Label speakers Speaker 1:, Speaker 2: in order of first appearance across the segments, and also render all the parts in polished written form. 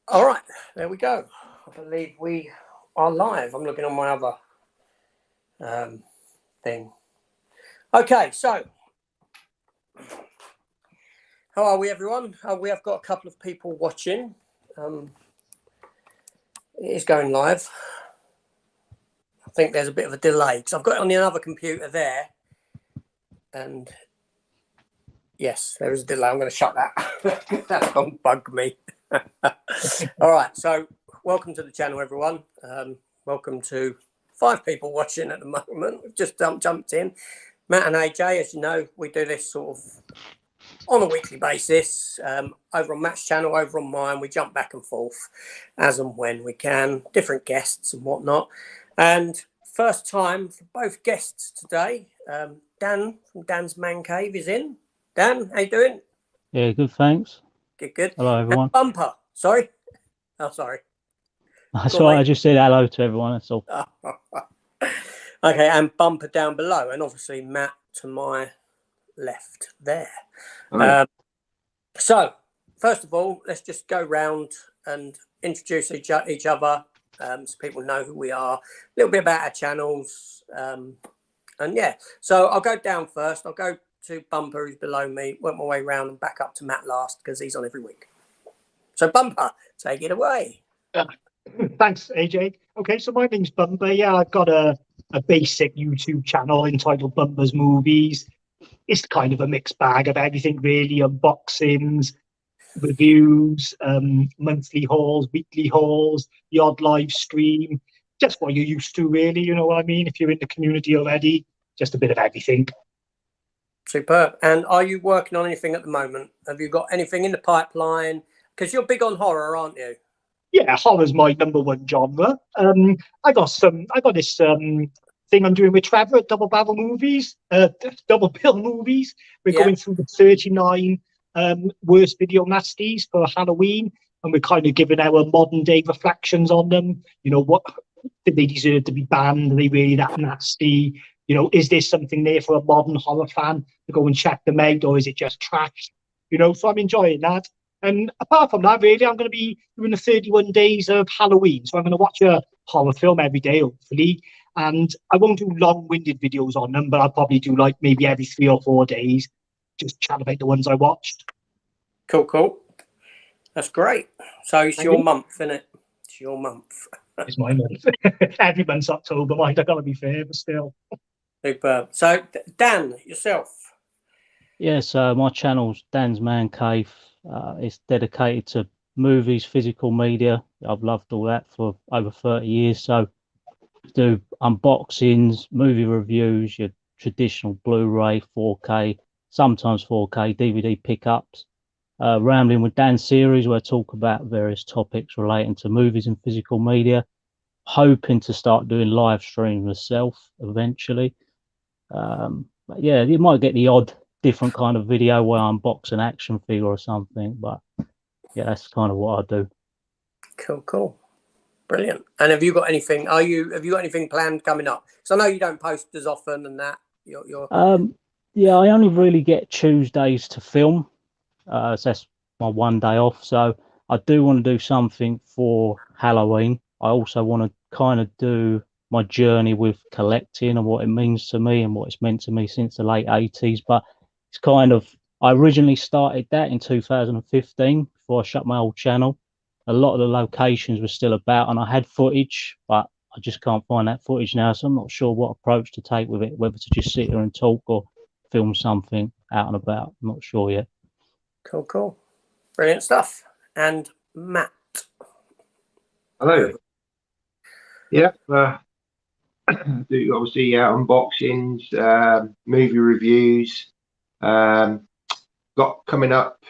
Speaker 1: All right, there we go. I believe we are live. I'm looking on my other thing. Okay, so how are we, everyone? We have got a couple of people watching. It is going live. I think there's a bit of a delay because I've got it on the other computer there. And yes, there is a delay. I'm going to shut that. That won't bug me. All right, so welcome to the channel, everyone. Welcome to 5 people watching at the moment. We've just jumped in. Matt and AJ, as you know, we do this sort of on a weekly basis, over on Matt's channel, over on mine. We jump back and forth as and when we can, different guests and whatnot. And first time for both guests today, Dan from Dan's Man Cave is in. Dan, how you doing?
Speaker 2: Yeah, good, thanks.
Speaker 1: Good.
Speaker 2: Hello, everyone.
Speaker 1: Bumper, sorry. Oh, sorry.
Speaker 2: That's all right. I just said hello to everyone, that's all.
Speaker 1: Okay, and Bumper down below, and obviously Matt to my left there. So, first of all, let's just go round and introduce each other, so people know who we are, a little bit about our channels, and yeah. So I'll go down first. I'll go to Bumper, who's below me, work my way round and back up to Matt last because he's on every week. So Bumper, take it away.
Speaker 3: Thanks, AJ. Okay, so my name's Bumper. Yeah, I've got a basic YouTube channel entitled Bumper's Movies. It's kind of a mixed bag of everything, really. Unboxings, reviews, monthly hauls, weekly hauls, the odd live stream. Just what you're used to, really, you know what I mean? If you're in the community already, just a bit of everything.
Speaker 1: Superb. And are you working on anything at the moment? Have you got anything in the pipeline? Because you're big on horror, aren't you?
Speaker 3: Yeah, horror's my #1 genre. I got this thing I'm doing with Trevor at Double Barrel Movies, Double Bill Movies. We're going through the 39 worst video nasties for Halloween, and we're kind of giving our modern day reflections on them. You know, what did they deserve to be banned? Are they really that nasty? You know, is there something there for a modern horror fan to go and check them out, or is it just trash? You know, so I'm enjoying that. And apart from that, really, I'm going to be doing the 31 days of Halloween. So I'm going to watch a horror film every day, hopefully. And I won't do long-winded videos on them, but I'll probably do like maybe every 3 or 4 days, just chat about the ones I watched.
Speaker 1: Cool. That's great. So it's your month, isn't it? It's your month.
Speaker 3: It's my month. Every month's October, mind. I've got to be fair, but still.
Speaker 1: Superb. So, Dan, yourself.
Speaker 2: Yes, my channel's Dan's Man Cave. It's dedicated to movies, physical media. I've loved all that for over 30 years. So do unboxings, movie reviews, your traditional Blu-ray, 4K, sometimes 4K, DVD pickups. Rambling with Dan series where I talk about various topics relating to movies and physical media. Hoping to start doing live streams myself eventually. But yeah, you might get the odd different kind of video where I unbox an action figure or something, but yeah, that's kind of what I do.
Speaker 1: Cool. Brilliant. And have you got anything? Have you got anything planned coming up? So I know you don't post as often and that.
Speaker 2: Yeah, I only really get Tuesdays to film. So that's my one day off. So I do want to do something for Halloween. I also want to kind of do my journey with collecting and what it means to me and what it's meant to me since the late 80s. But it's kind of, I originally started that in 2015 before I shut my old channel. A lot of the locations were still about and I had footage, but I just can't find that footage now. So I'm not sure what approach to take with it, whether to just sit here and talk or film something out and about. I'm not sure yet.
Speaker 1: Cool. Brilliant stuff. And Matt.
Speaker 4: Hello. Yeah, do obviously unboxings, movie reviews. Got coming up.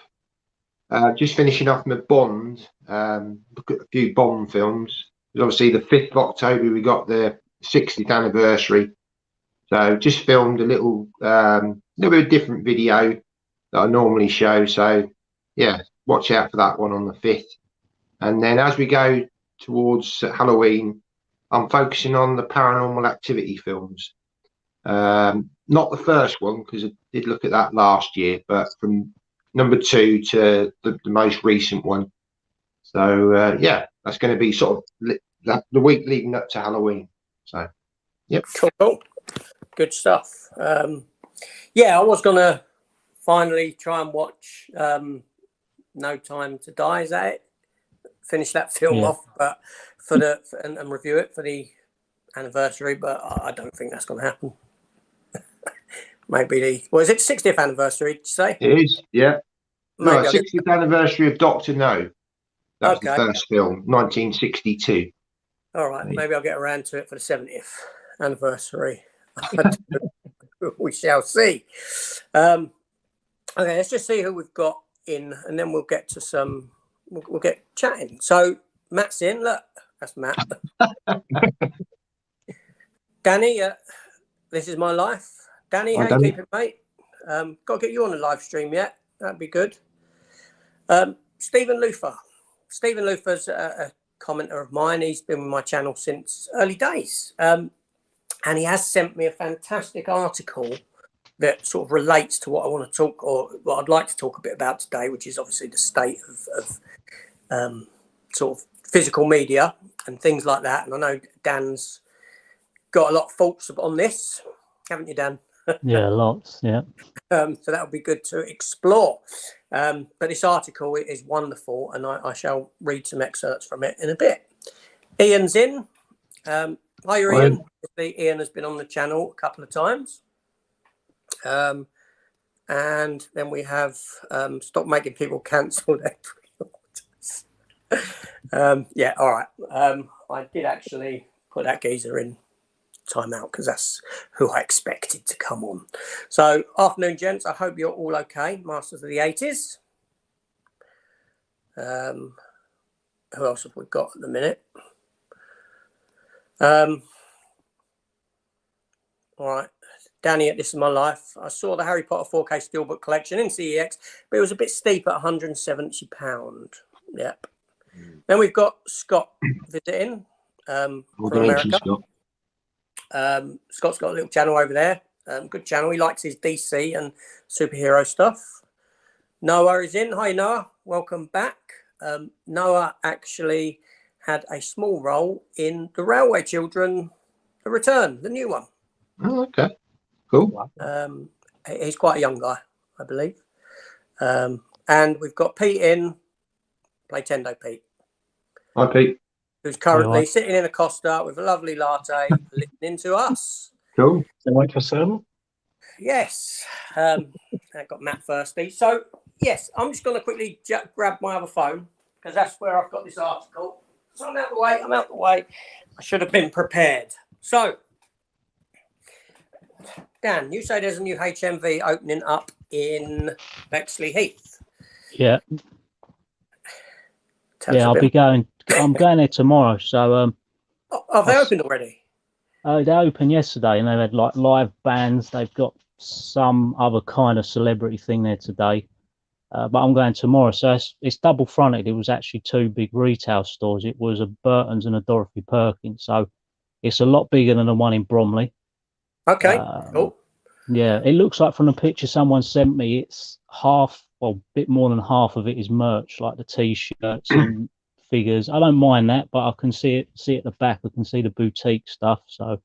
Speaker 4: Just finishing off my Bond. Look at a few Bond films. Obviously, the 5th of October we got the 60th anniversary. So just filmed a little bit of different video that I normally show. So yeah, watch out for that one on the 5th. And then as we go towards Halloween, I'm focusing on the Paranormal Activity films. Not the first one, because I did look at that last year, but from number 2 to the most recent one. So yeah, that's going to be sort of the week leading up to Halloween. So yep,
Speaker 1: cool. Good stuff. Yeah, I was gonna finally try and watch No Time to Die. Is that it? Finish that film off, but and review it for the anniversary. But I don't think that's going to happen. Maybe is it 60th anniversary? Did you say
Speaker 4: it is. Yeah,
Speaker 1: maybe
Speaker 4: no, 60th anniversary of Doctor No. That was the
Speaker 1: Okay.
Speaker 4: first film, 1962.
Speaker 1: All right, maybe I'll get around to it for the 70th anniversary. We shall see. Okay, let's just see who we've got in, and then we'll get to some. We'll get chatting. So Matt's in. Look, that's Matt. Danny, this is my life. Danny,
Speaker 4: Hi,
Speaker 1: how
Speaker 4: Danny.
Speaker 1: you keeping, mate? Got to get you on the live stream yet. That'd be good. Stephen Luther. Stephen Luther's a commenter of mine. He's been with my channel since early days. And he has sent me a fantastic article that sort of relates to what I want to talk, or what I'd like to talk a bit about today, which is obviously the state of sort of physical media and things like that. And I know Dan's got a lot of thoughts on this, haven't you, Dan?
Speaker 2: Yeah, lots. Yeah.
Speaker 1: So that would be good to explore. But this article is wonderful, and I shall read some excerpts from it in a bit. Ian's in. Hi, Ian. Ian has been on the channel a couple of times. And then we have stop making people cancel their pre-orders. Yeah, all right. I did actually put that geezer in timeout because that's who I expected to come on. So, afternoon, gents. I hope you're all okay. Masters of the 80s. Who else have we got at the minute? All right. Danny at This Is My Life. I saw the Harry Potter 4K Steelbook collection in CEX, but it was a bit steep at £170. Yep. Then we've got Scott visiting from America. Scott's got a little channel over there. Good channel. He likes his DC and superhero stuff. Noah is in. Hi, Noah. Welcome back. Noah actually had a small role in The Railway Children, The Return, the new one.
Speaker 4: Oh, okay. Cool.
Speaker 1: He's quite a young guy, I believe. And we've got Pete in. Play Tendo, Pete.
Speaker 4: Hi, Pete.
Speaker 1: Who's currently sitting in a Costa with a lovely latte, listening to us.
Speaker 4: Cool.
Speaker 3: Right for some.
Speaker 1: Yes. I got Matt firsty. So, yes, I'm just going to quickly grab my other phone because that's where I've got this article. So I'm out the way. I should have been prepared. So, Dan, you say there's a new HMV opening up in Bexley Heath.
Speaker 2: Yeah. I'll be going. I'm going there tomorrow. So,
Speaker 1: have they opened already?
Speaker 2: They opened yesterday, and they had like live bands. They've got some other kind of celebrity thing there today. But I'm going tomorrow, so it's double fronted. It was actually two big retail stores. It was a Burton's and a Dorothy Perkins. So it's a lot bigger than the one in Bromley.
Speaker 1: Okay, cool.
Speaker 2: Yeah, it looks like from the picture someone sent me, it's half, well, a bit more than half of it is merch, like the T-shirts and figures. I don't mind that, but I can see at the back. I can see the boutique stuff. So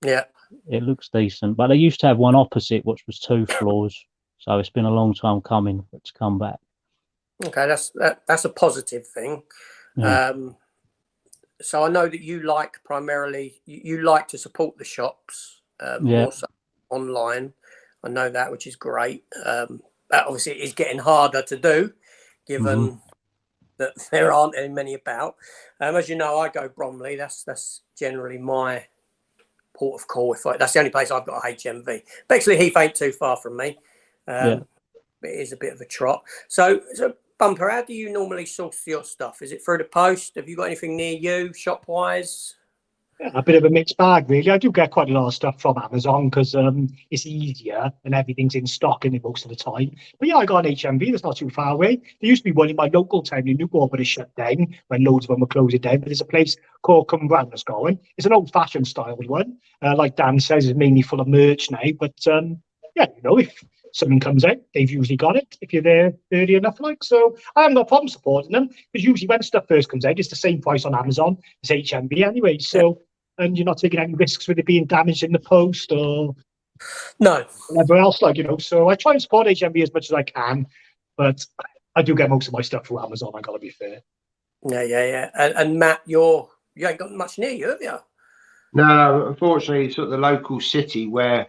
Speaker 1: yeah,
Speaker 2: it looks decent. But they used to have one opposite, which was 2 floors. So it's been a long time coming for it to come back. Okay,
Speaker 1: that's a positive thing.
Speaker 2: Yeah.
Speaker 1: So I know that you like primarily you like to support the shops more so online. I know that, which is great. That obviously is getting harder to do, given that there aren't many about. As you know, I go Bromley. That's generally my port of call. That's the only place I've got a HMV. Bexley Heath ain't too far from me. It is a bit of a trot. So Bumper, how do you normally source your stuff? Is it through the post? Have you got anything near you, shop wise?
Speaker 3: Yeah, a bit of a mixed bag, really. I do get quite a lot of stuff from Amazon because it's easier and everything's in stock in it most of the time. But yeah, I got an HMV that's not too far away. There used to be one in my local town in Newport, but it shut down when loads of them were closing down. But there's a place called Cumbrawn that's going. It's an old-fashioned styled one. Like Dan says, it's mainly full of merch now. But yeah, you know, if something comes out, they've usually got it if you're there early enough. Like, so I haven't got a problem supporting them, because usually when stuff first comes out, it's the same price on Amazon as HMV anyway. So, and you're not taking any risks with it being damaged in the post or
Speaker 1: No.
Speaker 3: whatever else. Like, you know, so I try and support HMV as much as I can, but I do get most of my stuff through Amazon. I gotta be fair.
Speaker 1: Yeah. And Matt, you ain't got much near you, have you?
Speaker 4: No, unfortunately, it's sort of the local city where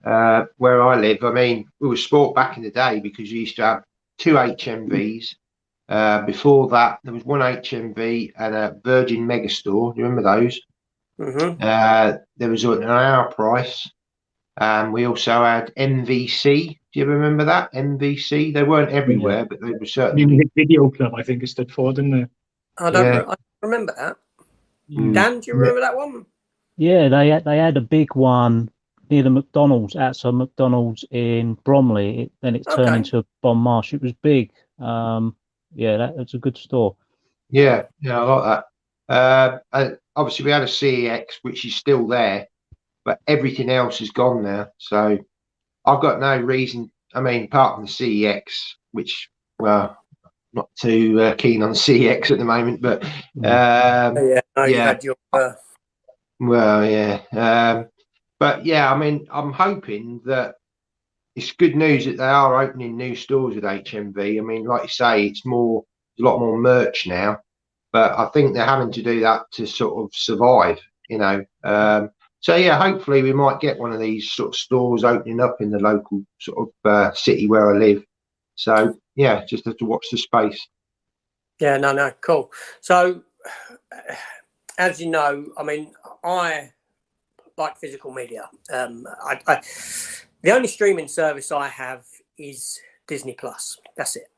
Speaker 4: I live. I mean, we were sport back in the day because you used to have 2 HMVs. Before that, there was 1 HMV and a Virgin Megastore. Do you remember those? There was an hour price. We also had MVC. Do you remember that? MVC. They weren't everywhere, but they were certainly.
Speaker 3: Music Video Club, I think it stood for, didn't it?
Speaker 1: I don't remember that. Dan, do you remember that one?
Speaker 2: Yeah, they had a big one near the McDonald's, outside McDonald's in Bromley. Then it turned into a Bon Marsh. It was big. Yeah, that's a good store.
Speaker 4: Yeah, I like that. And obviously, we had a CEX, which is still there, but everything else is gone now. So I've got no reason. I mean, apart from the CEX, which, well, not too keen on CEX at the moment, but
Speaker 1: you've had your.
Speaker 4: Well, yeah. But yeah, I mean, I'm hoping that it's good news that they are opening new stores with HMV. I mean, like you say, it's a lot more merch now, but I think they're having to do that to sort of survive, you know. So yeah, hopefully we might get one of these sort of stores opening up in the local sort of city where I live. So yeah, just have to watch the space.
Speaker 1: Yeah, no, cool. So as you know, I mean, I like physical media. The only streaming service I have is Disney Plus. That's it.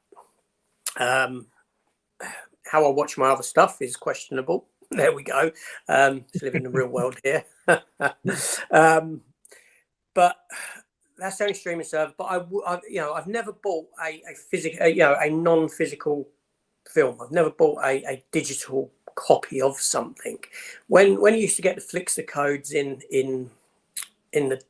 Speaker 1: How I watch my other stuff is questionable. There we go. Just living in the real world here. But that's the only streaming service. But I've never bought a physical, a non-physical film. I've never bought a digital copy of something. When you used to get the Flixer codes in the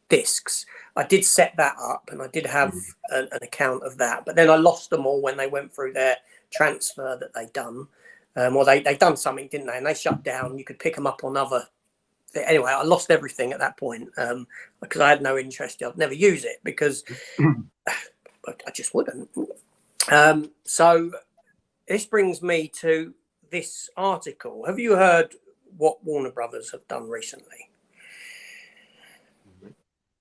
Speaker 1: discs, I did set that up and I did have an account of that, but then I lost them all when they went through their transfer that they'd done, or they done something, didn't they? And they shut down. You could pick them up on other. Anyway, I lost everything at that point because I had no interest. I'd never use it because I just wouldn't. So this brings me to this article. Have you heard what Warner Brothers have done recently?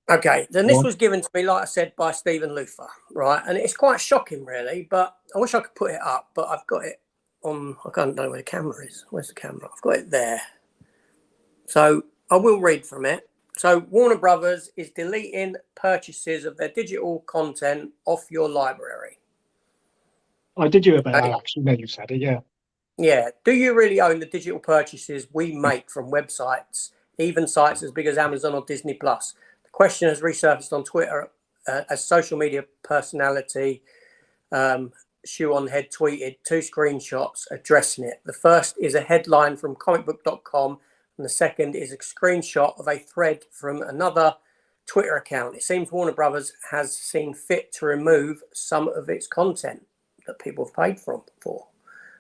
Speaker 1: Okay, then this was given to me, like I said, by Stephen Luther, right? And it's quite shocking, really, but I wish I could put it up, but I've got it on, I don't know where the camera is. Where's the camera? I've got it there. So I will read from it. So Warner Brothers is deleting purchases of their digital content off your library.
Speaker 3: I did hear about that, actually, when you said it, yeah.
Speaker 1: Yeah. Do you really own the digital purchases we make from websites, even sites as big as Amazon or Disney Plus? The question has resurfaced on Twitter as social media personality Shoe on Head tweeted 2 screenshots addressing it. The first is a headline from comicbook.com and the second is a screenshot of a thread from another Twitter account. It seems Warner Brothers has seen fit to remove some of its content that people have paid for.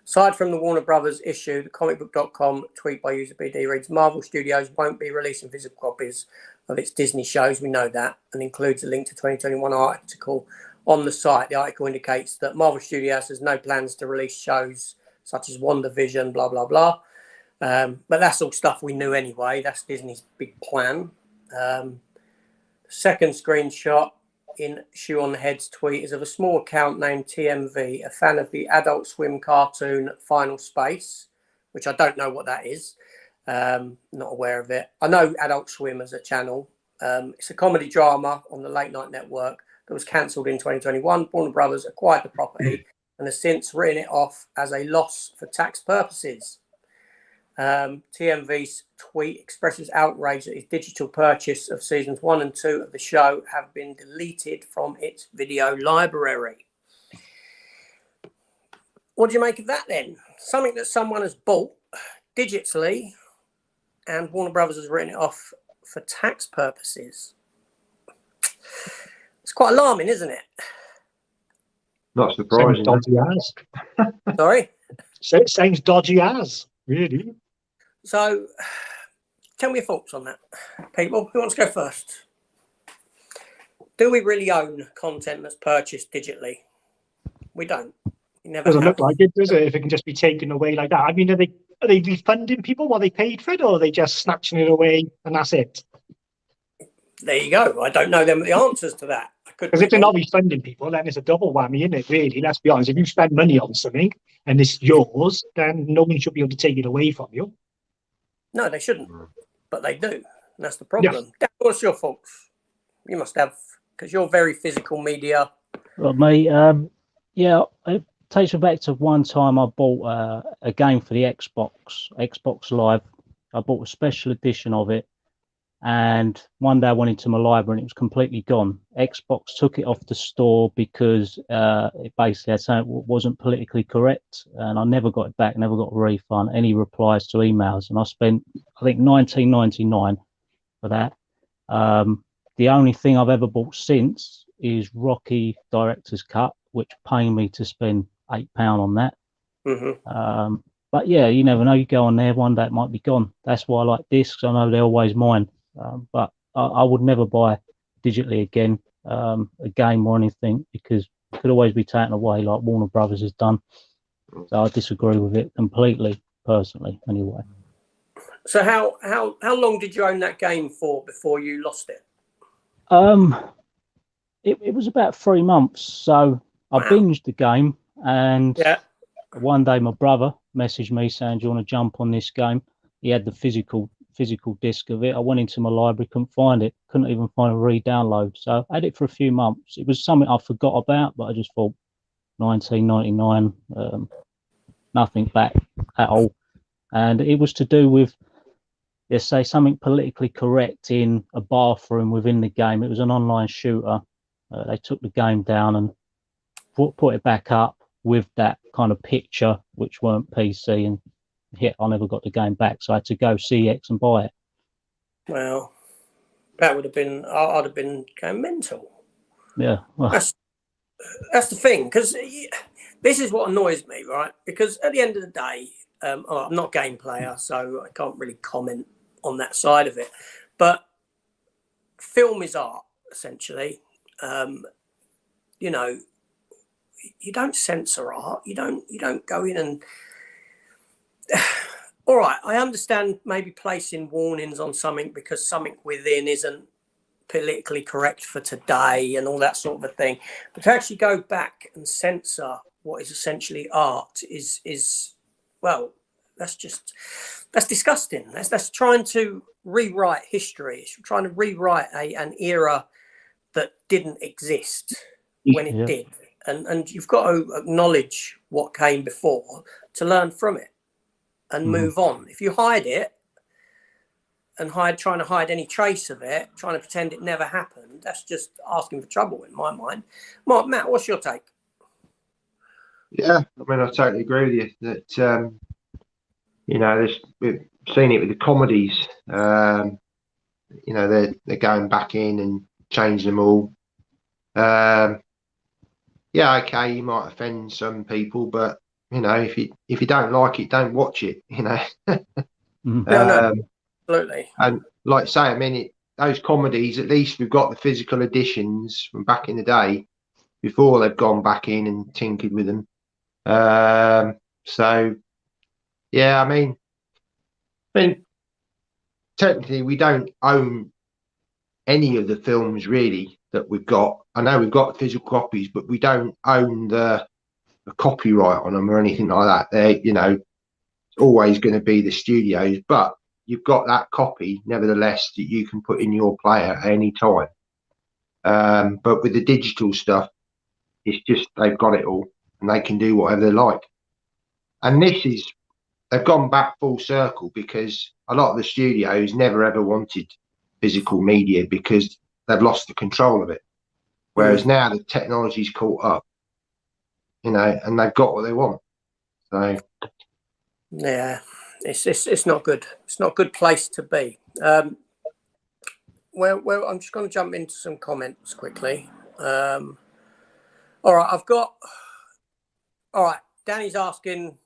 Speaker 1: Aside from the Warner Brothers issue, the comicbook.com tweet by user BD reads, Marvel Studios won't be releasing physical copies of its Disney shows. We know that, and includes a link to 2021 article on the site. The article indicates that Marvel Studios has no plans to release shows such as WandaVision, blah, blah, blah. But that's all stuff we knew anyway. That's Disney's big plan. Second screenshot in Shoe on the Head's tweet is of a small account named TMV, a fan of the Adult Swim cartoon Final Space, which I don't know what that is. Not aware of it. I know Adult Swim as a channel. It's a comedy drama on the Late Night Network that was cancelled in 2021. Warner Brothers acquired the property and has since written it off as a loss for tax purposes. TMV's tweet expresses outrage that his digital purchase of seasons 1 and 2 of the show have been deleted from its video library. What do you make of that then? Something that someone has bought digitally and Warner Brothers has written it off for tax purposes. It's quite alarming, isn't it?
Speaker 4: Not
Speaker 3: Sounds
Speaker 4: surprising.
Speaker 3: dodgy as.
Speaker 1: Sorry.
Speaker 3: So it sounds dodgy as, really.
Speaker 1: So, tell me your thoughts on that, people. Who wants to go first? Do we really own content that's purchased digitally? We don't. You never
Speaker 3: Doesn't
Speaker 1: have.
Speaker 3: look like it, does it? If it can just be taken away like that. I mean, are they refunding people what they paid for it, or are they just snatching it away and that's it?
Speaker 1: There you go. I don't know the answers to that. I could
Speaker 3: Because
Speaker 1: be
Speaker 3: if they're
Speaker 1: wrong.
Speaker 3: not refunding people, then it's a double whammy, isn't it? Really, let's be honest. If you spend money on something and it's yours, then no one should be able to take it away from you.
Speaker 1: No, they shouldn't, but they do. And that's the
Speaker 3: Yeah.
Speaker 1: problem. Dan, what's your thoughts? You must have, because you're very physical media.
Speaker 2: Well, mate, yeah, it takes me back to one time I bought a game for the Xbox Live. I bought a special edition of it, and one day I went into my library and it was completely gone. Xbox took it off the store because it basically had something that wasn't politically correct, and I never got it back, never got a refund, any replies to emails, and I spent, I think, $19.99 for that. The only thing I've ever bought since is Rocky Director's Cut, which pained me to spend £8 on that.
Speaker 1: Mm-hmm.
Speaker 2: But yeah, you never know. You go on there, one day it might be gone. That's why I like discs. I know they're always mine. But I would never buy digitally again a game or anything, because it could always be taken away like Warner Brothers has done. So I disagree with it completely, personally, anyway.
Speaker 1: So how long did you own that game for before you lost it?
Speaker 2: It was about 3 months. So I binged the game, and one day my brother messaged me saying, "Do you want to jump on this game?" He had the physical disc of it. I went into my library, couldn't find it, couldn't even find a re-download. So I had it for a few months. It was something I forgot about, but I just thought, 1999, nothing back at all. And it was to do with, let's say, something politically correct in a bathroom within the game. It was an online shooter. They took the game down and put it back up with that kind of picture, which weren't PC, and I never got the game back, so I had to go CX and buy it.
Speaker 1: Well, that would have been, I'd have been going mental.
Speaker 2: Yeah, well,
Speaker 1: that's the thing, because this is what annoys me, right? Because at the end of the day, I'm not a game player, so I can't really comment on that side of it. But film is art, essentially. You know, you don't censor art. You don't go in and. All right, I understand maybe placing warnings on something because something within isn't politically correct for today and all that sort of a thing. But to actually go back and censor what is essentially art is well, that's disgusting. That's trying to rewrite history. It's trying to rewrite an era that didn't exist when it did. And you've got to acknowledge what came before to learn from it and move on. If you hide it and trying to hide any trace of it, trying to pretend it never happened, that's just asking for trouble in my mind. Matt, what's your take?
Speaker 4: Yeah, I mean, I totally agree with you that, you know, we've seen it with the comedies. You know, they're going back in and changing them all. Yeah, okay, you might offend some people, but you know, if you don't like it, don't watch it. You know.
Speaker 1: No, absolutely.
Speaker 4: And like I say, I mean, those comedies, at least we've got the physical editions from back in the day before they've gone back in and tinkered with them. So yeah, I mean, technically we don't own any of the films really that we've got. I know we've got physical copies, but we don't own the copyright on them or anything like that. They're, you know, it's always going to be the studios, but you've got that copy nevertheless that you can put in your player at any time. But with the digital stuff, it's just they've got it all and they can do whatever they like. And they've gone back full circle because a lot of the studios never ever wanted physical media because they've lost the control of it. Whereas now the technology's caught up, you know, and they've got what they want. So
Speaker 1: yeah, it's not good. It's not a good place to be. Well, I'm just going to jump into some comments quickly. All right, I've got. All right, Danny's asking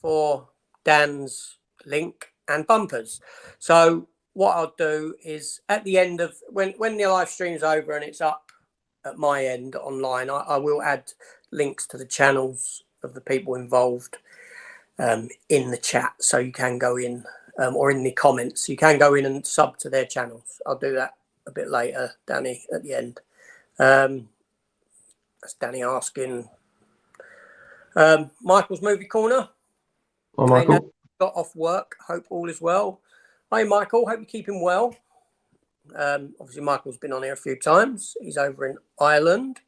Speaker 1: for Dan's link and bumpers. So what I'll do is at the end of when the live stream's over and it's up at my end online, I will add links to the channels of the people involved in the chat, so you can go in or in the comments. You can go in and sub to their channels. I'll do that a bit later, Danny, at the end. That's Danny asking. Michael's Movie Corner.
Speaker 4: Oh, Michael.
Speaker 1: Got off work. Hope all is well. Hi, Michael. Hope you're keeping well. Obviously, Michael's been on here a few times. He's over in Ireland,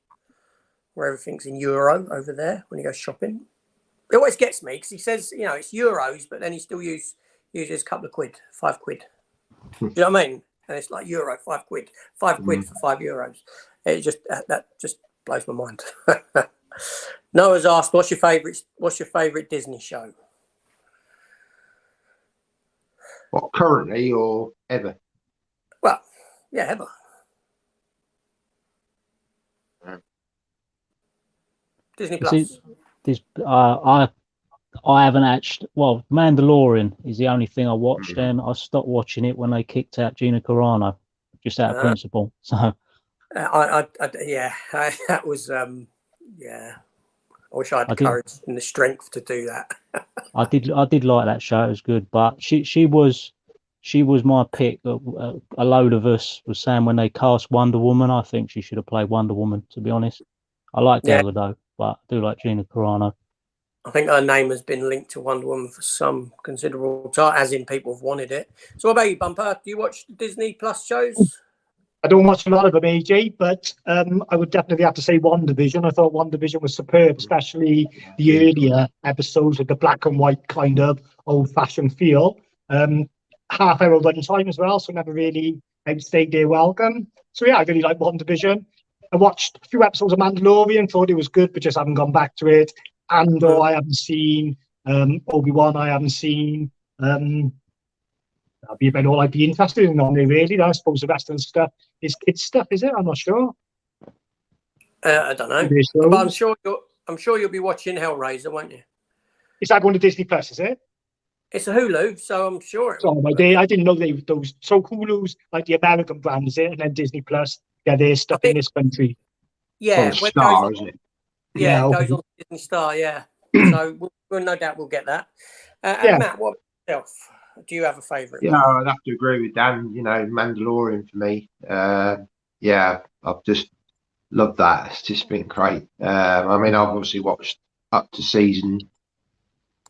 Speaker 1: where everything's in euro over there when he goes shopping. It always gets me because he says, you know, it's euros, but then he still uses a couple of quid, 5 quid. Do you know what I mean? And it's like euro, 5 quid, 5 quid for €5. It just that just blows my mind. Noah's asked, "What's your favourite Disney show?"
Speaker 4: What, currently or ever?
Speaker 1: Well, yeah, ever. Disney Plus.
Speaker 2: I haven't actually. Well, Mandalorian is the only thing I watched, and I stopped watching it when they kicked out Gina Carano, just out of principle. So, that was yeah. I wish I had the courage and the strength to do that. I did like that show. It was good, but she was my pick. A load of us was saying when they cast Wonder Woman, I think she should have played Wonder Woman. To be honest, I like Gal Gadot, but I do like Gina Carano.
Speaker 1: I think her name has been linked to Wonder Woman for some considerable time, as in people have wanted it. So what about you, Bumper? Do you watch the Disney Plus shows?
Speaker 3: I don't watch a lot of them, AJ, but I would definitely have to say WandaVision. I thought WandaVision was superb, especially the earlier episodes with the black and white kind of old-fashioned feel. Half-hour running time as well, so never really outstayed their welcome. So yeah, I really like WandaVision. I watched a few episodes of Mandalorian, thought it was good, but just haven't gone back to it. Andor I haven't seen, Obi-Wan I haven't seen. That'd be about all I'd be interested in on there, really. I suppose the rest of the stuff is kids stuff, is it? I'm not sure.
Speaker 1: I don't know, but I'm sure you'll be watching Hellraiser, won't you?
Speaker 3: Is that going to Disney Plus? Is it?
Speaker 1: It's a Hulu, so I'm sure.
Speaker 3: I didn't know they those. So Hulu's like the American brand, is it? And then Disney Plus, their stuff in this country.
Speaker 1: Yeah,
Speaker 4: Star, isn't it?
Speaker 1: Yeah, it goes on Disney Star. Yeah, so we'll no doubt we'll get that. And Matt, what about yourself? Do you have a favourite?
Speaker 4: Yeah, I'd have to agree with Dan. You know, Mandalorian for me. Yeah, I've just loved that. It's just been great. I mean, I've obviously watched up to season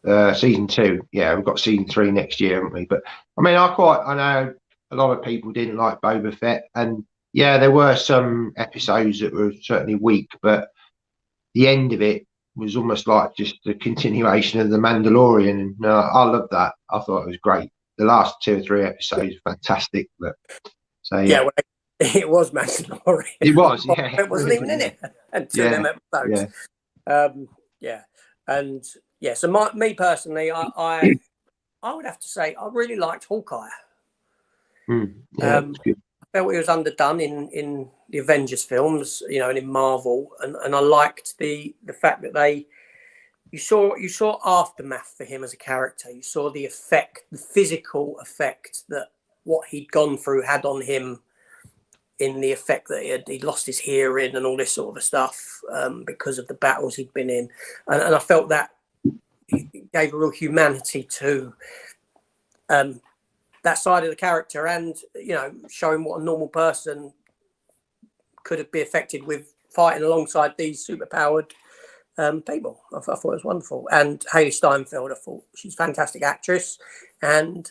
Speaker 4: 2. Yeah, we've got season 3 next year, haven't we? But I mean, I know a lot of people didn't like Boba Fett, and yeah, there were some episodes that were certainly weak, but the end of it was almost like just the continuation of the Mandalorian, and I love that. I thought it was great. The last 2 or 3 episodes were fantastic. But so yeah,
Speaker 1: well, it was Mandalorian.
Speaker 4: It was, yeah.
Speaker 1: It wasn't even in it. And 2 of them episodes. And yeah. So me personally, I would have to say I really liked Hawkeye.
Speaker 4: That's good.
Speaker 1: I felt he was underdone in the Avengers films, you know, and in Marvel, and I liked the fact that you saw aftermath for him as a character. You saw the effect, the physical effect that what he'd gone through had on him, in the effect that he'd lost his hearing and all this sort of stuff because of the battles he'd been in, and I felt that it gave a real humanity to that side of the character, and you know, showing what a normal person could be affected with fighting alongside these superpowered people. I thought it was wonderful. And Hayley Steinfeld, I thought she's a fantastic actress, and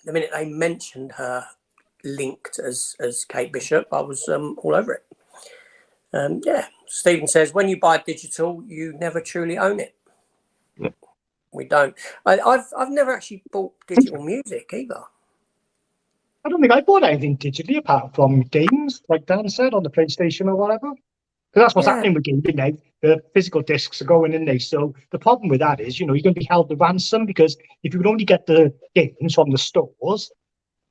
Speaker 1: the minute they mentioned her linked as Kate Bishop, I was all over it. Yeah, Stephen says, when you buy digital, you never truly own it.
Speaker 4: Yep.
Speaker 1: We don't. I've never actually bought digital music either.
Speaker 3: I don't think I bought anything digitally apart from games, like Dan said, on the PlayStation or whatever. Because that's what's happening with gaming now. The physical discs are going in there. So the problem with that is, you know, you're going to be held to ransom, because if you would only get the games from the stores,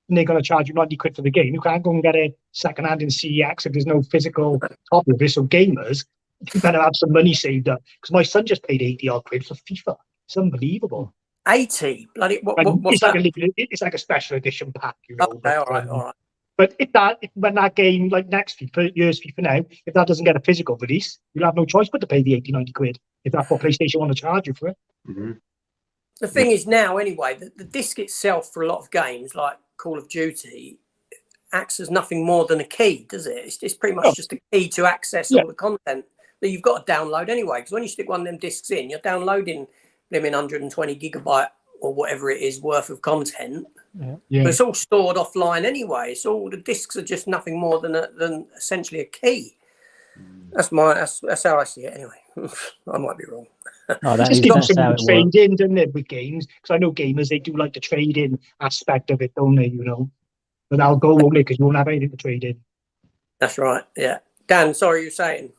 Speaker 3: and they're going to charge you 90 quid for the game. You can't go and get it second hand in CEX if there's no physical copy of it. So gamers, you better have some money saved up. Because my son just paid 80 odd quid for FIFA. It's unbelievable.
Speaker 1: 80? Bloody, what's
Speaker 3: it's
Speaker 1: that?
Speaker 3: It's like a special edition pack, you know.
Speaker 1: Okay, all right.
Speaker 3: But when that game, like next FIFA, year's FIFA now, if that doesn't get a physical release, you'll have no choice but to pay the 80, 90 quid if that's what PlayStation want to charge you for it.
Speaker 4: Mm-hmm.
Speaker 1: The thing is now, anyway, the disc itself for a lot of games, like Call of Duty, acts as nothing more than a key, does it? It's pretty much just a key to access all the content that you've got to download anyway. Because when you stick one of them discs in, you're downloading them in 120 gigabyte or whatever it is worth of content.
Speaker 3: Yeah.
Speaker 1: But it's all stored offline anyway. It's all, the discs are just nothing more than essentially a key. That's how I see it anyway. I might be wrong.
Speaker 2: Oh,
Speaker 3: Just give them some trade in, doesn't it, with games? Because I know gamers, they do like the trade in aspect of it, don't they? You know, but that'll go only because you won't have anything to trade in.
Speaker 1: That's right. Yeah, Dan. Sorry, you're saying.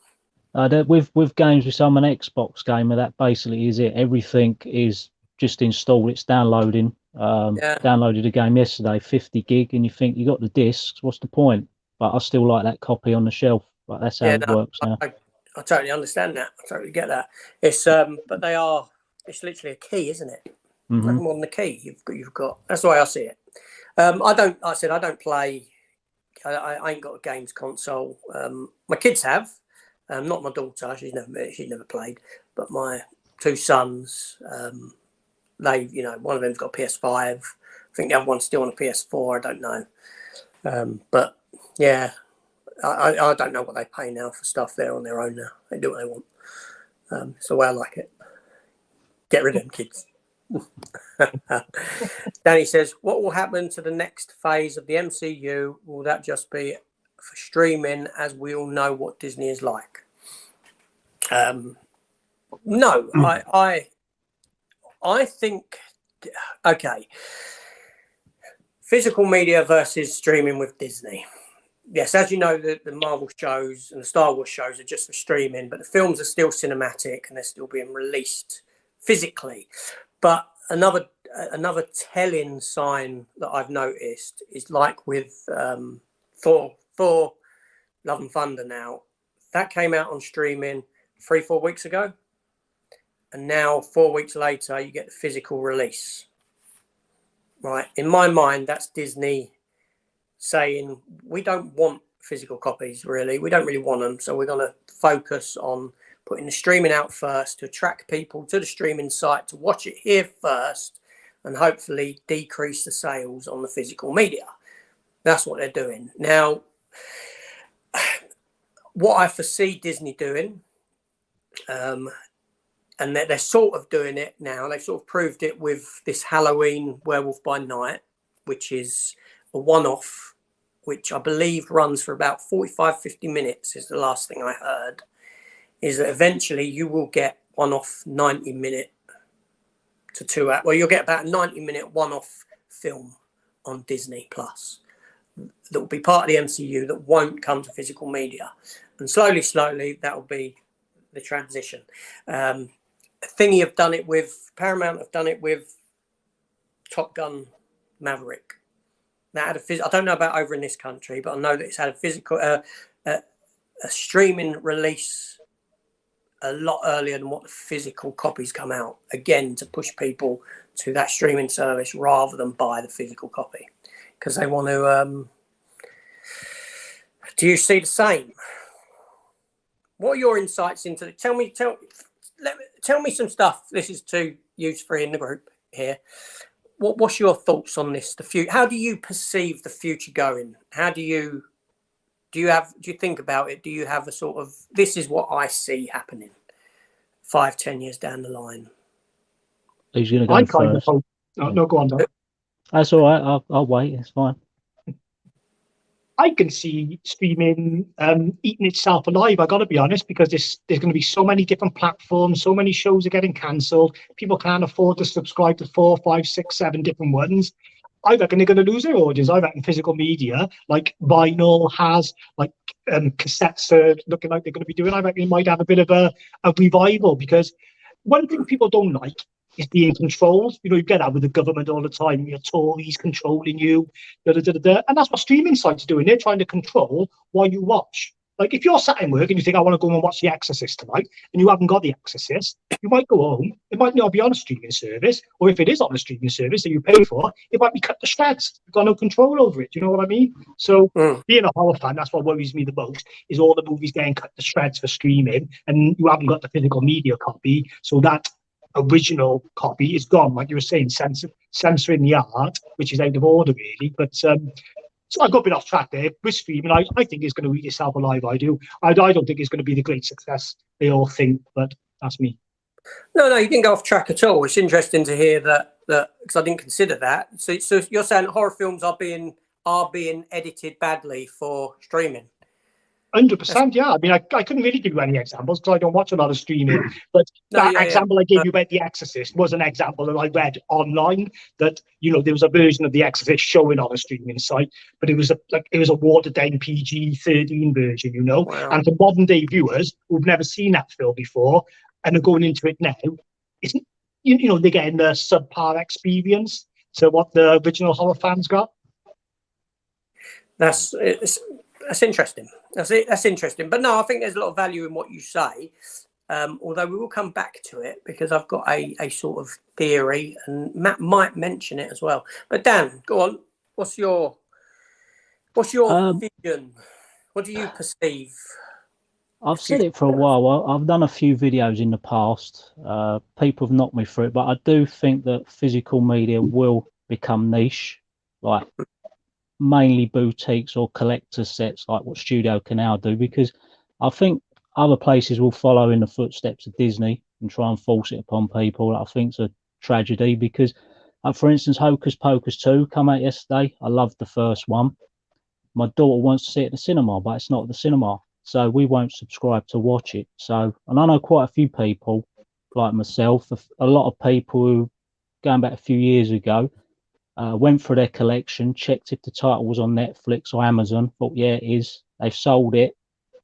Speaker 2: With games, with some an Xbox gamer, that basically is it. Everything is just installed. It's downloading. Downloaded a game yesterday, 50 gig, and you think you got the discs. What's the point? But I still like that copy on the shelf. But that's how it works now.
Speaker 1: I totally understand that. I totally get that. It's but it's literally a key, isn't it? Nothing more than a key. You've got. That's the way I see it. I don't play. I ain't got a games console. My kids have. Not my daughter. She's never played. But my two sons. They, one of them's got a PS5. I think the other one's still on a PS4. I don't know. But yeah. I don't know what they pay now for stuff. They're on their own now. They do what they want. It's the way I like it. Get rid of them kids. Danny says, what will happen to the next phase of the MCU? Will that just be for streaming, as we all know what Disney is like? No, I think, okay, physical media versus streaming with Disney. Yes, as you know, the Marvel shows and the Star Wars shows are just for streaming, but the films are still cinematic and they're still being released physically. But another telling sign that I've noticed is like with Thor, Love and Thunder now. That came out on streaming 3-4 weeks ago. And now 4 weeks later, you get the physical release. Right. In my mind, that's Disney saying we don't want physical copies, really. We don't really want them. So we're going to focus on putting the streaming out first to attract people to the streaming site to watch it here first and hopefully decrease the sales on the physical media. That's what they're doing. Now, what I foresee Disney doing, and they're sort of doing it now. They've sort of proved it with this Halloween Werewolf by Night, which is a one-off, which I believe runs for about 45-50 minutes is the last thing I heard, is that eventually you will get one-off 90-minute to 2 hours. Well, you'll get about a 90-minute one-off film on Disney Plus that will be part of the MCU that won't come to physical media. And slowly, that will be the transition. Thingy have done it with, Paramount have done it with Top Gun Maverick. That had I don't know about over in this country, but I know that it's had a physical, a streaming release a lot earlier than what the physical copies come out. Again, to push people to that streaming service rather than buy the physical copy, because they want to. Do you see the same? What are your insights into it? Tell me some stuff. This is to use three in the group here. What's your thoughts on this? The future. How do you perceive the future going? How do you think about it? Do you have a sort of, this is what I see happening 5-10 years down the line?
Speaker 2: Who's going to go first?
Speaker 3: No, go on, Doc.
Speaker 2: That's all right. I'll wait. It's fine.
Speaker 3: I can see streaming eating itself alive, I got to be honest, because there's going to be so many different platforms, so many shows are getting cancelled. People can't afford to subscribe to 4, 5, 6, 7 different ones. I reckon they're going to lose their audience. I reckon physical media, like vinyl has, like cassettes are looking like they're going to be doing. I reckon it might have a bit of a revival, because one thing people don't like is being controlled. You know, you get that with the government all the time. Your Tories controlling you, da, da, da, da, da. And that's what streaming sites are doing. They're trying to control what you watch. Like if you're sat in work and you think, I want to go and watch The Exorcist tonight, and you haven't got The Exorcist, you might go home. It might not be on a streaming service, or if it is on a streaming service that you pay for, it might be cut to shreds. You've got no control over it. Do you know what I mean? So being a horror fan, that's what worries me the most, is all the movies getting cut to shreds for streaming, and you haven't got the physical media copy, so that original copy is gone, like you were saying, censoring the art, which is out of order, really. But so I got a bit off track there. With streaming, I think it's going to eat itself alive. I do. I don't think it's going to be the great success they all think, but that's me.
Speaker 1: No, you didn't go off track at all. It's interesting to hear that because I didn't consider that. So you're saying horror films are being edited badly for streaming?
Speaker 3: 100%, yeah. I mean, I couldn't really give you any examples because I don't watch a lot of streaming. But that example I gave you about The Exorcist was an example that I read online. That, you know, there was a version of The Exorcist showing on a streaming site, but it was a watered down PG-13 version, you know. Wow. And for modern day viewers who've never seen that film before and are going into it now, isn't you know, they're getting the subpar experience to what the original horror fans got.
Speaker 1: That's interesting. That's interesting. But no, I think there's a lot of value in what you say. Although we will come back to it because I've got a sort of theory, and Matt might mention it as well. But Dan, go on. What's your vision? What do you perceive?
Speaker 2: I've said it for a while. I've done a few videos in the past. People have knocked me through it, but I do think that physical media will become niche, like mainly boutiques or collector sets, like what Studio can now do, because I think other places will follow in the footsteps of Disney and try and force it upon people. I think it's a tragedy because, for instance, Hocus Pocus 2 come out yesterday. I loved the first one. My daughter wants to see it at the cinema, but it's not at the cinema, so we won't subscribe to watch it. So, and I know quite a few people like myself, a lot of people who, going back a few years ago, went for their collection, checked if the title was on Netflix or Amazon, thought, yeah, it is. They've sold it.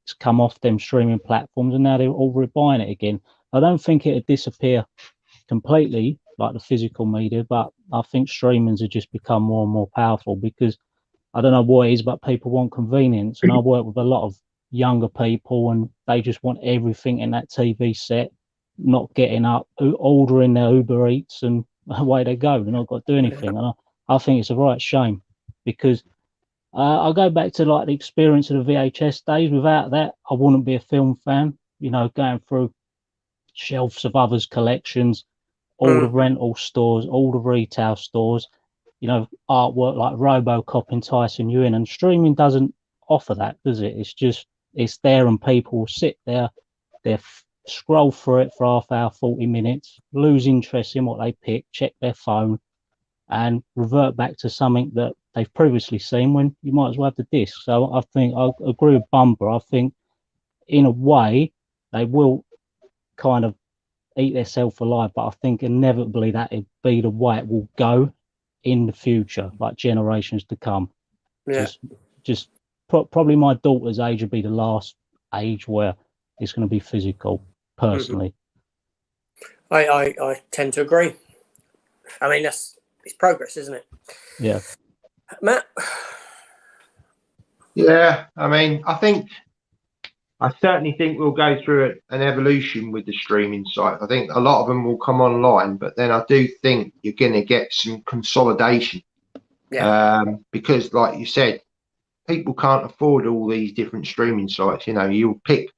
Speaker 2: It's come off them streaming platforms, and now they're all rebuying it again. I don't think it'd disappear completely like the physical media, but I think streamings have just become more and more powerful because I don't know what it is, but people want convenience. And I work with a lot of younger people, and they just want everything in that TV set, not getting up, ordering their Uber Eats, and away they go. They're not got to do anything. And I think it's a right shame because I go back to like the experience of the VHS days. Without that, I wouldn't be a film fan. You know, going through shelves of others' collections, all the rental stores, all the retail stores, you know, artwork like RoboCop enticing you in. And streaming doesn't offer that, does it? It's just, it's there and people will sit there, they scroll through it for half hour, 40 minutes, lose interest in what they pick, check their phone, and revert back to something that they've previously seen when you might as well have the disc. So I think I agree with Bumper. I think in a way they will kind of eat themselves alive, but I think inevitably that would be the way it will go in the future, like generations to come.
Speaker 1: Yeah.
Speaker 2: Just probably my daughter's age would be the last age where it's going to be physical, personally.
Speaker 1: I tend to agree. I mean, it's progress, isn't it?
Speaker 2: Yeah.
Speaker 1: Matt?
Speaker 4: Yeah, I mean, I certainly think we'll go through an evolution with the streaming site. I think a lot of them will come online, but then I do think you're going to get some consolidation.
Speaker 1: Yeah.
Speaker 4: Because, like you said, people can't afford all these different streaming sites. You know, you'll pick.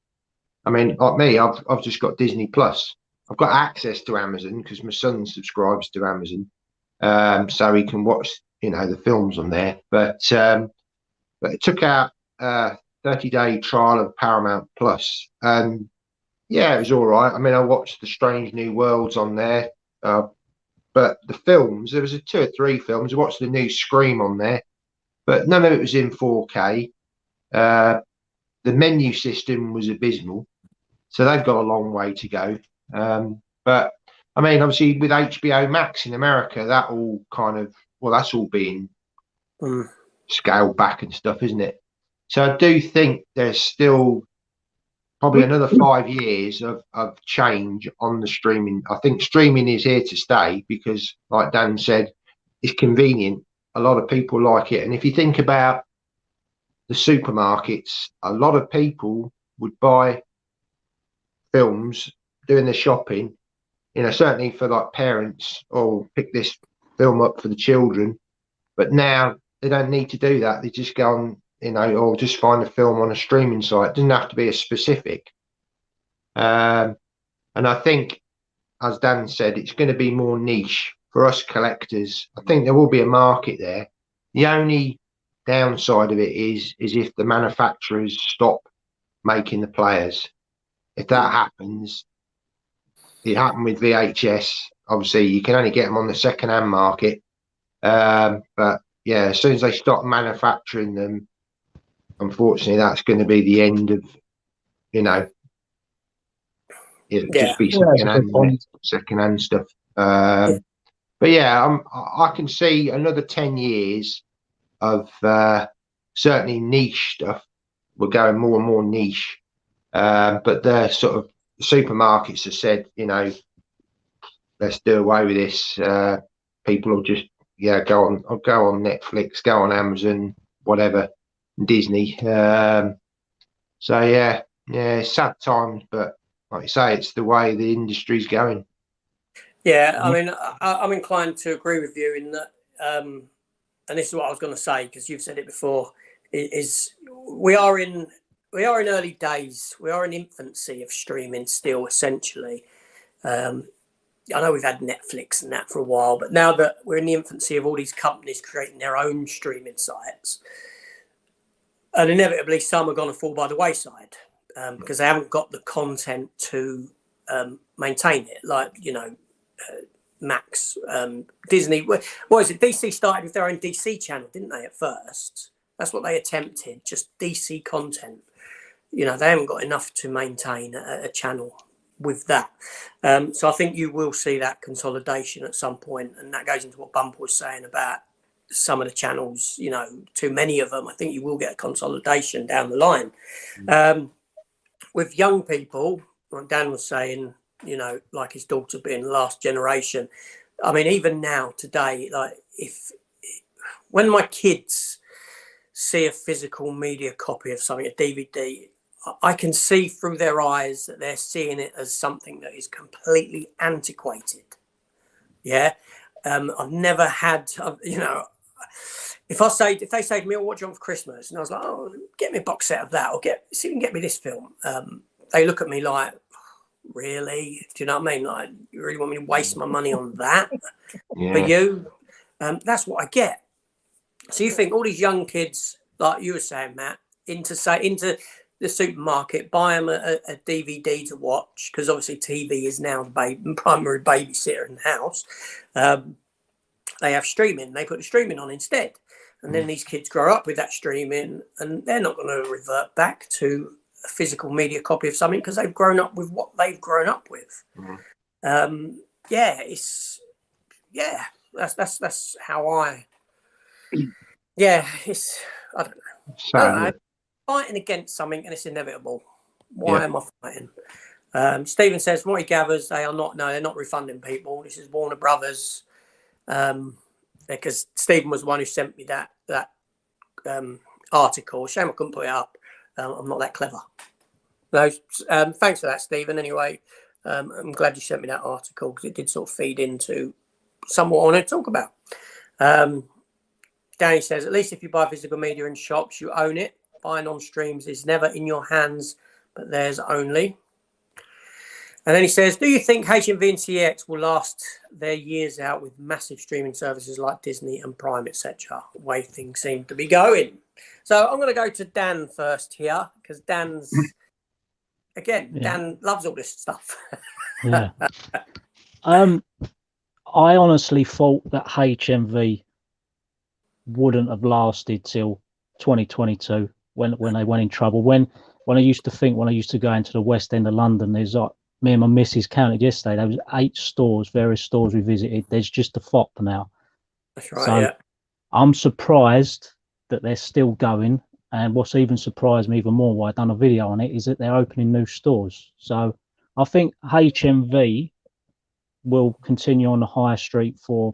Speaker 4: I mean, like me, I've just got Disney Plus. I've got access to Amazon because my son subscribes to Amazon, so he can watch, you know, the films on there. But it took out 30-day trial of Paramount Plus, and yeah, it was all right. I mean, I watched the Strange New Worlds on there, but the films, there was 2 or 3 films. I watched the new Scream on there, but none of it was in 4K. The menu system was abysmal, so they've got a long way to go. But I mean, obviously with HBO Max in America, that all kind of, well, that's all being scaled back and stuff, isn't it? So I do think there's still probably another 5 years of change on the streaming. I think streaming is here to stay because, like Dan said, it's convenient. A lot of people like it. And if you think about the supermarkets, a lot of people would buy films doing their shopping, you know, certainly for like parents, or pick this film up for the children. But now they don't need to do that. They just go on, you know, or just find a film on a streaming site. It doesn't have to be a specific. And I think, as Dan said, it's going to be more niche for us collectors. I think there will be a market there. The only downside of it is if the manufacturers stop making the players. If that happens, it happened with VHS. Obviously, you can only get them on the second-hand market. But yeah, as soon as they stop manufacturing them, unfortunately, that's going to be the end of, you know, it'll just be second-hand stuff. But yeah, I can see another 10 years of certainly niche stuff. We're going more and more niche. But the sort of supermarkets have said, you know, let's do away with this. People will just go on Netflix, go on Amazon, whatever, Disney. So yeah, it's sad times, but like you say, it's the way the industry's going.
Speaker 1: Yeah, I mean, I'm inclined to agree with you in that, and this is what I was going to say because you've said it before. Is we are in early days. We are in infancy of streaming still, essentially. I know we've had Netflix and that for a while, but now that we're in the infancy of all these companies creating their own streaming sites, and inevitably some are going to fall by the wayside because they haven't got the content to maintain it. Like, you know, Max, Disney. What is it? DC started with their own DC channel, didn't they, at first? That's what they attempted, just DC content. You know, they haven't got enough to maintain a channel with that. So I think you will see that consolidation at some point, and that goes into what Bumper was saying about some of the channels, you know, too many of them. I think you will get a consolidation down the line. With young people, like Dan was saying, you know, like his daughter being the last generation. I mean, even now, today, like when my kids see a physical media copy of something, a DVD, I can see through their eyes that they're seeing it as something that is completely antiquated. Yeah. I've never had, you know, if they say to me, "Oh, what do you want for Christmas?" and I was like, "Oh, get me a box set of that, or see if you can get me this film." They look at me like, "Really? Do you know what I mean? Like, you really want me to waste my money on that for you?" That's what I get. So you think all these young kids, like you were saying, Matt, into the supermarket, buy them a DVD to watch, because obviously TV is now the primary babysitter in the house. They have streaming. They put the streaming on instead. And then these kids grow up with that streaming, and they're not going to revert back to a physical media copy of something because they've grown up with what they've grown up with. That's how I. Yeah, I don't know. Fighting against something, and it's inevitable. Why am I fighting? Stephen says, from what he gathers, they're not refunding people. This is Warner Brothers. Because Stephen was the one who sent me that article. Shame I couldn't put it up. I'm not that clever. No, thanks for that, Stephen. Anyway, I'm glad you sent me that article because it did sort of feed into somewhat I want to talk about. Danny says, at least if you buy physical media in shops, you own it. Buying on streams is never in your hands, but theirs only. And then he says, do you think HMV and CX will last their years out with massive streaming services like Disney and Prime, etc.? The way things seem to be going. So I'm going to go to Dan first here, because Dan loves all this stuff.
Speaker 2: Yeah. I honestly thought that HMV wouldn't have lasted till 2022 when they went in trouble. When I used to go into the West End of London, there's like, me and my missus counted yesterday, there was 8 stores, various stores we visited. There's just a FOP now.
Speaker 1: That's right.
Speaker 2: So I'm surprised that they're still going. And what's even surprised me even more, why I've done a video on it, is that they're opening new stores. So I think HMV will continue on the high street for a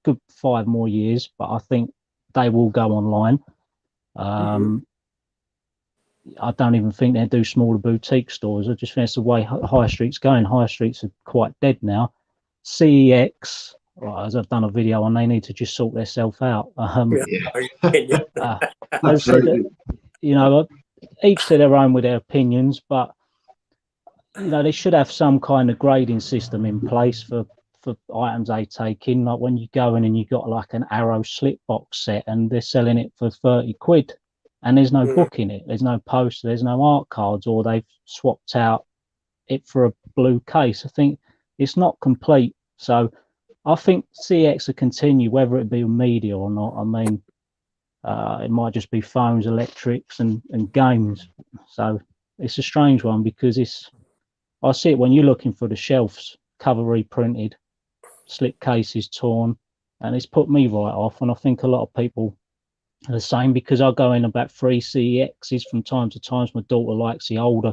Speaker 2: good 5 more years, but I think they will go online. I don't even think they do smaller boutique stores. I just think that's the way high street's going. High streets are quite dead now. CEX, well, as I've done a video on, they need to just sort themselves out. As I said, you know, each to their own with their opinions, but you know, they should have some kind of grading system in place for items they take in. Like when you go in and you got like an Arrow slip box set and they're selling it for 30 quid and there's no book in it, there's no poster, there's no art cards, or they've swapped out it for a blue case. I think it's not complete. So I think CX will continue, whether it be media or not. I mean, it might just be phones, electrics, and games. So it's a strange one because I see it when you're looking for the shelves, cover reprinted, slip cases torn, and it's put me right off. And I think a lot of people are the same, because I go in about 3 CEXs from time to time. My daughter likes the older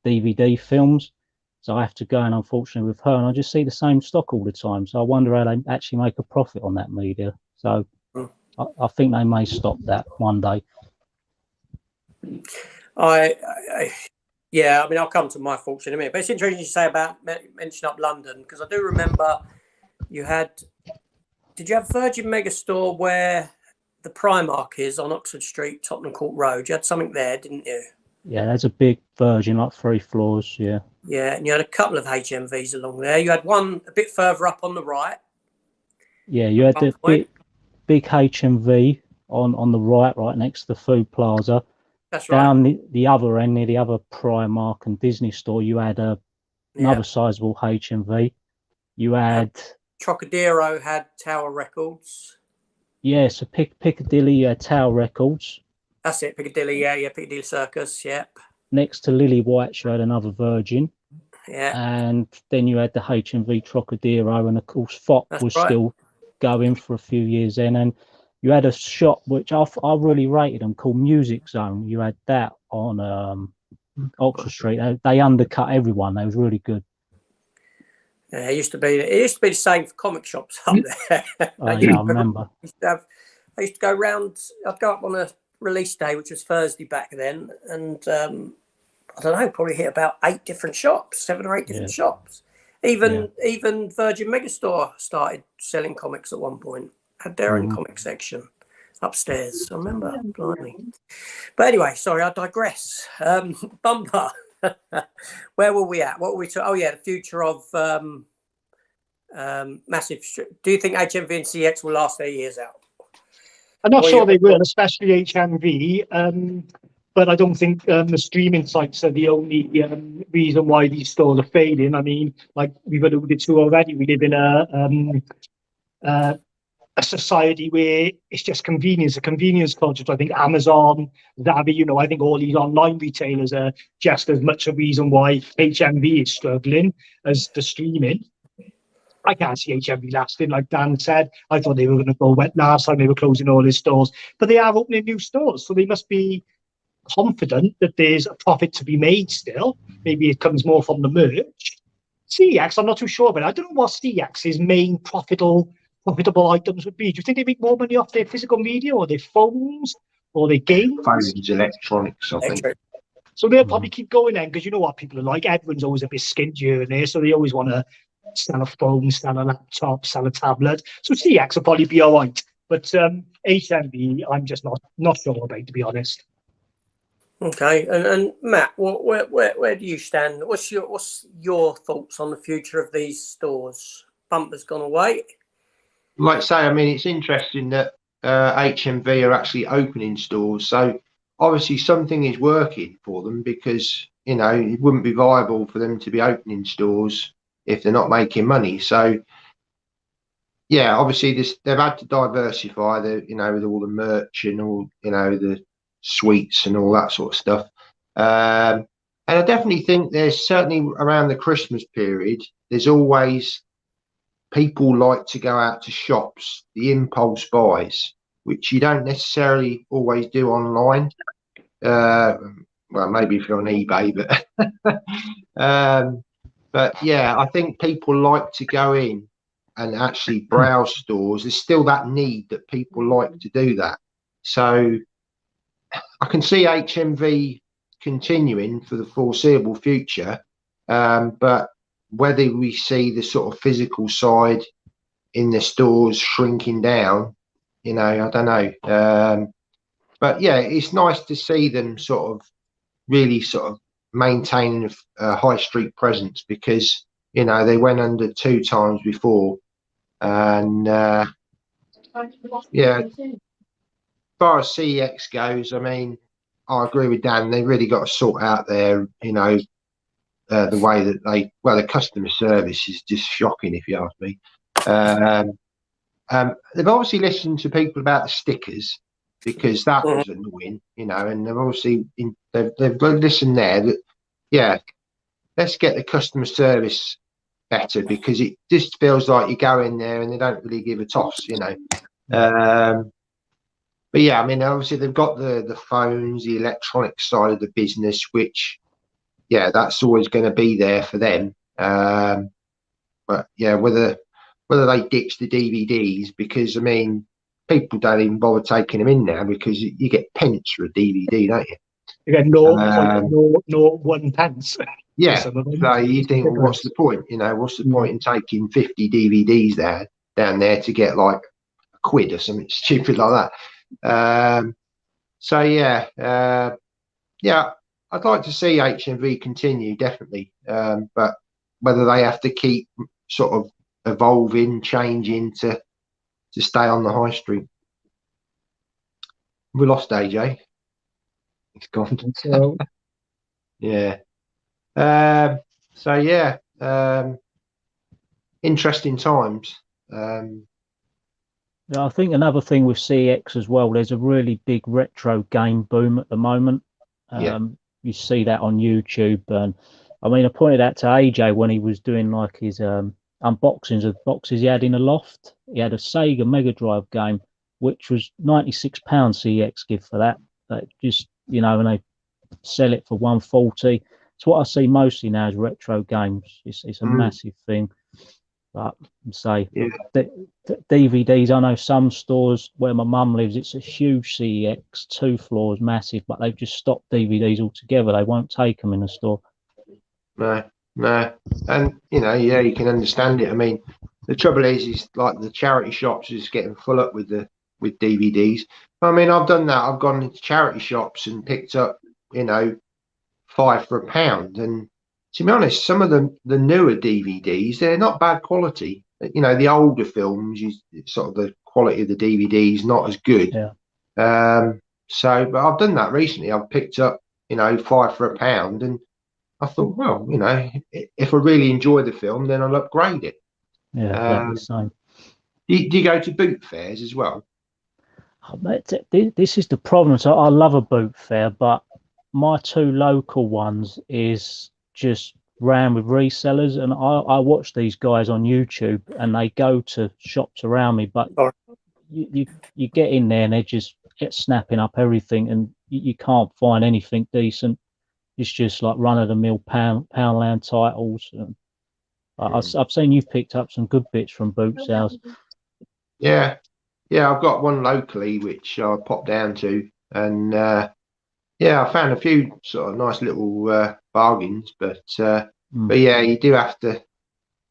Speaker 2: DVD films, so I have to go in, unfortunately, with her, and I just see the same stock all the time. So I wonder how they actually make a profit on that media. So I think they may stop that one day.
Speaker 1: Yeah, I mean, I'll come to my fortune in a minute, but it's interesting you say about mention up London, because I do remember you had. Did you have Virgin Megastore where the Primark is on Oxford Street, Tottenham Court Road? You had something there, didn't you?
Speaker 2: Yeah, there's a big Virgin, like 3 floors. Yeah.
Speaker 1: Yeah, and you had a couple of HMVs along there. You had one a bit further up on the right.
Speaker 2: Yeah, you had the big HMV on the right next to the food plaza.
Speaker 1: That's right.
Speaker 2: Down the other end, near the other Primark and Disney store, you had another sizable HMV. You had
Speaker 1: Trocadero had Tower Records.
Speaker 2: Yeah, so Piccadilly Tower Records.
Speaker 1: That's it, Piccadilly. Yeah, Piccadilly Circus. Yep.
Speaker 2: Next to Lily White, you had another Virgin.
Speaker 1: Yeah.
Speaker 2: And then you had the HMV Trocadero, and of course Fox was still going for a few years then. And you had a shop which I really rated them, called Music Zone. You had that on Oxford Street. They undercut everyone. They was really good.
Speaker 1: Yeah, it used to be the same for comic shops up there.
Speaker 2: Yeah, I remember.
Speaker 1: I used to go round. I'd go up on a release day, which was Thursday back then, and I don't know, probably hit about 8 different shops, 7 or 8 different shops. Even Virgin Megastore started selling comics at one point. Had their own comic section upstairs. I remember, blimey. But anyway, sorry, I digress. Bumper. Where were we at? What were we talking? Oh yeah, the future of massive. Do you think HMV and CX will last their years out?
Speaker 3: I'm not sure they will, especially HMV. But I don't think the streaming sites are the only reason why these stores are failing. I mean, like we've alluded to already, we live in a society where it's just convenience, a convenience culture. So I think Amazon, Zavi, I think all these online retailers are just as much a reason why HMV is struggling as the streaming. I can't see HMV lasting, like Dan said. I thought they were going to go wet last time they were closing all their stores, but they are opening new stores, so they must be confident that there's a profit to be made still. Maybe it comes more from the merch. CX, I'm not too sure, but I don't know what CX's main profitable items would be. Do you think they make more money off their physical media, or their phones, or their games?
Speaker 4: Phones, electronics, I think.
Speaker 3: So they'll probably keep going then, because you know what people are like. Everyone's always a bit skint here and there, so they always want to sell a phone, sell a laptop, sell a tablet. So CX will probably be all right. But HMV, I'm just not sure about, to be honest.
Speaker 1: Okay, and Matt, where do you stand? What's your thoughts on the future of these stores? Bumper's gone away.
Speaker 4: Like I say, I mean, it's interesting that HMV are actually opening stores. So obviously something is working for them, because, it wouldn't be viable for them to be opening stores if they're not making money. So, yeah, obviously they've had to diversify, with all the merch and all, the sweets and all that sort of stuff. And I definitely think there's certainly around the Christmas period, there's always people like to go out to shops, the impulse buys, which you don't necessarily always do online. Well, maybe if you're on eBay, but yeah, I think people like to go in and actually browse stores. There's still that need that people like to do that. So I can see HMV continuing for the foreseeable future, but whether we see the sort of physical side in the stores shrinking down, you know, I don't know. But yeah, it's nice to see them sort of really sort of maintaining a high street presence, because, you know, they went under 2 times before. And yeah, as far as CEX goes, I mean, I agree with Dan. They really got to sort out their, you know, the way that the customer service is just shocking, if you ask me. They've obviously listened to people about the stickers, because that was annoying, you know, and they've obviously they've listened there. That, yeah, let's get the customer service better, because it just feels like you go in there and they don't really give a toss, you know. But yeah, I mean, obviously they've got the phones, the electronic side of the business, which, yeah, that's always going to be there for them. But yeah, whether they ditch the DVDs, because I mean, people don't even bother taking them in now, because you get pence for a DVD, don't you?
Speaker 3: You get no 1 pence.
Speaker 4: Yeah. So you think, well, what's the point? You know, what's the point in taking 50 DVDs down there to get like a quid or something stupid like that? So yeah, yeah, I'd like to see HMV continue, definitely. But whether they have to keep sort of evolving, changing to stay on the high street. We lost AJ. He's gone.
Speaker 3: So,
Speaker 4: yeah. So yeah. Interesting times.
Speaker 2: Yeah, I think another thing with CX as well, there's a really big retro game boom at the moment. You see that on YouTube, and I mean, I pointed out to AJ when he was doing like his unboxings of boxes he had in a loft. He had a Sega Mega Drive game, which was £96 CX gift for that. Just, you know, and they sell it for 140. It's what I see mostly now is retro games. It's a massive thing. But say DVDs, I know some stores where my mum lives, it's a huge CEX, 2 floors, massive, but they've just stopped DVDs altogether. They won't take them in the store.
Speaker 4: No. And, you know, yeah, you can understand it. I mean, the trouble is like the charity shops is getting full up with DVDs. I mean, I've done that. I've gone into charity shops and picked up, you know, 5 for £1. And to be honest, some of the newer DVDs, they're not bad quality. You know, the older films, sort of the quality of the DVDs not as good.
Speaker 2: Yeah.
Speaker 4: So, but I've done that recently. I've picked up, you know, 5 for £1, and I thought, well, you know, if I really enjoy the film, then I'll upgrade it.
Speaker 2: Yeah, exactly the same.
Speaker 4: Do you go to boot fairs as well?
Speaker 2: This is the problem. So I love a boot fair, but my 2 local ones is just ran with resellers, and I watch these guys on YouTube, and they go to shops around me, but you get in there and they just get snapping up everything, and you can't find anything decent. It's just like run-of-the-mill Poundland titles. And I've seen you've picked up some good bits from boot sales.
Speaker 4: Yeah, I've got one locally which I popped down to, and yeah, I found a few sort of nice little bargains, but yeah, you do have to,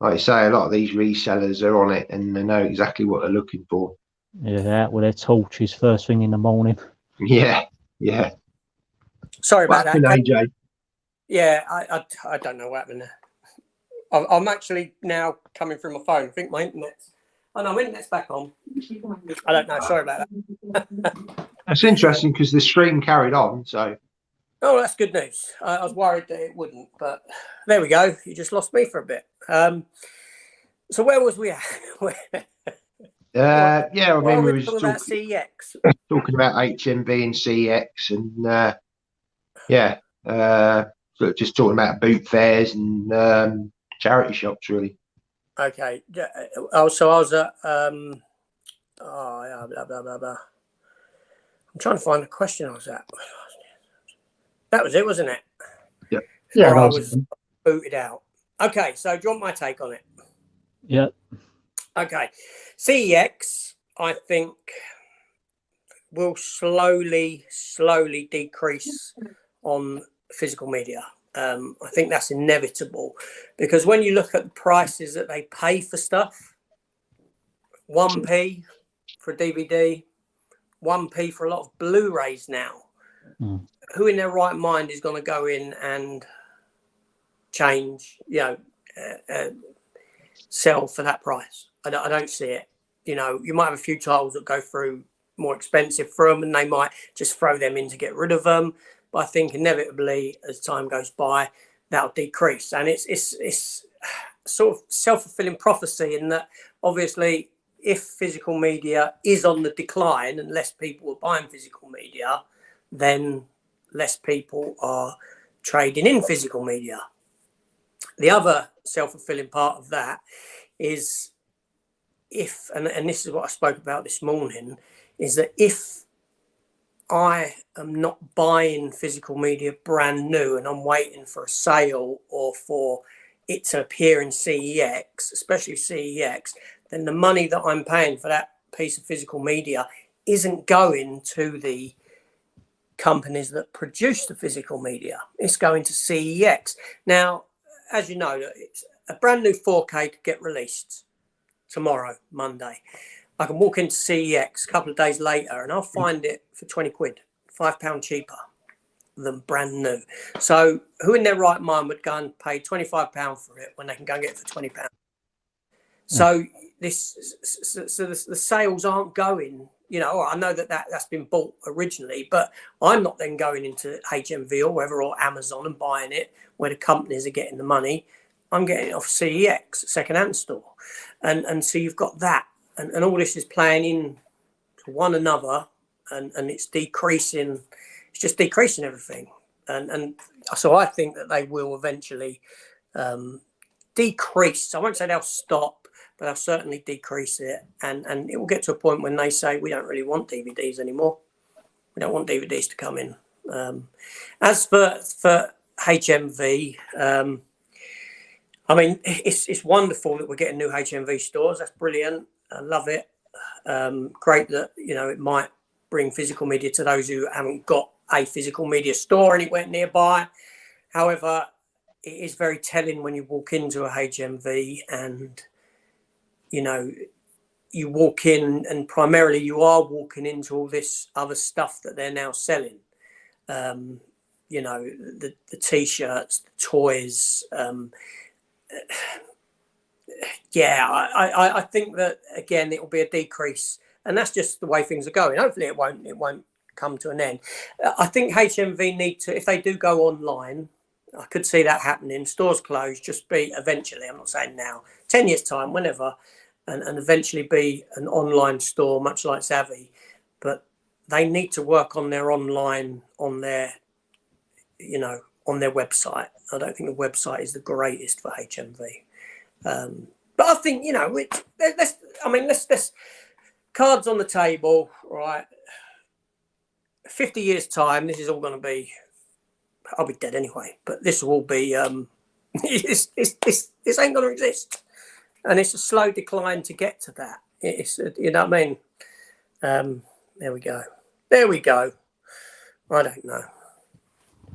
Speaker 4: like you say, a lot of these resellers are on it and they know exactly what they're looking for.
Speaker 2: Yeah, out with their torches first thing in the morning.
Speaker 4: Yeah.
Speaker 1: Sorry about that,
Speaker 4: AJ.
Speaker 1: Yeah, I don't know what happened there. I'm actually now coming through my phone. I think my internet's... Oh no, my internet's back on. I don't know. Sorry about that.
Speaker 4: That's interesting because the stream carried on. So.
Speaker 1: Oh, that's good news. I was worried that it wouldn't, but there we go. You just lost me for a bit. So where was we at?
Speaker 4: Yeah, I mean, we were
Speaker 1: talking about CEX.
Speaker 4: Talking about HMV and CEX, and yeah, just talking about boot fairs and charity shops, really.
Speaker 1: Okay. Oh, so I was at blah, blah, blah, blah. I'm trying to find the question I was at. That was it, wasn't it?
Speaker 3: Yeah. Yeah,
Speaker 1: Or
Speaker 3: that
Speaker 1: I
Speaker 3: was
Speaker 1: was
Speaker 3: it.
Speaker 1: booted out. Okay, so do you want my take on it?
Speaker 2: Yeah.
Speaker 1: Okay. CEX, I think, will slowly decrease on physical media. I think that's inevitable because when you look at the prices that they pay for stuff, 1p for a DVD, 1p for a lot of Blu-rays now. Who in their right mind is going to go in and change, sell for that price? I don't see it. You know, you might have a few titles that go through more expensive for them and they might just throw them in to get rid of them. But I think inevitably as time goes by, that'll decrease. And it's sort of self-fulfilling prophecy in that obviously if physical media is on the decline and less people are buying physical media, then less people are trading in physical media. The other self-fulfilling part of that is if, and this is what I spoke about this morning, is that if I am not buying physical media brand new and I'm waiting for a sale or for it to appear in CEX, especially CEX, then the money that I'm paying for that piece of physical media isn't going to the companies that produce the physical media. It's going to CEX. Now, as you know, it's a brand new 4K could get released tomorrow, Monday. I can walk into CEX a couple of days later and I'll find it for 20 quid, £5 cheaper than brand new. So who in their right mind would go and pay £25 for it when they can go and get it for £20? So the sales aren't going, you know, I know that's been bought originally, but I'm not then going into HMV or wherever or Amazon and buying it where the companies are getting the money. I'm getting it off CEX, second-hand store. And so you've got that. And all this is playing in to one another and it's decreasing. It's just decreasing everything. And so I think that they will eventually decrease. I won't say they'll stop, but they'll certainly decrease it. And it will get to a point when they say, we don't really want DVDs anymore. We don't want DVDs to come in. As for HMV, I mean, it's wonderful that we're getting new HMV stores. That's brilliant. I love it. Great that, you know, it might bring physical media to those who haven't got a physical media store anywhere nearby. However, it is very telling when you walk into a HMV and, you know, you walk in and primarily you are walking into all this other stuff that they're now selling. You know, the T-shirts, the toys, I think that again it will be a decrease, and that's just the way things are going. Hopefully, it won't come to an end. I think HMV need to, if they do go online, I could see that happening. Stores closed, just be eventually. I'm not saying now, 10 years time, whenever, and eventually be an online store, much like Savvy. But they need to work on their online, on their, you know, on their website. I don't think the website is the greatest for HMV. But I think, you know, let's cards on the table, right? 50 years time, this is all going to be, I'll be dead anyway, but this will all be, this ain't going to exist. And it's a slow decline to get to that. It's, you know what I mean? There we go. I don't know.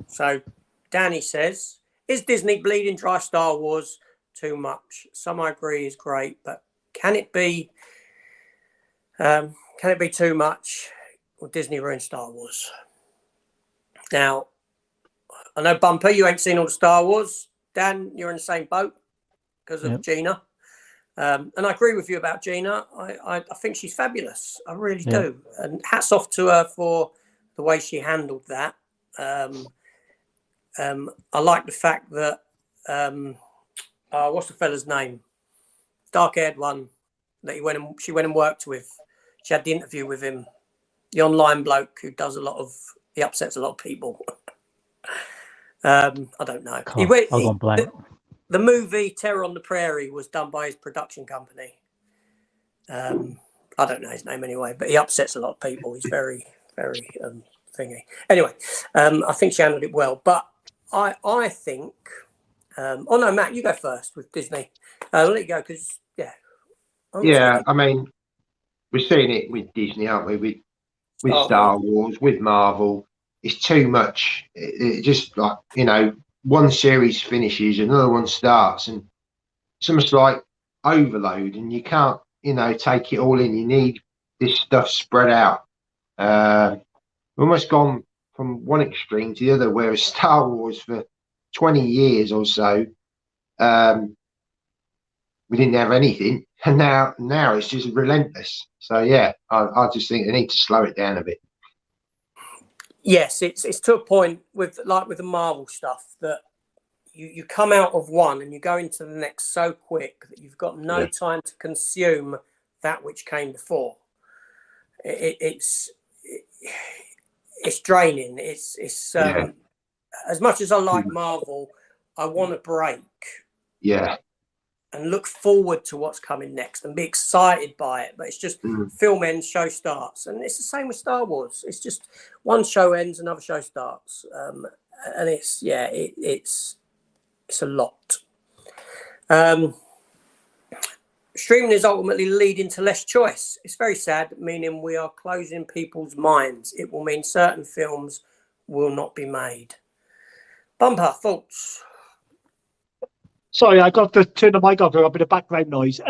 Speaker 1: So Danny says, is Disney bleeding dry Star Wars too much? Some I agree is great, but can it be too much? Or Disney ruin Star Wars? Now, I know Bumper, you ain't seen all the Star Wars. Dan, you're in the same boat because of Gina. And I agree with you about Gina. I think she's fabulous. I really do. And hats off to her for the way she handled that. I like the fact that what's the fella's name? Dark-haired one that she went and worked with. She had the interview with him. The online bloke who does he upsets a lot of people. I don't know.
Speaker 2: I've gone blank.
Speaker 1: The movie Terror on the Prairie was done by his production company. I don't know his name anyway, but he upsets a lot of people. He's very, very thingy. Anyway, I think she handled it well. But I think, oh no, Matt, you go first with Disney. I'll let you go because, yeah.
Speaker 4: Yeah, I mean, we're seeing it with Disney, aren't we? With Star Wars, with Marvel. It's too much. It just like, you know, one series finishes, another one starts, and it's almost like overload, and you can't, you know, take it all in. You need this stuff spread out. We've almost gone from one extreme to the other, whereas Star Wars for 20 years or so, we didn't have anything, and now it's just relentless. So yeah, I just think they need to slow it down a bit.
Speaker 1: Yes, it's to a point with the Marvel stuff that you come out of one and you go into the next so quick that you've got no time to consume that which came before. It's draining. It's as much as I like Marvel, I want a break.
Speaker 4: Yeah.
Speaker 1: And look forward to what's coming next and be excited by it. But it's just film ends, show starts. And it's the same with Star Wars. It's just one show ends, another show starts. And it's a lot. Streaming is ultimately leading to less choice. It's very sad, meaning we are closing people's minds. It will mean certain films will not be made. Bumper, thoughts?
Speaker 3: Sorry, I got to turn the mic off for a bit of background noise.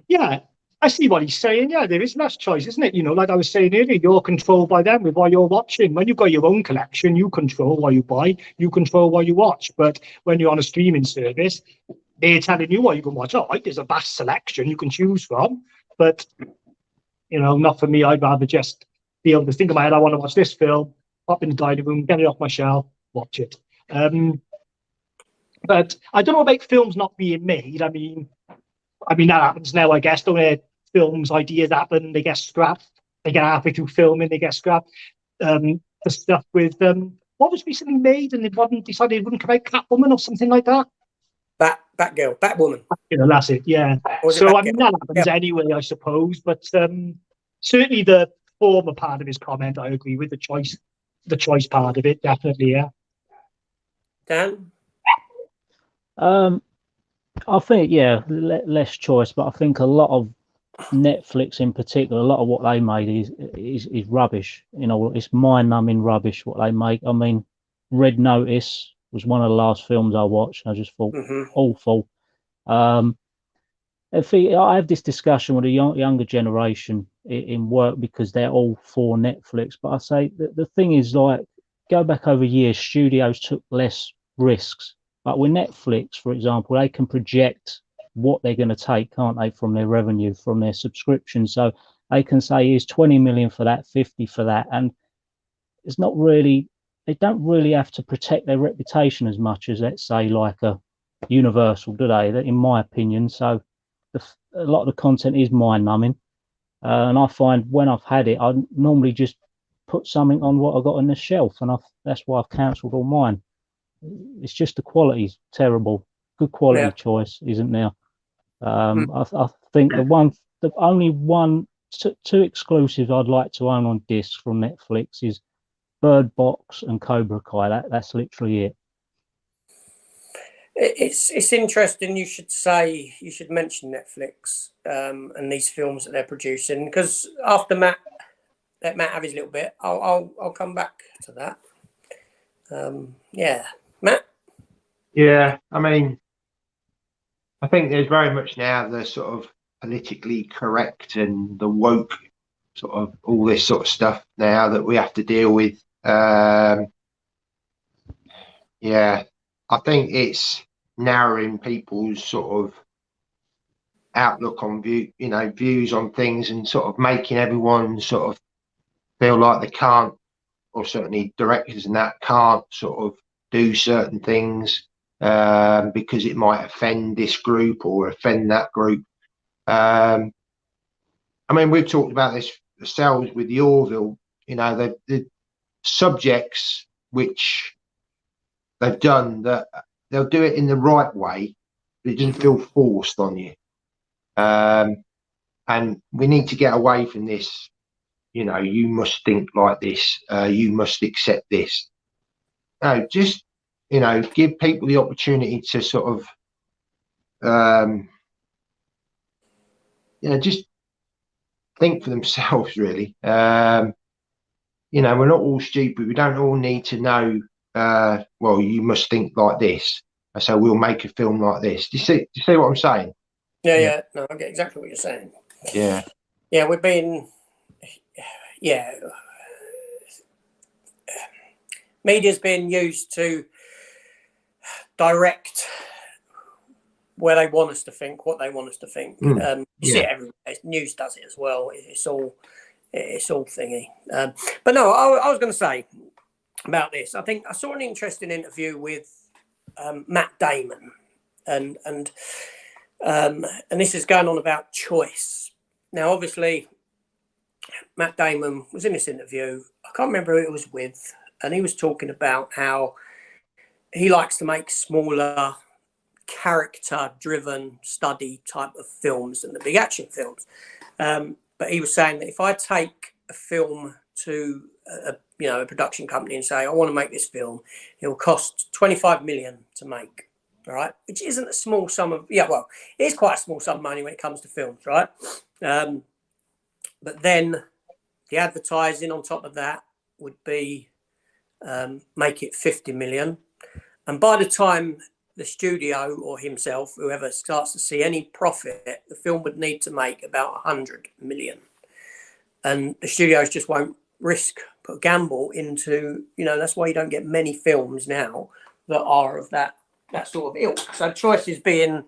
Speaker 3: Yeah, I see what he's saying. Yeah, there is less choice, isn't it? You know, like I was saying earlier, you're controlled by them with what you're watching. When you've got your own collection, you control what you buy, you control what you watch. But when you're on a streaming service, they're telling you what you can watch. All right, there's a vast selection you can choose from. But, you know, not for me. I'd rather just be able to think in my head, I want to watch this film, pop in the dining room, get it off my shelf, watch it. But I don't know about films not being made. I mean that happens now, I guess. Don't they? Films ideas happen, they get scrapped. They get halfway through filming, they get scrapped. The stuff with what was recently made and it wasn't decided it wouldn't come out, Catwoman or something like that.
Speaker 1: Batwoman.
Speaker 3: You know, that's it. Yeah. So I mean that happens anyway, I suppose. But certainly the former part of his comment, I agree with the choice part of it, definitely. Yeah.
Speaker 1: Dan.
Speaker 2: I think less choice, but I think a lot of Netflix in particular, a lot of what they made is rubbish. You know, it's mind-numbing rubbish what they make. I mean, Red Notice was one of the last films I watched. I just thought awful. I have this discussion with a younger generation in work because they're all for Netflix. But I say the thing is, like, go back over years, studios took less risks. But with Netflix, for example, they can project what they're going to take, can't they, from their revenue, from their subscription. So they can say, here's 20 million for that, 50 for that. And it's not really, they don't really have to protect their reputation as much as, let's say, like a Universal, do they? In my opinion. So a lot of the content is mind-numbing. And I find when I've had it, I normally just put something on what I got on the shelf. And that's why I've cancelled all mine. It's just the quality's terrible. Good quality choice isn't there. I think the only two exclusives I'd like to own on disc from Netflix is Bird Box and Cobra Kai. That's literally it.
Speaker 1: It's interesting. You should mention Netflix and these films that they're producing, because after let Matt have his little bit. I'll come back to that. Matt?
Speaker 4: Yeah, I mean, I think there's very much now the sort of politically correct and the woke sort of all this sort of stuff now that we have to deal with. I think it's narrowing people's sort of outlook on views on things, and sort of making everyone sort of feel like they can't, or certainly directors and that can't sort of do certain things because it might offend this group or offend that group. I mean, we've talked about this ourselves with the Orville, you know, the subjects which they've done, that they'll do it in the right way, but it doesn't feel forced on you. And we need to get away from this, you know, you must think like this, you must accept this. No, just, you know, give people the opportunity to sort of, you know, just think for themselves, really. You know, we're not all stupid. We don't all need to know, well, you must think like this, so we'll make a film like this. Do you see what I'm saying?
Speaker 1: Yeah. No, I get exactly what you're saying.
Speaker 4: Yeah.
Speaker 1: Yeah, we've been, yeah, media's been used to direct where they want us to think, what they want us to think. You see it everywhere. News does it as well. It's all thingy. But no, I was going to say about this. I think I saw an interesting interview with Matt Damon, and this is going on about choice. Now, obviously, Matt Damon was in this interview. I can't remember who it was with, and he was talking about how he likes to make smaller, character-driven study type of films than the big action films. But he was saying that if I take a film to a production company and say, I want to make this film, it will cost 25 million to make, all right? Which isn't a small sum of, it is quite a small sum of money when it comes to films, right? But then the advertising on top of that would be make it 50 million. And by the time the studio or himself, whoever starts to see any profit, the film would need to make about 100 million. And the studios just won't put a gamble into, that's why you don't get many films now that are of that sort of ilk. So choice is being,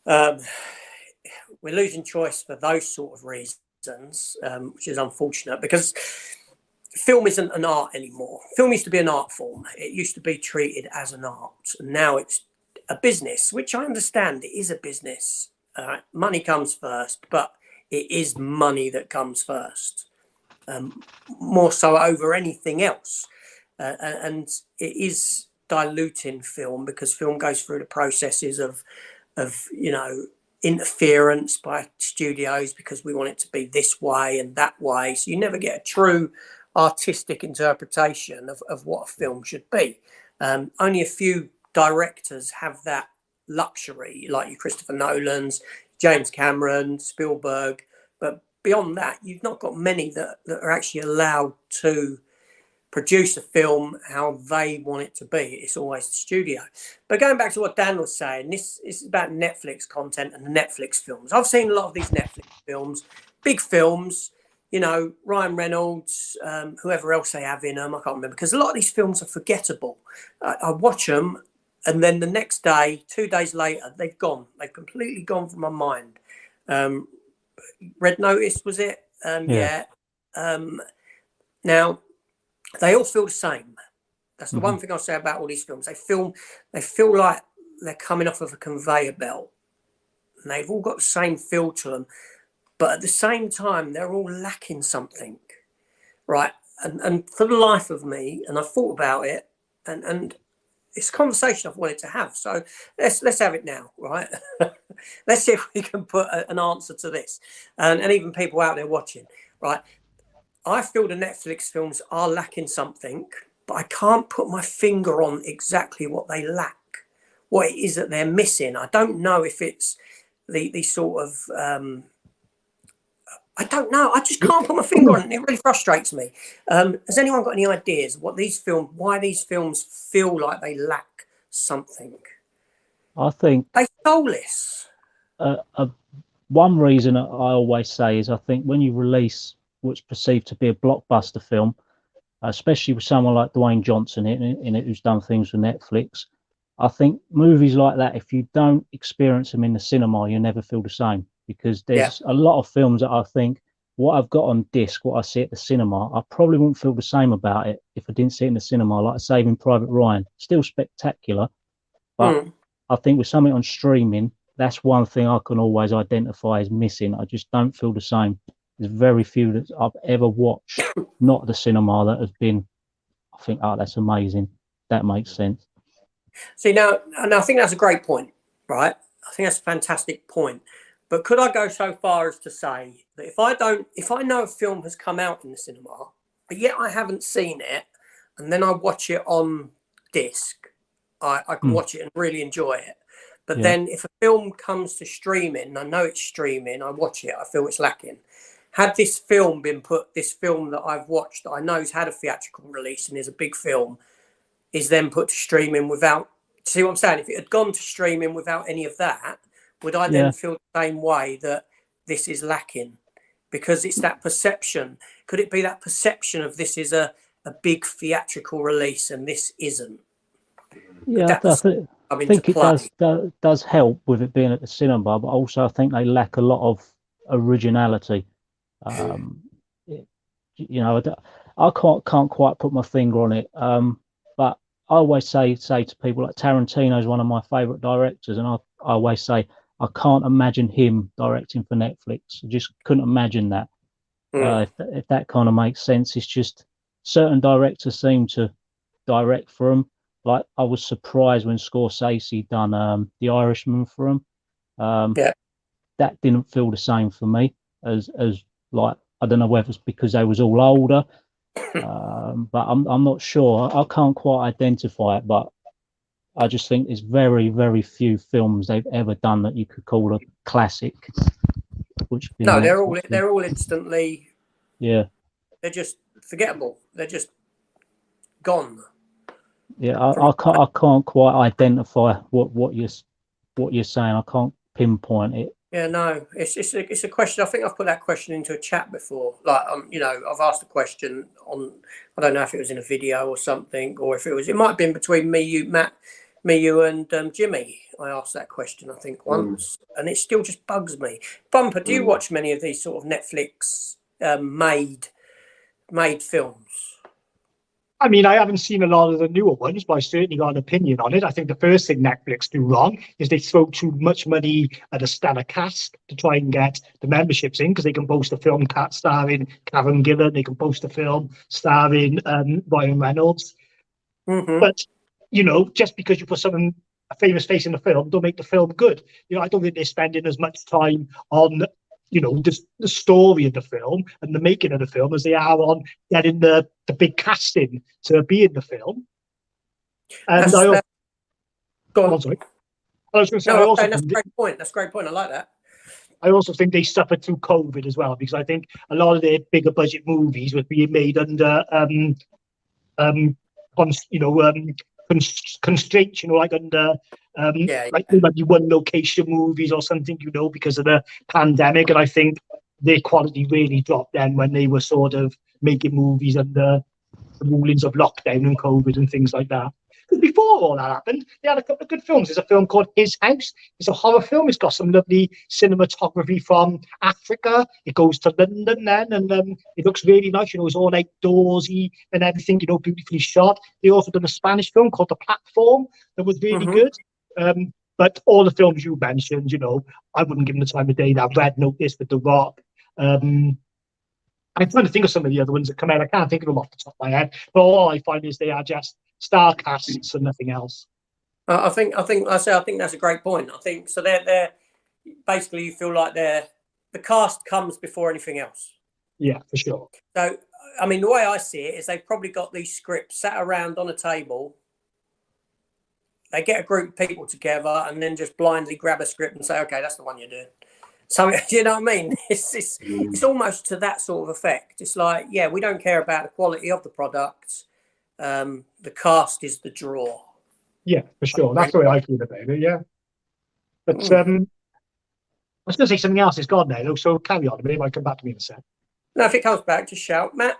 Speaker 1: we're losing choice for those sort of reasons, which is unfortunate because film isn't an art anymore. Film used to be an art form. It used to be treated as an art. And now it's a business, which I understand it is a business. Money comes first, but it is money that comes first, more so over anything else. And it is diluting film because film goes through the processes of interference by studios because we want it to be this way and that way. So you never get a true artistic interpretation of what a film should be. Only a few directors have that luxury, like your Christopher Nolan's, James Cameron, Spielberg. But beyond that, you've not got many that are actually allowed to produce a film how they want it to be. It's always the studio. But going back to what Dan was saying, this is about Netflix content and the Netflix films. I've seen a lot of these Netflix films, big films, Ryan Reynolds, whoever else they have in them, I can't remember, because a lot of these films are forgettable. I watch them, and then the next day, 2 days later, they've gone. They've completely gone from my mind. Red Notice, was it? Yeah. Now, they all feel the same. That's the one thing I'll say about all these films. They feel like they're coming off of a conveyor belt, and they've all got the same feel to them. But at the same time, they're all lacking something, right? And for the life of me, and I thought about it, and it's a conversation I've wanted to have. So let's have it now, right? Let's see if we can put an answer to this, and even people out there watching, right? I feel the Netflix films are lacking something, but I can't put my finger on exactly what they lack, what it is that they're missing. I don't know if it's the sort of I don't know. I just can't put my finger on it. It really frustrates me. Has anyone got any ideas why these films feel like they lack something?
Speaker 2: I think
Speaker 1: They stole this.
Speaker 2: One reason I always say is I think when you release what's perceived to be a blockbuster film, especially with someone like Dwayne Johnson in it who's done things for Netflix, I think movies like that, if you don't experience them in the cinema, you never feel the same. Because there's a lot of films that I think what I've got on disc, what I see at the cinema, I probably wouldn't feel the same about it if I didn't see it in the cinema, like Saving Private Ryan. Still spectacular, but I think with something on streaming, that's one thing I can always identify as missing. I just don't feel the same. There's very few that I've ever watched, not at the cinema, that have been, I think, oh, that's amazing. That makes sense.
Speaker 1: See, now, and I think that's a great point, right? I think that's a fantastic point. But could I go so far as to say that if I know a film has come out in the cinema, but yet I haven't seen it, and then I watch it on disc, I can watch it and really enjoy it. But then if a film comes to streaming, I know it's streaming, I watch it, I feel it's lacking. Had this film this film that I've watched that I know has had a theatrical release and is a big film, is then put to streaming without, see what I'm saying? If it had gone to streaming without any of that, would I then feel the same way that this is lacking? Because it's that perception. Could it be that perception of this is a big theatrical release and this isn't?
Speaker 2: Yeah, I think it does help with it being at the cinema, but also I think they lack a lot of originality. You know, I can't quite put my finger on it. But I always say to people, like, Tarantino is one of my favorite directors, and I always say I can't imagine him directing for Netflix. I just couldn't imagine that. If that kind of makes sense. It's just certain directors seem to direct for him. Like, I was surprised when Scorsese done The Irishman for him. That didn't feel the same for me as like, I don't know whether it's because they was all older, but I'm not sure. I can't quite identify it, but I just think there's very, very few films they've ever done that you could call a classic.
Speaker 1: No, they're all instantly.
Speaker 2: Yeah.
Speaker 1: They're just forgettable. They're just gone.
Speaker 2: Yeah, I can't quite identify what you're saying. I can't pinpoint it.
Speaker 1: Yeah, no, it's a question. I think I've put that question into a chat before. Like, you know, I've asked a question on, I don't know if it was in a video or something, or if it might have been between me, you, Matt, and Jimmy. I asked that question, I think, once, and it still just bugs me. Bumper, do you watch many of these sort of Netflix made films?
Speaker 3: I mean, I haven't seen a lot of the newer ones, but I certainly got an opinion on it. I think the first thing Netflix do wrong is they throw too much money at a stellar cast to try and get the memberships in, because they can boast a film starring Karen Gillan, they can boast a film starring Ryan Reynolds. But, you know, just because you put a famous face in the film, don't make the film good. You know, I don't think they're spending as much time on, you know, the story of the film and the making of the film as they are on getting the big casting to be in the film. And
Speaker 1: go on.
Speaker 3: Oh, sorry. I was going to say,
Speaker 1: that's a great point. That's a great point. I like that.
Speaker 3: I also think they suffered through COVID as well, because I think a lot of their bigger budget movies were being made under constraints, you know, like under like maybe one location movies or something, you know, because of the pandemic. And I think their quality really dropped then when they were sort of making movies under the rulings of lockdown and COVID and things like that. Because before all that happened, they had a couple of good films. There's a film called His House. It's a horror film. It's got some lovely cinematography from Africa. It goes to London then, and it looks really nice. You know, it's all outdoorsy and everything, you know, beautifully shot. They also done a Spanish film called The Platform that was really good. But all the films you mentioned, you know, I wouldn't give them the time of day. That Red Notice with The Rock. I'm trying to think of some of the other ones that come out. I can't think of them off the top of my head. But all I find is they are just star casts and nothing else.
Speaker 1: I think that's a great point. I think so. They're basically, you feel like the cast comes before anything else.
Speaker 3: Yeah, for sure.
Speaker 1: So, I mean, the way I see it is they've probably got these scripts sat around on a table. They get a group of people together and then just blindly grab a script and say, "Okay, that's the one you're doing." So, you know what I mean? It's almost to that sort of effect. It's like, yeah, we don't care about the quality of the product. The cast is the draw.
Speaker 3: Yeah, for sure. That's the way I feel about it. Yeah, but I was going to say something else. It's gone now, so carry on. Maybe might come back to me in a sec.
Speaker 1: No, if it comes back, just shout, Matt.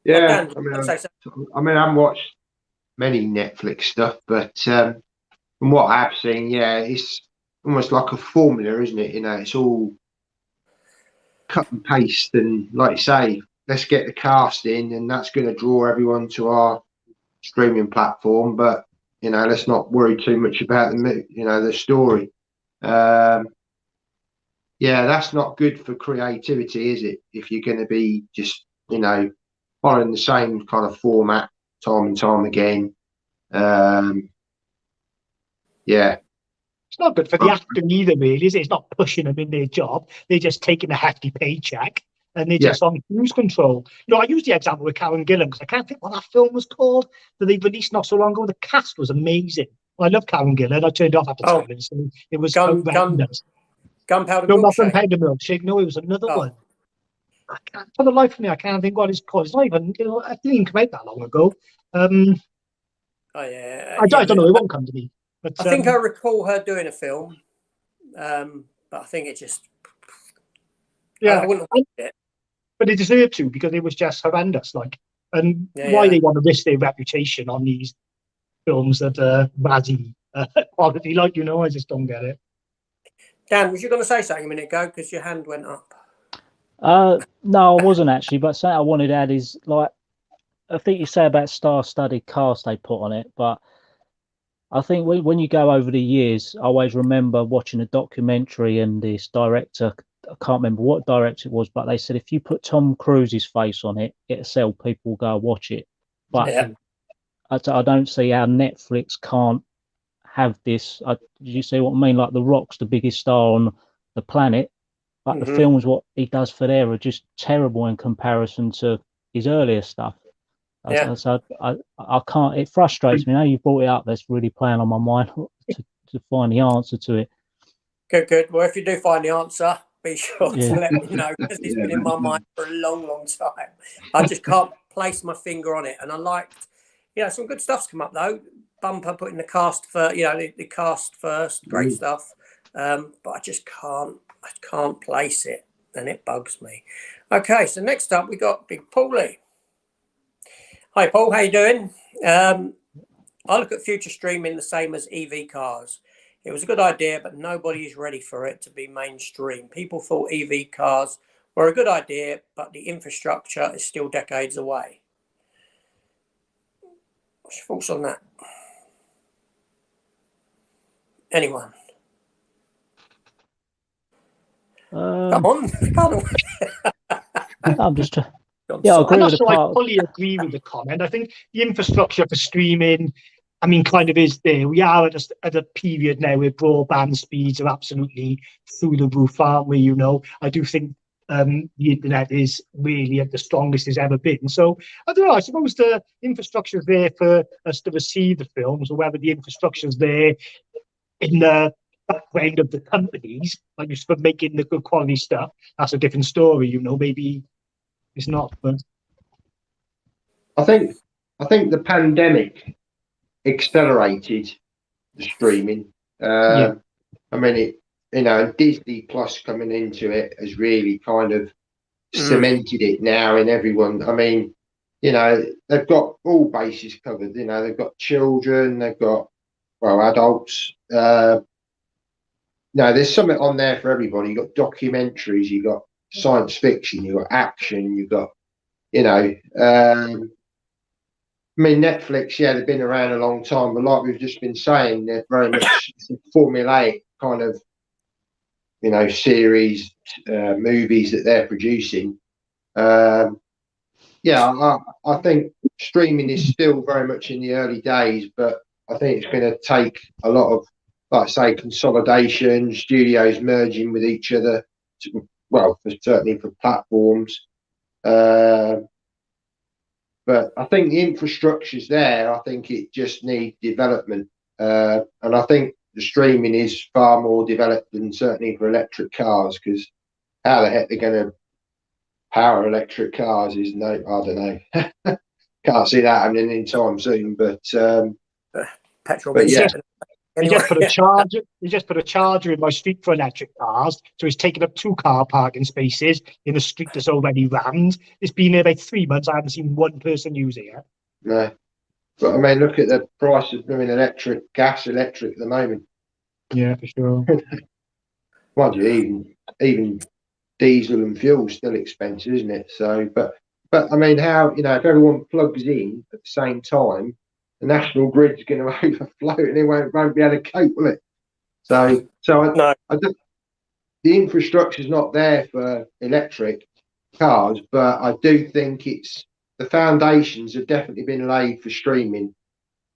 Speaker 4: Yeah, I mean, I haven't watched many Netflix stuff, but from what I've seen, yeah, it's almost like a formula, isn't it? You know, it's all cut and paste, and like you say, let's get the cast in, and that's going to draw everyone to our streaming platform. But you know, let's not worry too much about the story. Yeah, that's not good for creativity, is it? If you're going to be just, you know, following the same kind of format time and time again. Yeah,
Speaker 3: It's not good for the actor either, really, is it? It's not pushing them in their job. They're just taking a hefty paycheck and they're
Speaker 4: Yeah.
Speaker 3: just on cruise control. You know, I use the example with Karen Gillan because I can't think what that film was called that they released not so long ago. The cast was amazing. I love Karen Gillan. I turned it off after 10 minutes. So it was horrendous.
Speaker 1: Gunpowder
Speaker 3: No, not
Speaker 1: Milkshake.
Speaker 3: Gunpowder Milkshake. No, it was another
Speaker 1: Oh.
Speaker 3: one. I can't, for the life of me, I can't think what it's called. It's not even, you know, I didn't even come out that long ago.
Speaker 1: Oh yeah.
Speaker 3: I don't know. It won't come to me. But
Speaker 1: I think I recall her doing a film, but I think it just.
Speaker 3: yeah,
Speaker 1: I wouldn't have watched it.
Speaker 3: but they deserve to because it was just horrendous. Like, and
Speaker 1: Yeah,
Speaker 3: why
Speaker 1: yeah.
Speaker 3: they want to risk their reputation on these films that are Razzie quality, like, you know, I just don't get it.
Speaker 1: Dan, was you going to say something a minute ago because your hand went up?
Speaker 2: No, I wasn't actually, but something I wanted to add is, like, I think you say about star-studded cast they put on it, but I think when you go over the years, I always remember watching a documentary and this director, I can't remember what director it was, but they said if you put Tom Cruise's face on it, it'll sell, people will go watch it. But
Speaker 1: Yeah.
Speaker 2: I don't see how Netflix can't have this. You see what I mean? Like, The Rock's the biggest star on the planet, but the films what he does for there are just terrible in comparison to his earlier stuff.
Speaker 1: Yeah.
Speaker 2: So I can't. It frustrates me. Now you brought it up. That's really playing on my mind to find the answer to it.
Speaker 1: Good. Well, if you do find the answer, be sure
Speaker 2: Yeah.
Speaker 1: to let me know because it's been in my mind for a long, long time. I just can't place my finger on it. And I liked, some good stuff's come up though. Bumper putting the cast for, the cast first, great stuff. But I just can't place it, and it bugs me. Okay, so next up we got Big Paulie. Hi Paul, how you doing? I look at future streaming the same as EV cars. It was a good idea, but nobody is ready for it to be mainstream. People thought EV cars were a good idea, but the infrastructure is still decades away. What's your thoughts on that? Anyone? Come on.
Speaker 2: I'm just trying. Yeah, I agree with the part.
Speaker 3: I fully agree with the comment. I think the infrastructure for streaming, I mean, kind of is there. We are at a period now where broadband speeds are absolutely through the roof, aren't we? You know, I do think the internet is really at the strongest it's ever been. So I don't know. I suppose the infrastructure is there for us to receive the films, or whether the infrastructure is there in the background of the companies, like just for making the good quality stuff. That's a different story. You know, maybe. It's not, but
Speaker 4: I think the pandemic accelerated the streaming. I mean, Disney Plus coming into it has really kind of cemented it now in everyone. I mean, they've got all bases covered. They've got children, they've got adults. There's something on there for everybody. You've got documentaries, you've got science fiction, you've got action, you've got, I mean, Netflix, they've been around a long time, but like we've just been saying, they're very much formulaic kind of, series, movies that they're producing. I think streaming is still very much in the early days, but I think it's going to take a lot of, like I say, consolidation, studios merging with each other, certainly for platforms. But I think the infrastructure's there. I think it just needs development. And I think the streaming is far more developed than certainly for electric cars, because how the heck they're going to power electric cars I don't know. Can't see that happening anytime soon. But
Speaker 1: petrol.
Speaker 4: But yeah.
Speaker 3: You just put a charger in my street for electric cars, so it's taken up 2 car parking spaces in a street that's already rammed. It's been there about 3 months. I haven't seen one person use it yet.
Speaker 4: No, but I mean, look at the price of doing gas electric at the moment.
Speaker 3: Yeah, for sure.
Speaker 4: Mind you, even diesel and fuel still expensive, isn't it? So, but I mean, how if everyone plugs in at the same time, the national grid's going to overflow and it won't be able to cope with it. So I don't, the infrastructure's not there for electric cars, but I do think the foundations have definitely been laid for streaming.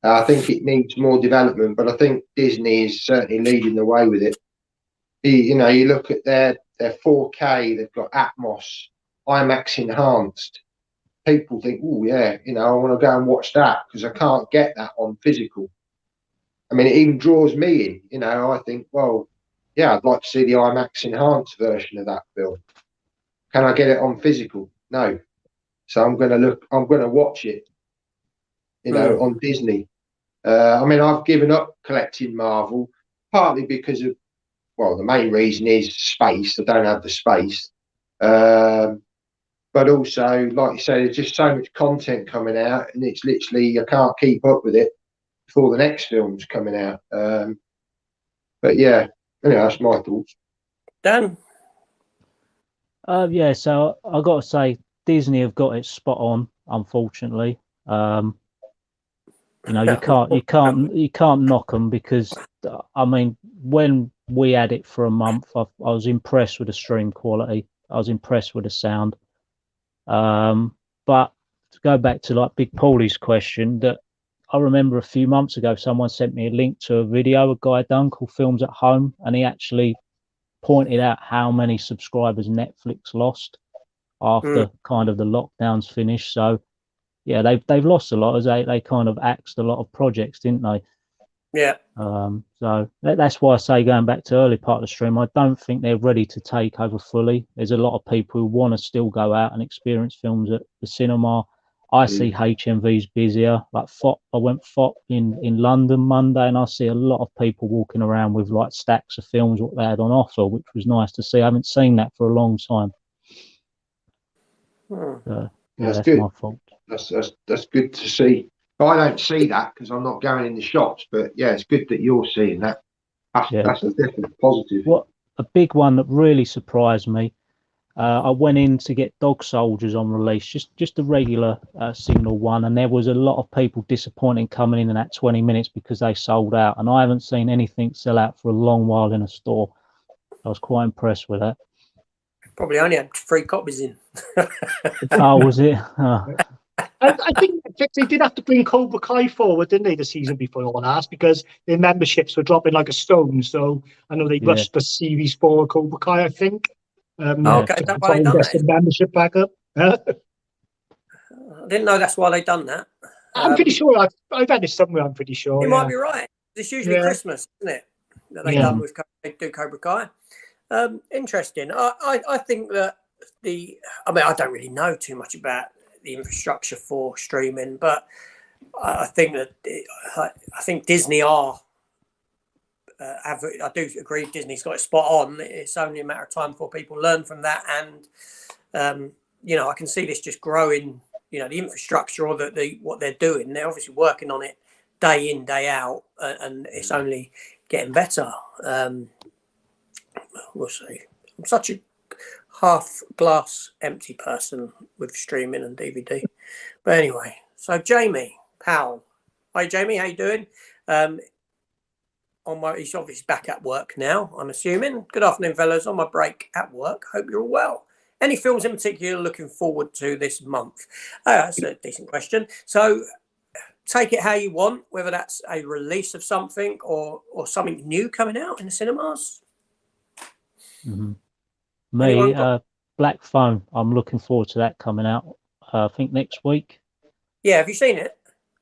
Speaker 4: I think it needs more development, but I think Disney is certainly leading the way with it. You know, you look at their 4K, they've got Atmos, IMAX enhanced. People think, oh yeah, you know, I want to go and watch that because I can't get that on physical. I mean, it even draws me in. You know, I think, well, yeah, I'd like to see the IMAX enhanced version of that film. Can I get it on physical? No. So I'm going to watch it, you know, on Disney. I mean, I've given up collecting Marvel, partly because of, well, the main reason is space. I don't have the space. But also, like you say, there's just so much content coming out, and it's literally, I can't keep up with it before the next film's coming out. But yeah, anyway, that's my thoughts.
Speaker 1: Dan?
Speaker 2: Yeah, so I got to say, Disney have got it spot on, unfortunately. You know, you can't knock them because, I mean, when we had it for a month, I was impressed with the stream quality. I was impressed with the sound. But to go back to like Big Paulie's question, that I remember a few months ago, someone sent me a link to a video a guy done called Films at Home, and he actually pointed out how many subscribers Netflix lost after kind of the lockdowns finished. So yeah, they've lost a lot as they kind of axed a lot of projects, didn't they?
Speaker 1: Yeah.
Speaker 2: So that's why I say, going back to early part of the stream, I don't think they're ready to take over fully. There's a lot of people who want to still go out and experience films at the cinema. I see HMVs busier. Like I went FOP in London Monday, and I see a lot of people walking around with like stacks of films what they had on offer, which was nice to see. I haven't seen that for a long time. Yeah, that's
Speaker 4: good.
Speaker 2: my fault.
Speaker 4: That's good to see. I don't see that because I'm not going in the shops, but yeah, it's good that you're seeing that. That's a definite positive.
Speaker 2: What a big one that really surprised me. I went in to get Dog Soldiers on release, just a regular single one, and there was a lot of people disappointed coming in that 20 minutes because they sold out, and I haven't seen anything sell out for a long while in a store. I was quite impressed with that.
Speaker 1: Probably only had 3 copies in.
Speaker 2: Oh, was it?
Speaker 3: I think they did have to bring Cobra Kai forward, didn't they, the season before last, because their memberships were dropping like a stone. So I know they rushed the series 4 Cobra Kai, I think.
Speaker 1: Okay, that's why they done that.
Speaker 3: The membership back up.
Speaker 1: I didn't know that's why they done that.
Speaker 3: I'm pretty sure I've had it somewhere. I'm pretty sure
Speaker 1: you might be right. It's usually Christmas, isn't it? That they done with they do Cobra Kai. Interesting. I think that I mean, I don't really know too much about the infrastructure for streaming, but I think that I think Disney are. I do agree. Disney's got it spot on. It's only a matter of time before people learn from that, and you know, I can see this just growing. You know, the infrastructure or what they're doing. They're obviously working on it day in, day out, and it's only getting better. We'll see. I'm such a half glass empty person with streaming and DVD. But anyway, so Jamie Powell. Hi Jamie, how you doing? He's obviously back at work now, I'm assuming. Good afternoon, fellas. On my break at work. Hope you're all well. Any films in particular looking forward to this month? That's a decent question. So take it how you want, whether that's a release of something or something new coming out in the cinemas.
Speaker 2: Me, Black Phone. I'm looking forward to that coming out. I think next week.
Speaker 1: Yeah, have you seen it?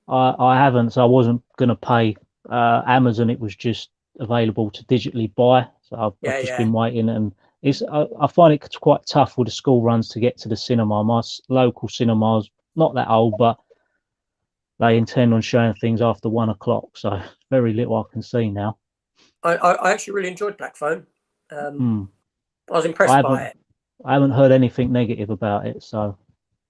Speaker 2: I haven't, so I wasn't going to pay Amazon. It was just available to digitally buy, so I've just been waiting, and I find it quite tough with the school runs to get to the cinema. My local cinema's not that old, but they intend on showing things after 1 o'clock, so very little I can see now.
Speaker 1: I actually really enjoyed Black Phone. I was impressed by it.
Speaker 2: I haven't heard anything negative about it, so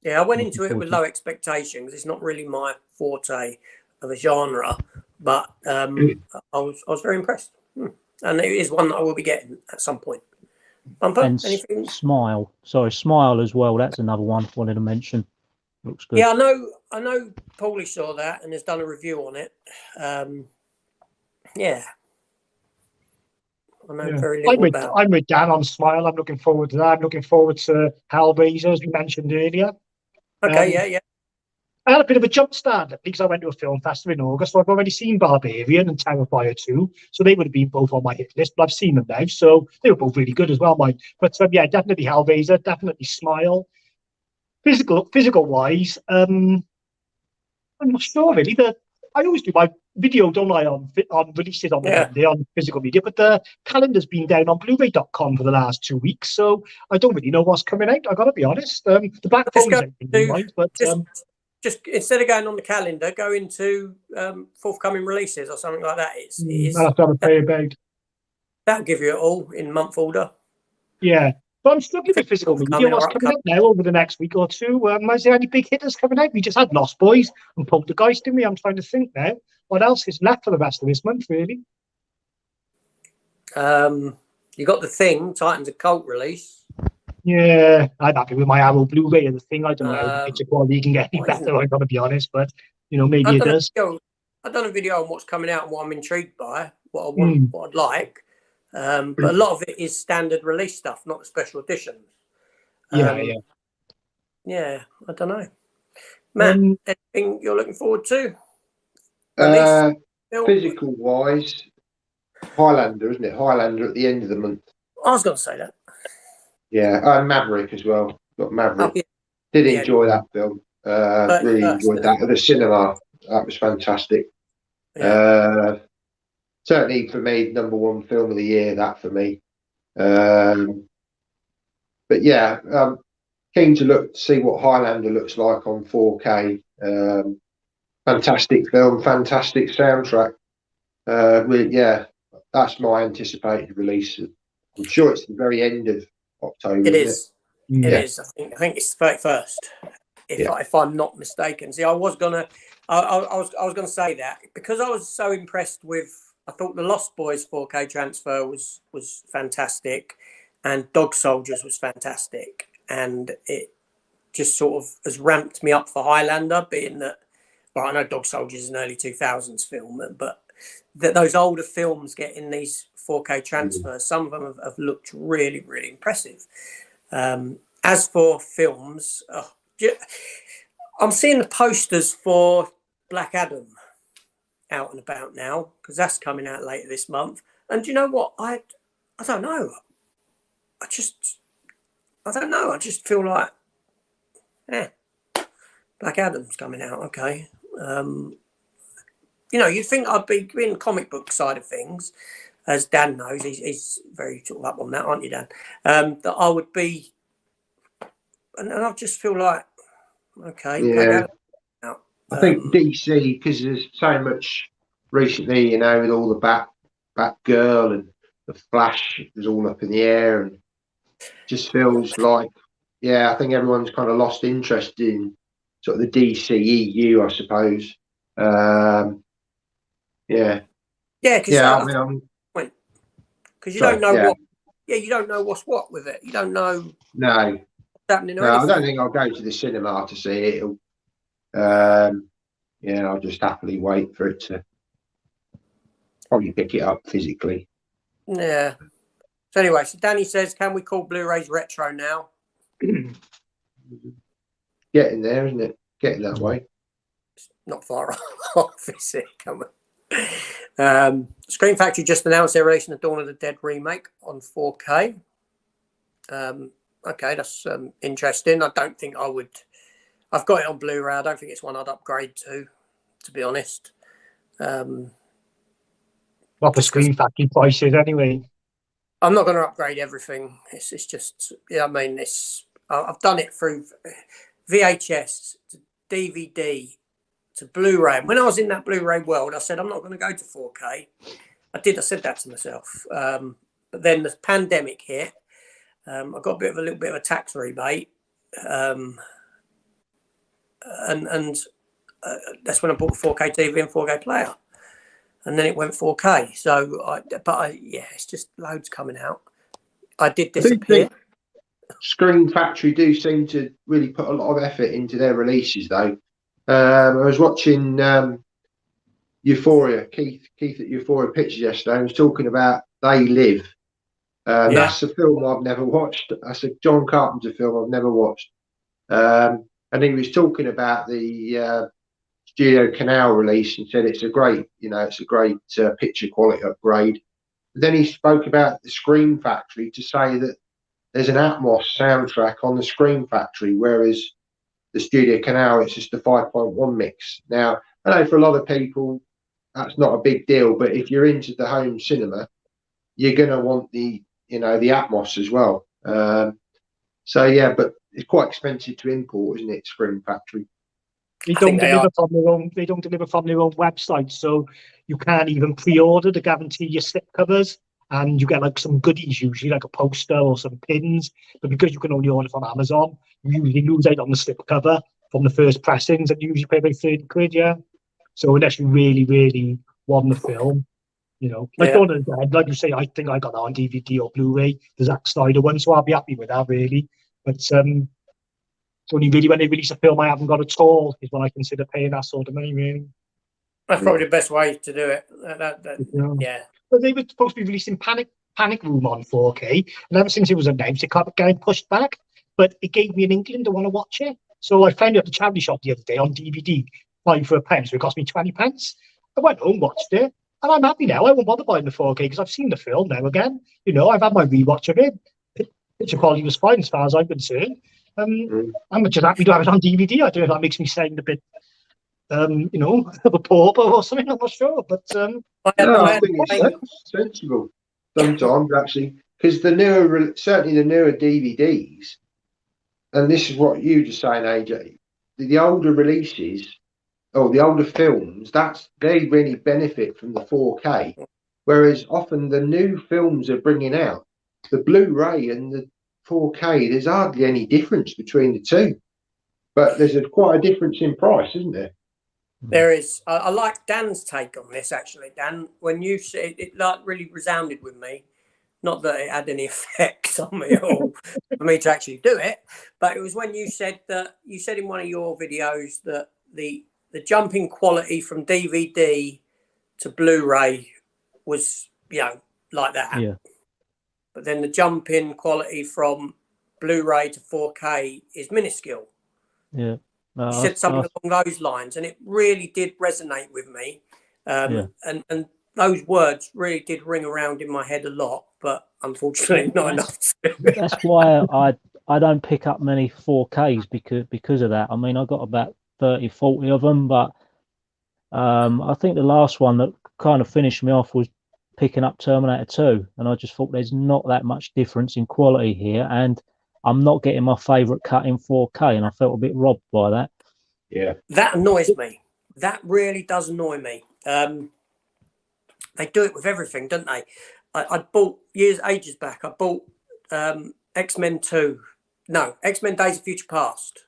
Speaker 1: yeah, I went into it with low expectations. It's not really my forte of a genre, but I was very impressed, and it is one that I will be getting at some point. Bumper,
Speaker 2: and
Speaker 1: anything?
Speaker 2: Smile as well. That's another one I wanted to mention. Looks good.
Speaker 1: Yeah, I know. Paulie saw that and has done a review on it. Yeah. I know very little about.
Speaker 3: I'm with Dan on Smile. I'm looking forward to that. I'm looking forward to Hellraiser, as we mentioned earlier.
Speaker 1: Okay, yeah.
Speaker 3: I had a bit of a jump start because I went to a film festival in August, so I've already seen Barbarian and Terrifier 2, so they would have been both on my hit list, but I've seen them now, so they were both really good as well, mine. But yeah, definitely Hellraiser, definitely Smile. Physical wise, I'm not sure really. I always do my video, don't I, on releases on the
Speaker 1: Yeah.
Speaker 3: Monday on physical media, but the calendar's been down on Blu-ray.com for the last 2 weeks, so I don't really know what's coming out. I got to be honest. The Black
Speaker 1: Just
Speaker 3: Phone
Speaker 1: go
Speaker 3: is out in mind, but
Speaker 1: just instead of going on the calendar, go into forthcoming releases or something like that.
Speaker 3: I'll have to have a play about.
Speaker 1: That'll give you it all in month order.
Speaker 3: Yeah. But I'm struggling with physical media.
Speaker 1: Forthcoming or
Speaker 3: What's coming up now over the next week or two? Is there any big hitters coming out? We just had Lost Boys and Poltergeist, didn't we? I'm trying to think now. What else is left for the rest of this month, really?
Speaker 1: You got The Thing, Titans of Cult release.
Speaker 3: Yeah, I'm happy with my Arrow Blu-ray and the thing. I don't know how the picture quality can get any
Speaker 1: what is
Speaker 3: better, I've got to be honest, but, you know, maybe it does.
Speaker 1: I've done a video on what's coming out and what I'm intrigued by, what I want, what I'd like. But a lot of it is standard release stuff, not the special editions.
Speaker 3: Yeah.
Speaker 1: Yeah, I don't know. Matt, anything you're looking forward to?
Speaker 4: Physical wise, Highlander, isn't it? Highlander at the end of the month.
Speaker 1: I was going to say that.
Speaker 4: Yeah, and Maverick as well. Got Maverick.
Speaker 1: Oh, yeah.
Speaker 4: Did enjoy that film. Really enjoyed that at the cinema. That was fantastic.
Speaker 1: Yeah.
Speaker 4: Certainly for me, #1 film of the year. That for me. But yeah, keen to see what Highlander looks like on 4K. Fantastic film, fantastic soundtrack. Yeah, that's my anticipated release. I'm sure it's the very end of October.
Speaker 1: It is. It
Speaker 3: Yeah.
Speaker 1: is. I think it's the 31st. If I'm not mistaken. See, I was gonna say that because I was so impressed with. I thought the Lost Boys 4K transfer was fantastic, and Dog Soldiers was fantastic, and it just sort of has ramped me up for Highlander, being that. Well, I know Dog Soldiers is an early 2000s film, but that those older films getting these 4K transfers, some of them have looked really, really impressive. As for films, I'm seeing the posters for Black Adam out and about now because that's coming out later this month. And do you know what? I don't know. I don't know. I just feel like, Black Adam's coming out. Okay. You know, you'd think I'd be in the comic book side of things, as Dan knows. He's very sort of up on that, aren't you, Dan? That I would be, and I just feel like, okay,
Speaker 4: yeah.
Speaker 1: Black Adam.
Speaker 4: I think DC, because there's so much recently, you know, with all the Batgirl and the Flash is all up in the air, and just feels like, I think everyone's kind of lost interest in sort of the DCEU, I suppose. Yeah, because
Speaker 1: you don't know what. Yeah, you don't know what's what with it. You don't know.
Speaker 4: No,
Speaker 1: what's happening.
Speaker 4: No, I don't think I'll go to the cinema to see it. I'll just happily wait for it to probably pick it up physically.
Speaker 1: Yeah. So anyway, so Danny says, can we call Blu-rays retro now?
Speaker 4: Getting there, isn't it? Getting that way.
Speaker 1: It's not far off, is it? Come on. Screen Factory just announced their releasing the Dawn of the Dead remake on 4K. Okay, that's interesting. I don't think I would. I've got it on Blu-ray. I don't think it's one I'd upgrade to be honest.
Speaker 3: What the Screen Factory prices anyway.
Speaker 1: I'm not going to upgrade everything. It's just, I mean, I've done it through VHS to DVD to Blu-ray. And when I was in that Blu-ray world, I said, I'm not going to go to 4K. I said that to myself. But then the pandemic hit. I got a little bit of a tax rebate. And that's when I bought a 4K TV and 4K player. And then it went 4K. So, it's just loads coming out. I did disappear.
Speaker 4: Screen Factory do seem to really put a lot of effort into their releases, though. I was watching Euphoria, Keith at Euphoria Pictures yesterday, and was talking about They Live. That's a film I've never watched. That's a John Carpenter film I've never watched. and he was talking about the Studio Canal release and said it's a great, picture quality upgrade. But then he spoke about the Screen Factory to say that there's an Atmos soundtrack on the Screen Factory, whereas the Studio Canal, it's just a 5.1 mix. Now, I know for a lot of people that's not a big deal, but if you're into the home cinema, you're going to want the Atmos as well. So yeah, but it's quite expensive to import, isn't it? Screen Factory.
Speaker 3: They don't deliver from their own. They don't deliver from their own website, so you can't even pre-order to guarantee your slip covers, and you get like some goodies usually, like a poster or some pins. But because you can only order from Amazon, you usually lose out on the slip cover from the first pressings, and you usually pay about 30 quid. Yeah. So unless you really, really want the film, like Dawn of the Dead, like you say, I think I got that on DVD or Blu-ray, the Zack Snyder one, so I'll be happy with that really. But it's only really when they release a film I haven't got at all is when I consider paying that sort of money, really.
Speaker 1: That's probably the best way to do it. Yeah.
Speaker 3: But they were supposed to be releasing Panic Room on 4K, and ever since it was announced, it kept getting pushed back. But it gave me an inkling to want to watch it. So I found it at the charity shop the other day on DVD, buying for £1, so it cost me 20 pence. I went home, watched it, and I'm happy now. I won't bother buying the 4K because I've seen the film now again. I've had my rewatch of it. Picture quality was fine as far as I'm concerned. I'm just happy to have it on DVD. I don't know if that makes me sound a bit, of a pauper or something. I'm not sure, but
Speaker 4: I think it's sensible sometimes actually, because certainly the newer DVDs, and this is what you were saying, AJ. The older releases or the older films, they really benefit from the 4K, whereas often the new films are bringing out the Blu-ray and the 4K, there's hardly any difference between the two, but there's quite a difference in price, isn't there?
Speaker 1: There is. I like Dan's take on this, actually. Dan, when you said it, like really resounded with me. Not that it had any effect on me at all for me to actually do it, but it was when you said in one of your videos that the jump in quality from DVD to Blu-ray was like that.
Speaker 2: Yeah.
Speaker 1: But then the jump in quality from Blu-ray to 4K is minuscule.
Speaker 2: Yeah.
Speaker 1: You said something along those lines, and it really did resonate with me. And those words really did ring around in my head a lot, but unfortunately not enough.
Speaker 2: That's why I don't pick up many 4Ks because of that. I mean, I got about 30, 40 of them, but I think the last one that kind of finished me off was picking up Terminator 2, and I just thought there's not that much difference in quality here, and I'm not getting my favourite cut in 4K, and I felt a bit robbed by that.
Speaker 4: Yeah,
Speaker 1: that annoys me. That really does annoy me. They do it with everything, don't they? I bought ages back. I bought X-Men Days of Future Past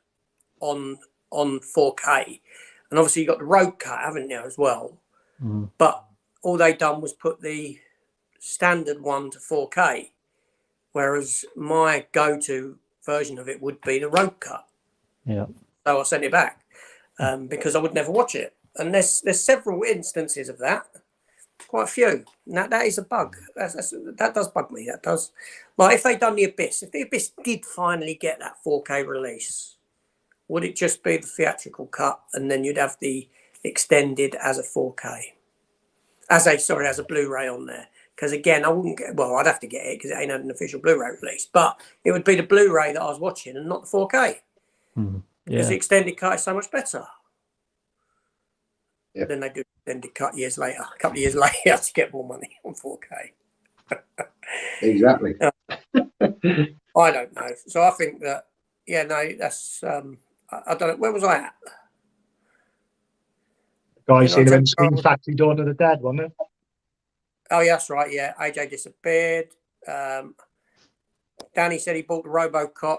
Speaker 1: on 4K, and obviously you got the road cut, haven't you, as well? But all they done was put the standard one to 4K, whereas my go-to version of it would be the road cut.
Speaker 2: Yeah. So
Speaker 1: I sent it back because I would never watch it. And there's several instances of that, quite a few. Now that is a bug. That does bug me. That does. Like if they'd done the Abyss, if the Abyss did finally get that 4K release, would it just be the theatrical cut and then you'd have the extended as a 4K? As a Blu-ray on there. Because again, I'd have to get it because it ain't had an official Blu-ray release. But it would be the Blu-ray that I was watching and not the 4K. Because the extended cut is so much better.
Speaker 4: Yeah.
Speaker 1: Then they do extended cut a couple of years later to get more money on 4K.
Speaker 4: Exactly.
Speaker 1: I don't know. So I think that, that's, I don't know. Where was I at?
Speaker 3: Guy saying about Screen Factory, Dawn of the Dead, wasn't it?
Speaker 1: Oh, yeah, that's right. Yeah, AJ disappeared. Danny said he bought the RoboCop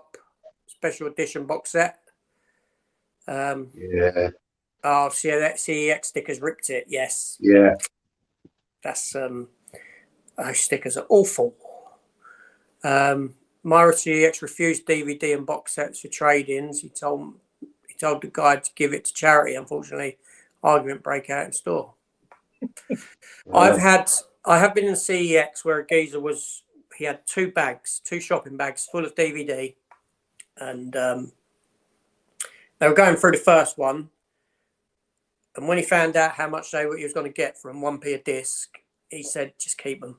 Speaker 1: special edition box set.
Speaker 4: Yeah.
Speaker 1: Oh, see that CEX stickers ripped it. Yes.
Speaker 4: Yeah.
Speaker 1: That's those stickers are awful. Myra CEX refused DVD and box sets for trade-ins. He told the guy to give it to charity. Unfortunately, argument break out in store.
Speaker 4: Yeah.
Speaker 1: I have been in CEX where a geezer he had two shopping bags full of DVD, and They were going through the first one, and when he found out how much he was going to get from 1p a disc, he said, "Just keep them.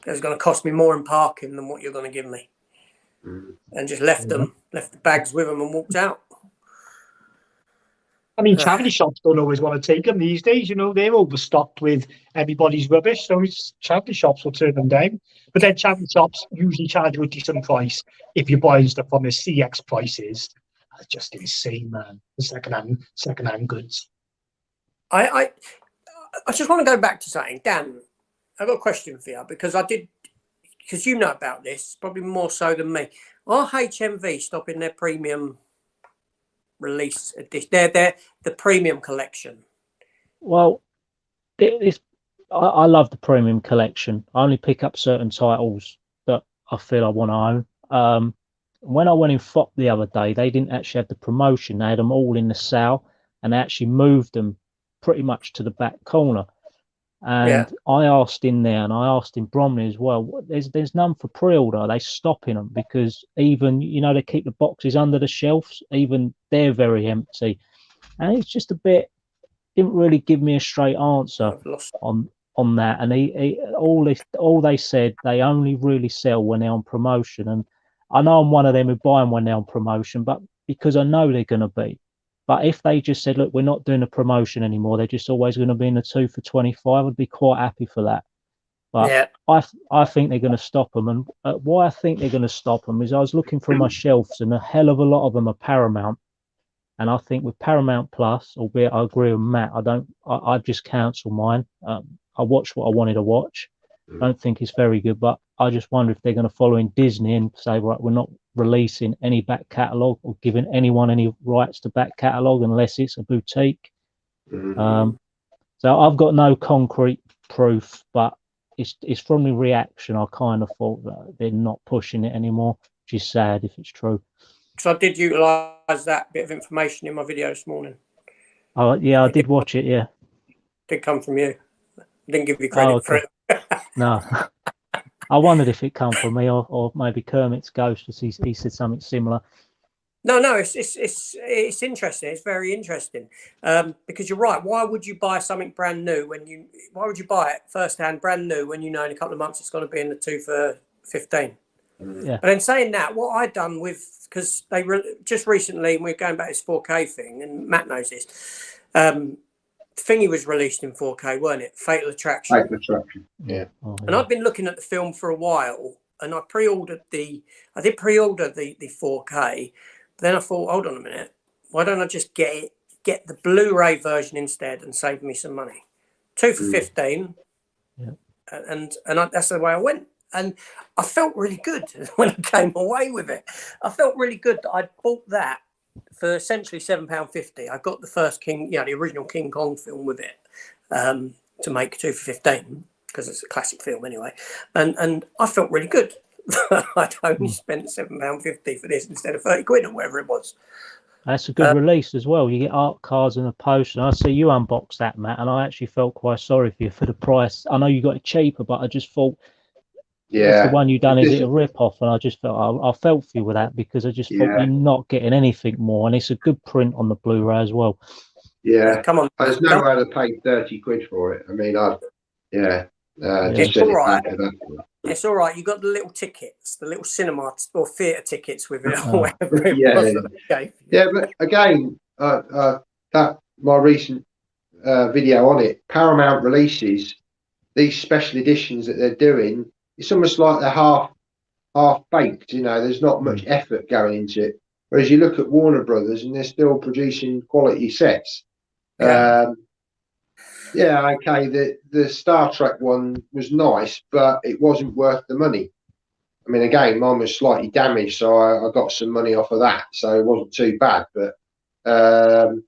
Speaker 1: It's going to cost me more in parking than what you're going to give me," and just left the bags with them and walked out.
Speaker 3: I mean, charity shops don't always want to take them these days. You know, they're overstocked with everybody's rubbish, so charity shops will turn them down. But then charity shops usually charge you a decent price if you're buying stuff on the CX prices. That's just insane, man. The second-hand goods.
Speaker 1: I just want to go back to something, Dan. I've got a question for you because you know about this probably more so than me. Are HMV stopping their premium release edition? They're the premium collection.
Speaker 2: Well, I love the premium collection. I only pick up certain titles that I feel I want to own. When I went in FOP the other day, they didn't actually have the promotion. They had them all in the sale, and they actually moved them pretty much to the back corner. And I asked in there, and I asked in Bromley as well, there's none for pre-order. Are they stopping them? Because even, you know, they keep the boxes under the shelves, even they're very empty. And it's just a bit, didn't really give me a straight answer on that. And all they said, they only really sell when they're on promotion. And I know I'm one of them who buy them when they're on promotion, but because I know they're going to be. But if they just said, look, we're not doing a promotion anymore, they're just always going to be in the 2 for 25, I'd be quite happy for that. But I think they're going to stop them. And why I think they're going to stop them is I was looking through my shelves, and a hell of a lot of them are Paramount. And I think with Paramount Plus, albeit I agree with Matt, I just cancel mine. I watched what I wanted to watch. I don't think it's very good, but I just wonder if they're going to follow in Disney and say, right, we're not releasing any back catalogue or giving anyone any rights to back catalogue unless it's a boutique. So I've got no concrete proof, but it's from the reaction. I kind of thought that they're not pushing it anymore, which is sad if it's true.
Speaker 1: So I did utilise that bit of information in my video this morning.
Speaker 2: Oh yeah, I did watch it. Yeah,
Speaker 1: did come from you. I didn't give you credit for it.
Speaker 2: No. I wondered if it come from me or maybe Kermit's ghost, as he said something similar.
Speaker 1: No, it's interesting. It's very interesting because you're right. Why would you buy something brand new why would you buy it first hand brand new when you know in a couple of months it's going to be in the 2 for 15?
Speaker 2: Yeah.
Speaker 1: But in saying that, what I'd done because they just recently, and we're going back to this 4K thing, and Matt knows this. Thingy was released in 4K, weren't it? Fatal Attraction.
Speaker 4: Fatal Attraction, yeah.
Speaker 2: Oh, yeah.
Speaker 1: And I've been looking at the film for a while, and I did pre-order the 4K, but then I thought, hold on a minute, why don't I just get the Blu-ray version instead and save me some money? 2 for 15, and that's the way I went. And I felt really good when I came away with it. I felt really good that I bought that for essentially £7.50. I got the first the original King Kong film with it to make 2 for 15 because it's a classic film anyway. And I felt really good. I'd only spent £7.50 for this instead of 30 quid or whatever it was.
Speaker 2: That's a good release as well. You get art cards and a poster. I see you unbox that, Matt, and I actually felt quite sorry for you for the price. I know you got it cheaper, but I just thought, the one you done, is it a rip-off? And I just felt I felt for you with that because I just thought you're not getting anything more, and it's a good print on the Blu-ray as well.
Speaker 4: Yeah,
Speaker 1: come on.
Speaker 4: There's no way to pay 30 quid for it. I mean,
Speaker 1: it's all right. It's all right. You got the little tickets, the little cinema or theatre tickets with it, or whatever it was.
Speaker 4: Yeah, but again, that my recent video on it, Paramount releases these special editions that they're doing. It's almost like they're half baked. You know, there's not much effort going into it. Whereas you look at Warner Brothers and they're still producing quality sets. The Star Trek one was nice, but it wasn't worth the money. I mean, again, mine was slightly damaged, so I got some money off of that, so it wasn't too bad. But if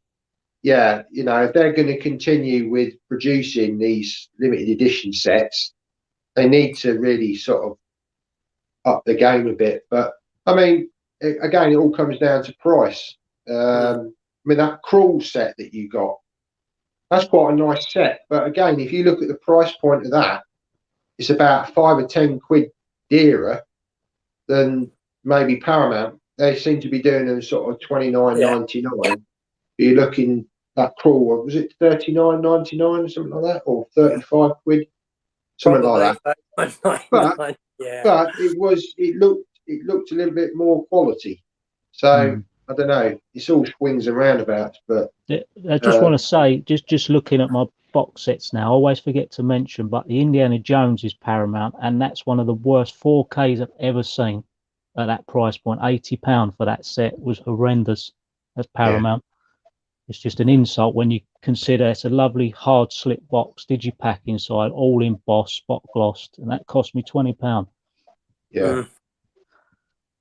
Speaker 4: they're going to continue with producing these limited edition sets, they need to really sort of up the game a bit. But I mean, it all comes down to price. I mean, that Crawl set that you got, that's quite a nice set. But again, if you look at the price point of that, it's about 5 or 10 quid dearer than maybe Paramount they seem to be doing them sort of 29.99. You're looking at crawl. Was it 39.99 or something like that, or 35 quid, something like that. But it looked a little bit more quality. So I don't know. It's all swings and roundabouts, but
Speaker 2: I just want to say, just looking at my box sets now, I always forget to mention, but the Indiana Jones is Paramount, and that's one of the worst 4Ks I've ever seen at that price point. £80 for that set was horrendous. That's Paramount. It's just an insult when you consider it's a lovely hard slip box, digipack inside, all embossed, spot glossed, and that cost me £20.
Speaker 4: Yeah.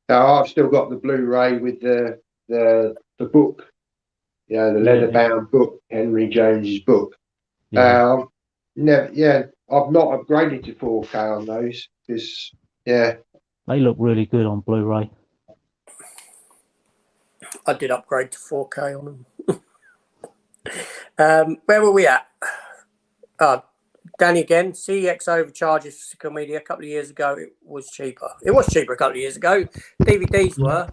Speaker 4: Now I've still got the Blu-ray with the book, the leather bound book, Henry Jones's book. I've not upgraded to 4K on those because
Speaker 2: they look really good on Blu-ray.
Speaker 1: I did upgrade to 4K on them. Where were we at? Danny again. CEX overcharges for physical media. A couple of years ago, it was cheaper. It was cheaper a couple of years ago. DVDs were.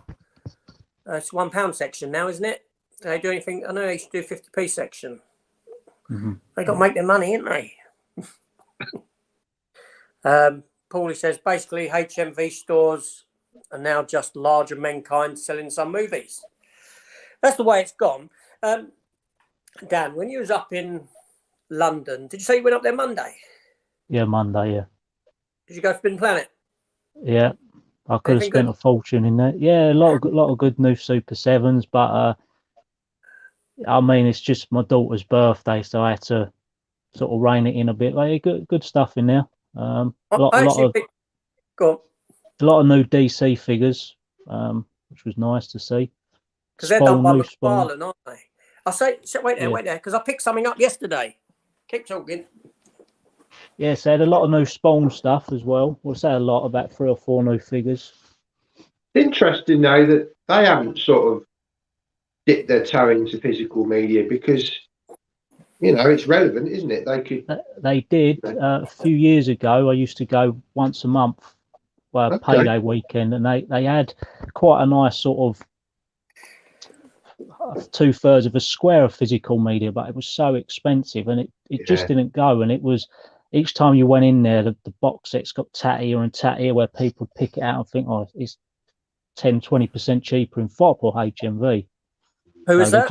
Speaker 1: It's £1 section now, isn't it? Do they do anything? I know they used to do 50p section. They got to make their money, ain't they? Paulie says basically HMV stores are now just larger mankind selling some movies. That's the way it's gone. Dan, when you was up in London, did you say you went up there Monday?
Speaker 2: Yeah, Monday, yeah.
Speaker 1: Did you go Forbidden Planet?
Speaker 2: Yeah, I could have spent a fortune in there. Yeah, a lot of good new Super 7s, but I mean, it's just my daughter's birthday, so I had to sort of rein it in a bit. Like, good stuff in there. A lot of new DC figures, which was nice to see.
Speaker 1: Because they're done by McFarlane, aren't they? I'll say, wait there, because I picked something up yesterday. Keep talking.
Speaker 2: Yes, they had a lot of new Spawn stuff as well. We'll say a lot, about 3 or 4 new figures.
Speaker 4: Interesting though that they haven't sort of dipped their toe into physical media because it's relevant, isn't it?
Speaker 2: They did a few years ago. I used to go once a month, payday weekend, and they had quite a nice sort of 2/3 of a square of physical media, but it was so expensive and it just didn't go. And it was each time you went in there, the box sets got tattier and tattier, where people would pick it out and think, oh, it's 10-20% cheaper in FOP or HMV.
Speaker 1: Who is that?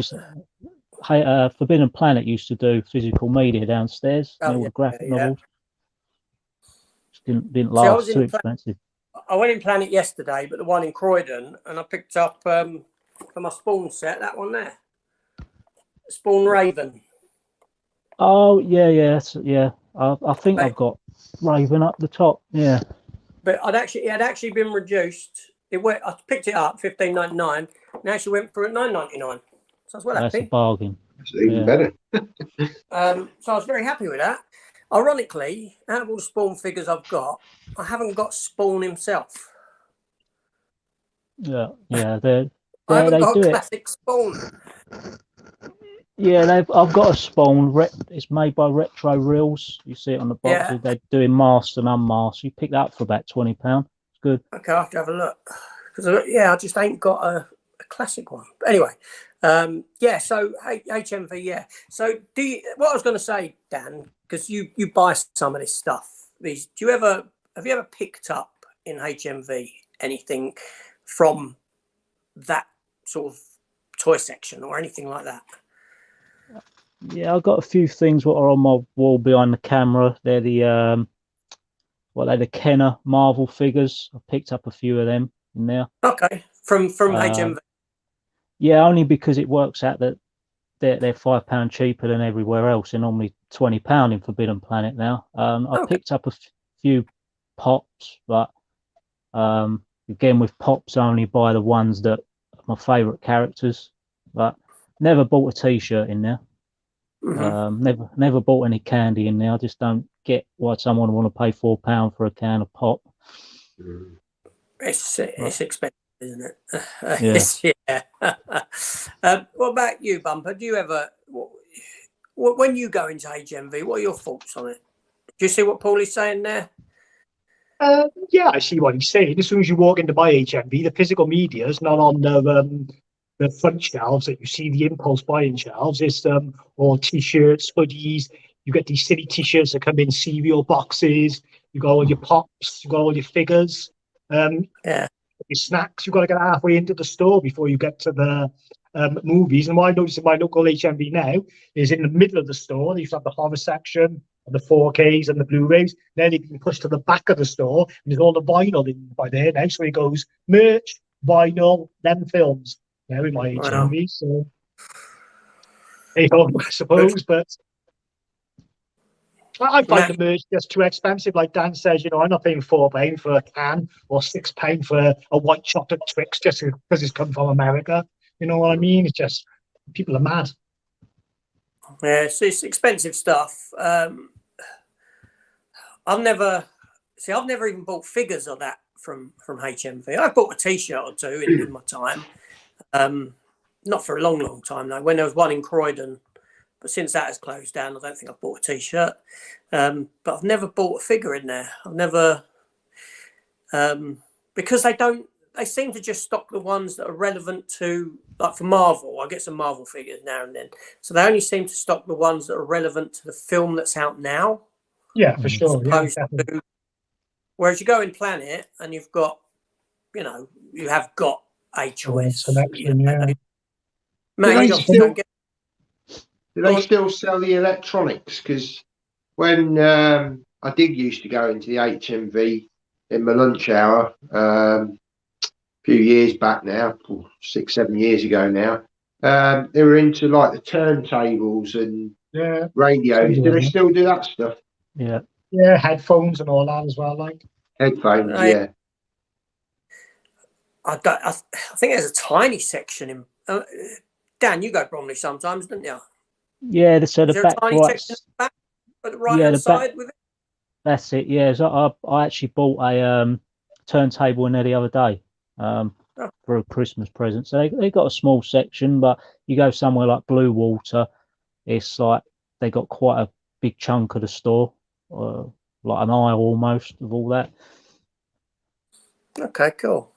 Speaker 2: Forbidden Planet used to do physical media downstairs. All the graphic novels. Didn't last. Too expensive.
Speaker 1: I went in Planet yesterday, but the one in Croydon, and I picked up for my Spawn set, that one there, Spawn Raven.
Speaker 2: Oh yeah. I think I've got Raven up the top. Yeah.
Speaker 1: But it had actually been reduced. I picked it up $15.99. Now she went for $9.99. So I was well happy.
Speaker 2: That's a bargain.
Speaker 4: That's even better.
Speaker 1: So I was very happy with that. Ironically, out of all the Spawn figures I've got, I haven't got Spawn himself.
Speaker 2: Yeah.
Speaker 1: I haven't got a classic Spawn.
Speaker 2: Yeah, I've got a Spawn. It's made by Retro Reels. You see it on the box. Yeah. They're doing masked and unmasked. You pick that up for about £20. It's good.
Speaker 1: Okay, I'll have to have a look. Because I just ain't got a classic one. But anyway, so HMV, yeah. So what I was going to say, Dan, because you buy some of this stuff. Have you ever picked up in HMV anything from that sort of toy section or anything like that?
Speaker 2: Yeah, I've got a few things what are on my wall behind the camera. They're the the Kenner Marvel figures. I picked up a few of them in there.
Speaker 1: Okay, from HMV.
Speaker 2: Yeah, only because it works out that they're £5 cheaper than everywhere else. They're normally £20 in Forbidden Planet now. I picked up a few pops, but again with pops, I only buy the ones that are my favourite characters. But never bought a T-shirt in there. Never bought any candy in there. I just don't get why someone would want to pay £4 for a can of pop.
Speaker 1: It's expensive, isn't it? Yeah. What about you, Bumper? Do you ever, when you go into HMV, what are your thoughts on it? Do you see what Paulie's saying there?
Speaker 3: Yeah, I see what he's saying. As soon as you walk into my HMV, the physical media is not on the front shelves that you see, the impulse buying shelves. It's all t-shirts, hoodies. You get these silly t-shirts that come in cereal boxes. You got all your pops. You got all your figures.
Speaker 1: Yeah.
Speaker 3: Your snacks. You've got to get halfway into the store before you get to the movies. And what I noticed in my local HMV now is in the middle of the store, they used to have the horror section, and the 4Ks and the Blu-rays. Then it can push to the back of the store, and there's all the vinyl in by there now. So it goes merch, vinyl, then films. Now in my
Speaker 1: Wow.
Speaker 3: HMV, so hey ho, I suppose. But I find the merch just too expensive. Like Dan says, you know, I'm not paying £4 for a can or £6 for a white chocolate Twix just because it's come from America. You know what I mean? It's just people are mad.
Speaker 1: Yeah, it's expensive stuff. I've never even bought figures of that from HMV. I bought a T-shirt or two in my time. Not for a long time though. When there was one in Croydon, but since that has closed down, I don't think I've bought a T-shirt. But I've never bought a figure in there. I've never, because they seem to just stock the ones that are relevant to, like for Marvel. I get some Marvel figures now and then. So they only seem to stock the ones that are relevant to the film that's out now.
Speaker 3: Yeah, for sure. Yeah,
Speaker 1: Whereas you go in Planet and you've got, you know, you have got a choice.
Speaker 3: Selection, yeah.
Speaker 4: Do they still sell the electronics? Because when I did used to go into the HMV in my lunch hour a few years back now, 6, 7 years ago now, they were into like the turntables and radios. Do they still do that stuff?
Speaker 2: Yeah.
Speaker 3: Yeah, headphones and all that as well, like
Speaker 4: headphones. Yeah.
Speaker 1: I think there's a tiny section in. Dan, you go Bromley sometimes, don't you?
Speaker 2: Yeah, so the back
Speaker 1: right side with it.
Speaker 2: That's it. Yeah, so I actually bought a turntable in there the other day for a Christmas present. So they got a small section, but you go somewhere like Blue Water, it's like they got quite a big chunk of the store, like an aisle almost of all that.
Speaker 1: Okay, cool.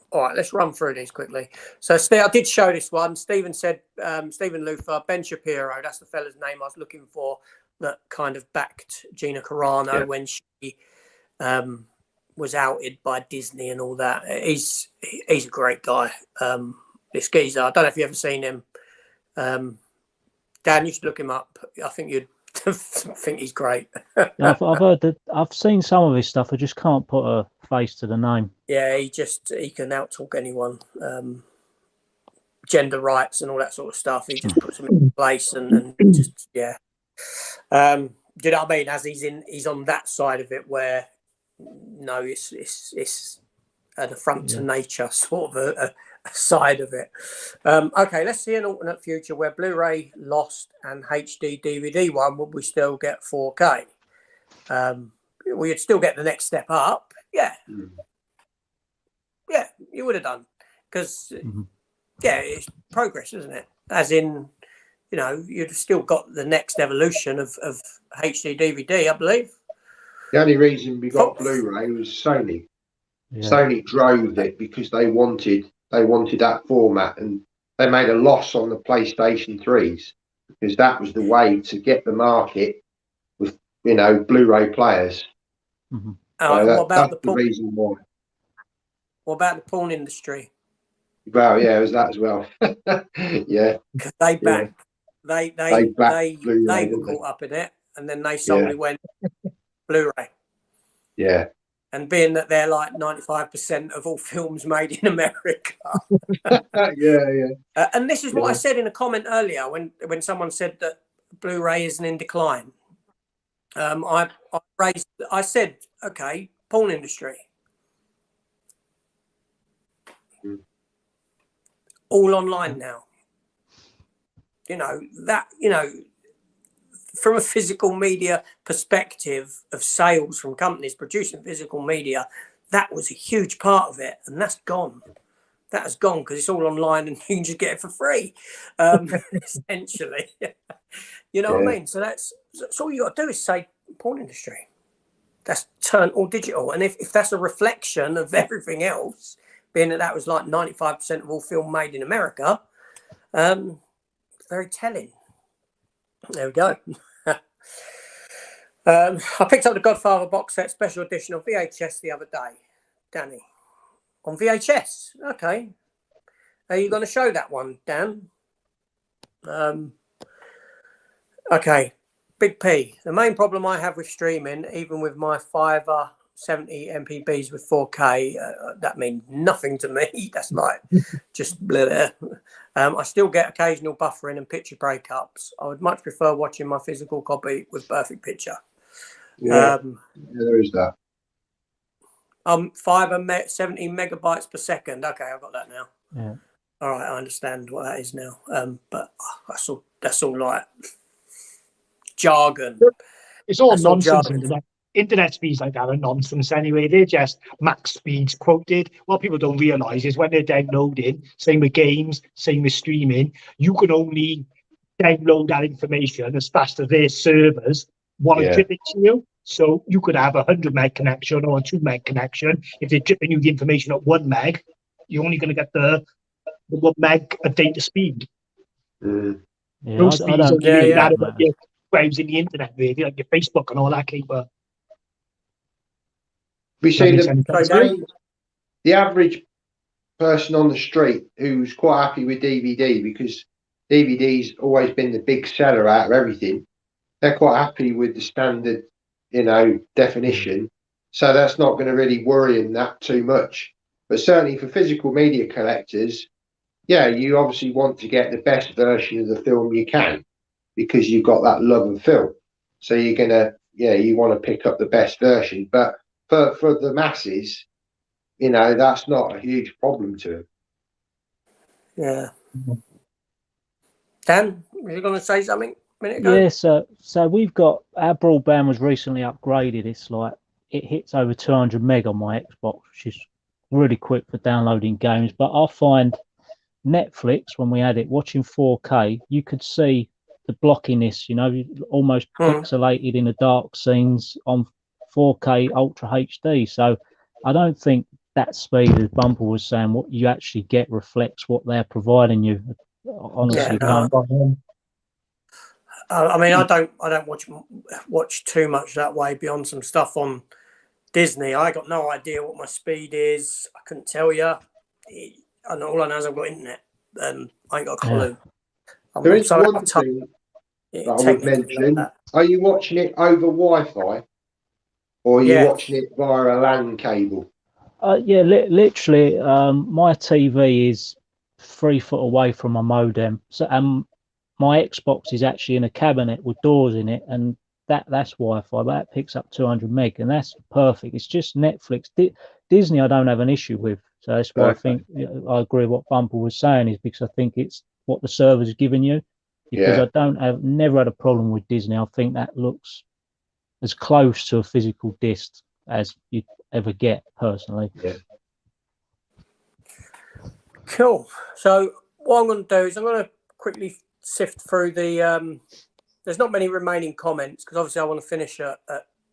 Speaker 1: All right, let's run through these quickly. So, I did show this one. Stephen said, Stephen Luther, Ben Shapiro, that's the fella's name I was looking for, that kind of backed Gina Carano when she was outed by Disney and all that. He's a great guy. This geezer, I don't know if you've ever seen him. Dan, you should look him up. I think you'd think he's great.
Speaker 2: I've heard that. I've seen some of his stuff. I just can't put a face to the name.
Speaker 1: Yeah, he can outtalk anyone. Gender rights and all that sort of stuff. He just puts them in place and just do you know what I mean? As he's on that side of it where no, it's an affront to nature, sort of a side of it. Okay, let's see an alternate future where Blu-ray lost and HD DVD won. Would we still get 4K? We'd still get the next step up. Yeah. Yeah, you would have done. Because, it's progress, isn't it? As in, you know, you'd still got the next evolution of HD DVD, I believe.
Speaker 4: The only reason we got Blu-ray was Sony. Yeah. Sony drove it because they wanted that format, and they made a loss on the PlayStation 3s because that was the way to get the market with, you know, Blu-ray players.
Speaker 1: So
Speaker 4: what about the reason why?
Speaker 1: What about the porn industry?
Speaker 4: Well, yeah, it was that as well. Yeah,
Speaker 1: because they were caught up in it, and then they solely went Blu-ray.
Speaker 4: Yeah.
Speaker 1: And being that they're like 95% of all films made in America. And this is what I said in a comment earlier when someone said that Blu-ray isn't in decline. I said, okay, porn industry. All online now. From a physical media perspective of sales from companies producing physical media, that was a huge part of it, and that's gone. That has gone because it's all online and you can just get it for free, essentially. You know what I mean? So that's all you got to do is say porn industry. that's turned all digital. And if that's a reflection of everything else, being that was like 95% of all film made in America, very telling. There we go. I picked up the Godfather box set special edition on VHS the other day, Danny. On VHS, okay. Are you going to show that one, Dan? Okay. Big P. The main problem I have with streaming, even with my 570 MPBs with 4K, that means nothing to me. That's like just blah. I still get occasional buffering and picture breakups. I would much prefer watching my physical copy with perfect picture.
Speaker 4: Yeah, there is that.
Speaker 1: 570 megabytes per second. Okay, I've got that now.
Speaker 2: Yeah.
Speaker 1: All right, I understand what that is now. But that's all like jargon.
Speaker 3: It's all
Speaker 1: That's all
Speaker 3: nonsense.
Speaker 1: jargon.
Speaker 3: Internet speeds like that are nonsense anyway. They're just max speeds quoted. What people don't realise is when they're downloading, same with games, same with streaming, you can only download that information as fast as their servers want to drip it to you. So you could have a 100 meg connection or a 2 meg connection. If they're dripping you the information at 1 meg, you're only going to get the 1 meg of data speed.
Speaker 4: Mm.
Speaker 2: Yeah,
Speaker 3: Those
Speaker 2: I
Speaker 3: speeds
Speaker 2: don't
Speaker 3: only really
Speaker 2: care
Speaker 3: matter
Speaker 2: that
Speaker 3: when you're browsing the internet, really, like your Facebook and all that keeper.
Speaker 4: We see
Speaker 1: Okay.
Speaker 4: the average person on the street who's quite happy with DVD because DVD's always been the big seller out of everything. They're quite happy with the standard, definition. So that's not going to really worry them that too much. But certainly for physical media collectors, yeah, you obviously want to get the best version of the film you can because you've got that love of film. So you're going to, you want to pick up the best version. But for the masses, that's not a huge problem to them.
Speaker 1: Yeah. Dan, were you going to say something a minute ago?
Speaker 2: Yeah, so we've got our broadband was recently upgraded. It's like it hits over 200 meg on my Xbox, which is really quick for downloading games. But I find Netflix, when we had it watching 4K, you could see the blockiness, almost pixelated in the dark scenes on 4K Ultra HD. So I don't think that speed, as Bumper was saying, what you actually get reflects what they're providing you. Honestly, don't.
Speaker 1: I mean, I don't watch too much that way beyond some stuff on Disney. I got no idea what my speed is. I couldn't tell you. And all I know is I've got internet. I ain't got a clue.
Speaker 2: Yeah.
Speaker 4: There is one thing that I would mention.
Speaker 1: Like
Speaker 4: are you watching it over Wi-Fi, or are you watching it via a LAN cable?
Speaker 2: Literally, my TV is 3 foot away from my modem. So, my Xbox is actually in a cabinet with doors in it, and that's Wi-Fi. But that picks up 200 meg, and that's perfect. It's just Netflix. Disney, I don't have an issue with. So that's why I think I agree with what Bumper was saying, is because I think it's what the server's giving you. Because I never had a problem with Disney. I think that looks as close to a physical disc as you ever get, personally.
Speaker 4: Yeah.
Speaker 1: Cool. So what I'm going to do is I'm going to quickly sift through the. There's not many remaining comments because obviously I want to finish at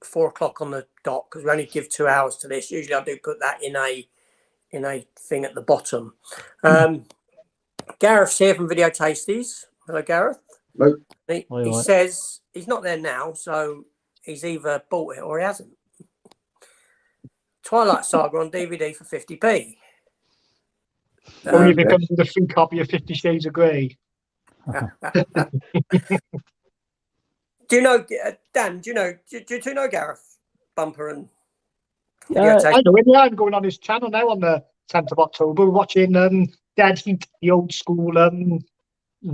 Speaker 1: 4 o'clock on the dot because we only give 2 hours to this. Usually I do put that in a thing at the bottom. Gareth's here from Video Tasties. Hello, Gareth.
Speaker 4: Hello.
Speaker 1: He says he's not there now, so he's either bought it or he hasn't. Twilight Saga on DVD for 50p.
Speaker 3: Only if it comes with a free copy of 50 Shades of Grey.
Speaker 1: Do you know, Dan, do you two know Gareth Bumper and
Speaker 3: I know him. I'm going on his channel now on the 10th of October. We're watching Dead Heat, the old school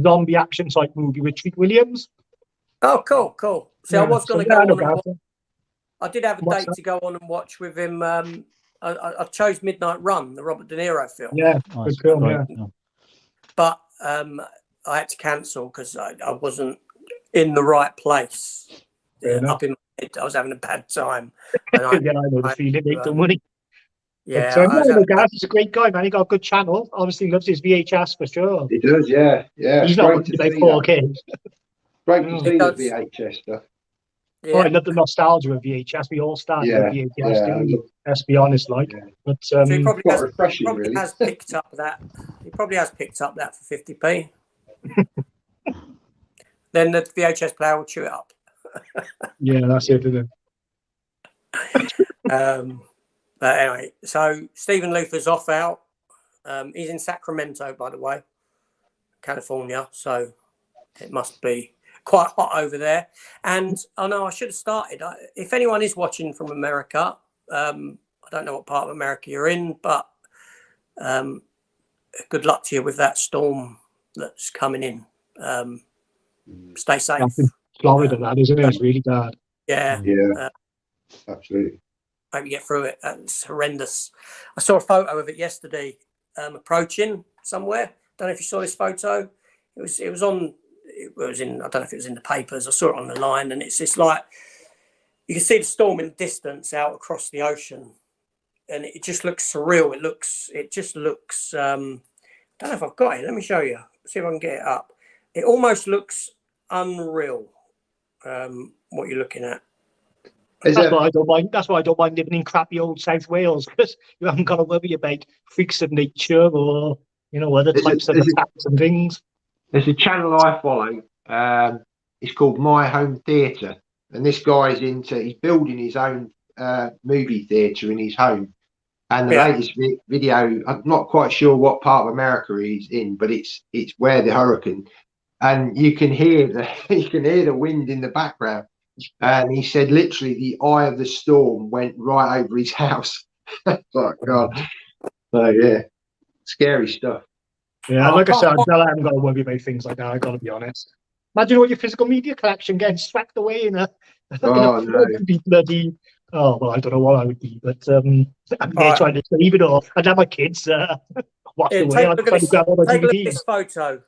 Speaker 3: zombie action type movie with Treat Williams.
Speaker 1: Oh, cool. See, I was going to go on and watch. I did have a
Speaker 3: What's
Speaker 1: date
Speaker 3: that?
Speaker 1: to go on and watch with him. I chose Midnight Run, the Robert De Niro film.
Speaker 3: Yeah, good film, yeah.
Speaker 1: But I had to cancel because I wasn't in the right place. Up in my head, I was having a bad time. And
Speaker 3: I know the feeling, make the money.
Speaker 1: Yeah,
Speaker 3: He's a great guy, man. He got a good channel. Obviously, loves his VHS for sure.
Speaker 4: He does, yeah.
Speaker 3: He's not with like 4 kids.
Speaker 4: Great to see the VHS stuff.
Speaker 1: Yeah.
Speaker 3: Oh, I love the nostalgia of VHS. We all started with VHS, didn't we? Let's be honest, like.
Speaker 4: Yeah.
Speaker 3: But
Speaker 1: So he probably
Speaker 4: quite refreshing,
Speaker 1: probably
Speaker 4: really.
Speaker 1: has picked up that. He probably has picked up that for 50p. Then the VHS player will chew it up.
Speaker 3: yeah, that's it, isn't it?
Speaker 1: But anyway, so Stephen Luther's off out. He's in Sacramento, by the way, California. So it must be quite hot over there. And I know I should have started. If anyone is watching from America, I don't know what part of America you're in, but good luck to you with that storm that's coming in. Stay safe.
Speaker 3: Florida, that isn't it? It's really bad.
Speaker 1: Yeah.
Speaker 4: Yeah, absolutely.
Speaker 1: Hope you get through it. It's horrendous. I saw a photo of it yesterday, approaching somewhere. Don't know if you saw this photo. It was in, I don't know if it was in the papers. I saw it on the line, and it's just like you can see the storm in the distance out across the ocean, and it just looks surreal. It just looks. I don't know if I've got it. Let me show you. See if I can get it up. It almost looks unreal. What you're looking at.
Speaker 3: That's why I don't mind. That's why I don't mind living in crappy old South Wales, because you haven't got to worry about freaks of nature or other types of attacks and things.
Speaker 4: There's a channel I follow. It's called My Home Theatre, and this guy's he's building his own movie theatre in his home. And the latest video, I'm not quite sure what part of America he's in, but it's where the hurricane, and you can hear the wind in the background. And he said literally the eye of the storm went right over his house. Oh God. So yeah, scary stuff.
Speaker 3: Yeah, like I said, I haven't got to worry about things like that. I got to be honest. Imagine all your physical media collection getting swacked away in a
Speaker 4: Oh no.
Speaker 3: bloody. Oh well, I don't know what I would be, but I'm there trying to save it all. I'd have my kids watch the way. I'd try to grab all the
Speaker 1: take a look at
Speaker 3: DVDs.
Speaker 1: this photo.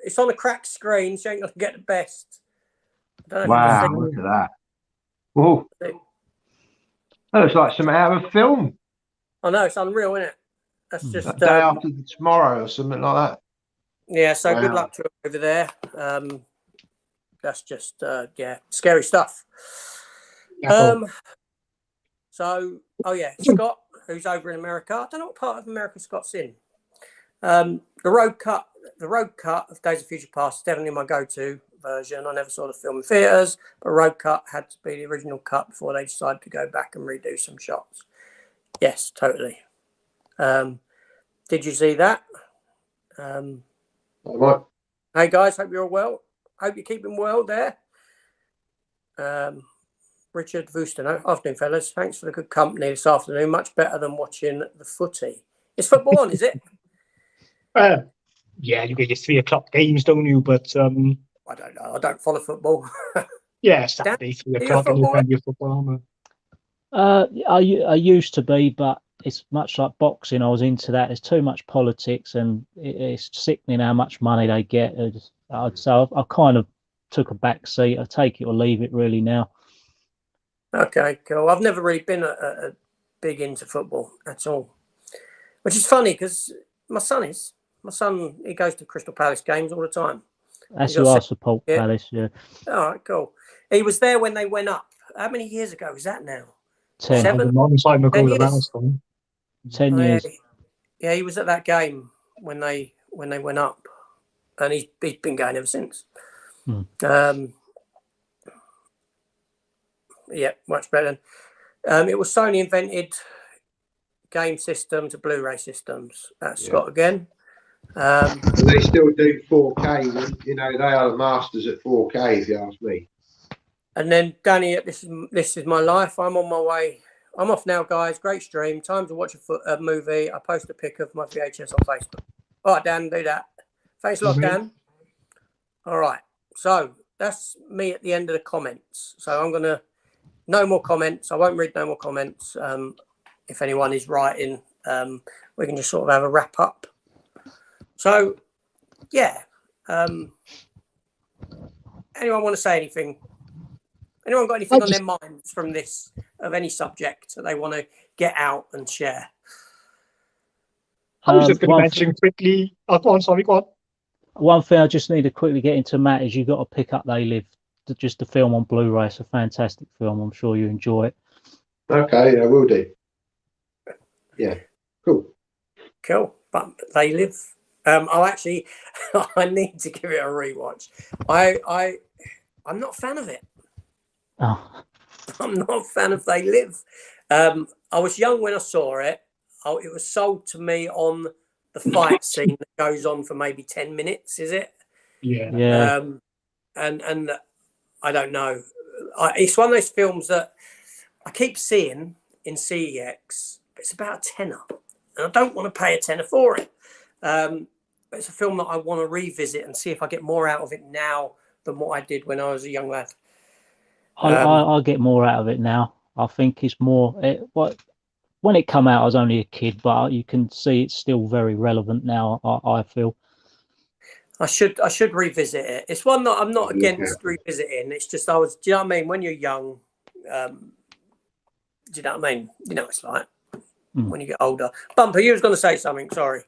Speaker 1: It's on a cracked screen, so you ain't gonna get the best. I don't know
Speaker 4: Wow,
Speaker 1: if you
Speaker 4: look at that. Oh,
Speaker 1: can see.
Speaker 4: that looks like something out of a film.
Speaker 1: I know, it's unreal, isn't it? That's just
Speaker 4: That day after tomorrow or something like that.
Speaker 1: yeah. So
Speaker 4: Wow.
Speaker 1: good luck to her over there. That's just scary stuff. So Scott, who's over in America. I don't know what part of America Scott's in. The road cut of Days of Future Past is definitely my go-to version. I never saw the film in theaters, but road cut had to be the original cut before they decided to go back and redo some shots. Yes, totally. Did you see that? Hey guys, hope you're all well. Hope you're keeping well there. Richard Vustino. Afternoon, fellas. Thanks for the good company this afternoon. Much better than watching the footy. Is football on, is it?
Speaker 3: Yeah, you get your 3 o'clock games, don't you? But
Speaker 1: I don't know. I don't follow football.
Speaker 3: yeah, Saturday 3 o'clock and you'll your football.
Speaker 2: I used to be, but it's much like boxing. I was into that. There's too much politics, and it's sickening how much money they get. So I kind of took a back seat. I take it or leave it really now.
Speaker 1: Okay, cool. I've never really been a big into football at all, which is funny because my son, he goes to Crystal Palace games all the time.
Speaker 2: That's who I support, Palace, yeah.
Speaker 1: All right, cool. He was there when they went up. How many years ago was that now?
Speaker 2: 10.
Speaker 1: 7?
Speaker 3: 10
Speaker 1: years.
Speaker 2: 10 years.
Speaker 1: Yeah, he was at that game when they went up, and he's been going ever since. Yeah, much better. It was Sony invented game system to Blu-ray systems. That's Scott again.
Speaker 4: They still do 4K. They are the masters at 4K, if you ask me. And
Speaker 1: then Danny, this is my life. I'm on my way. I'm off now, guys. Great stream. Time to watch a movie. I post a pic of my VHS on Facebook. All right, Dan, do that. Thanks a lot, Dan. All right. So that's me at the end of the comments. So I'm gonna. No more comments. I won't read no more comments. If anyone is writing, we can just sort of have a wrap up. So, yeah. Anyone want to say anything? Anyone got anything on their minds from this, of any subject that they want to get out and share?
Speaker 3: I was just going to mention quickly. Oh, go on, sorry, go on.
Speaker 2: One thing I just need to quickly get into, Matt, is you've got to pick up They Live just the film on Blu-ray. It's a fantastic film. I'm sure you enjoy it.
Speaker 4: Okay, I will do. Yeah, cool.
Speaker 1: Cool. But They Live. I'll actually, I need to give it a rewatch. I'm not a fan of it.
Speaker 2: Oh,
Speaker 1: I'm not a fan of They Live. I was young when I saw it. It was sold to me on the fight scene that goes on for maybe 10 minutes, is it?
Speaker 2: yeah.
Speaker 1: And I don't know. It's one of those films that I keep seeing in CEX, but it's about a tenner. And I don't want to pay a tenner for it. But it's a film that I want to revisit and see if I get more out of it now than what I did when I was a young lad.
Speaker 2: I get more out of it now. I think it's more. When it come out, I was only a kid, but you can see it's still very relevant now. I feel.
Speaker 1: I should revisit it. It's one that I'm not against revisiting. It's just do you know what I mean? When you're young, do you know what I mean? You know what it's like when you get older. Bumper, you was going to say something. Sorry.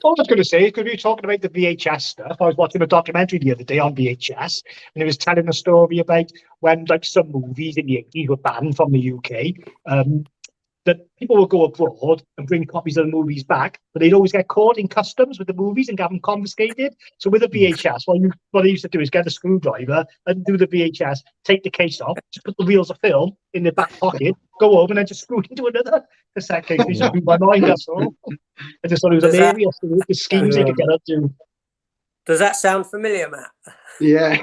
Speaker 3: All I was going to say is, because we were talking about the VHS stuff, I was watching a documentary the other day on VHS, and it was telling a story about when, like, some movies in the 80s were banned from the UK. That people would go abroad and bring copies of the movies back, but they'd always get caught in customs with the movies and have them confiscated. So with a VHS, what they used to do is get a screwdriver and do the VHS, take the case off, just put the reels of film in the back pocket, go home, and then just screw it into another cassette case. It just blew my mind, that's all. I just thought it was hilarious, the schemes they could get up to.
Speaker 1: Does that sound familiar, Matt?
Speaker 4: Yeah.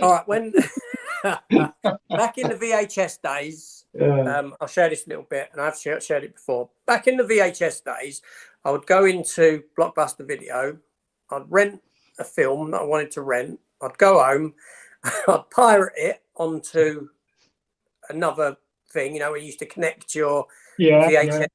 Speaker 1: All right. When back in the VHS days, I'll share this little bit, and I've shared it before. Back in the VHS days, I would go into Blockbuster Video. I'd rent a film that I wanted to rent. I'd go home, I'd pirate it onto another thing. You know, we used to connect your VHS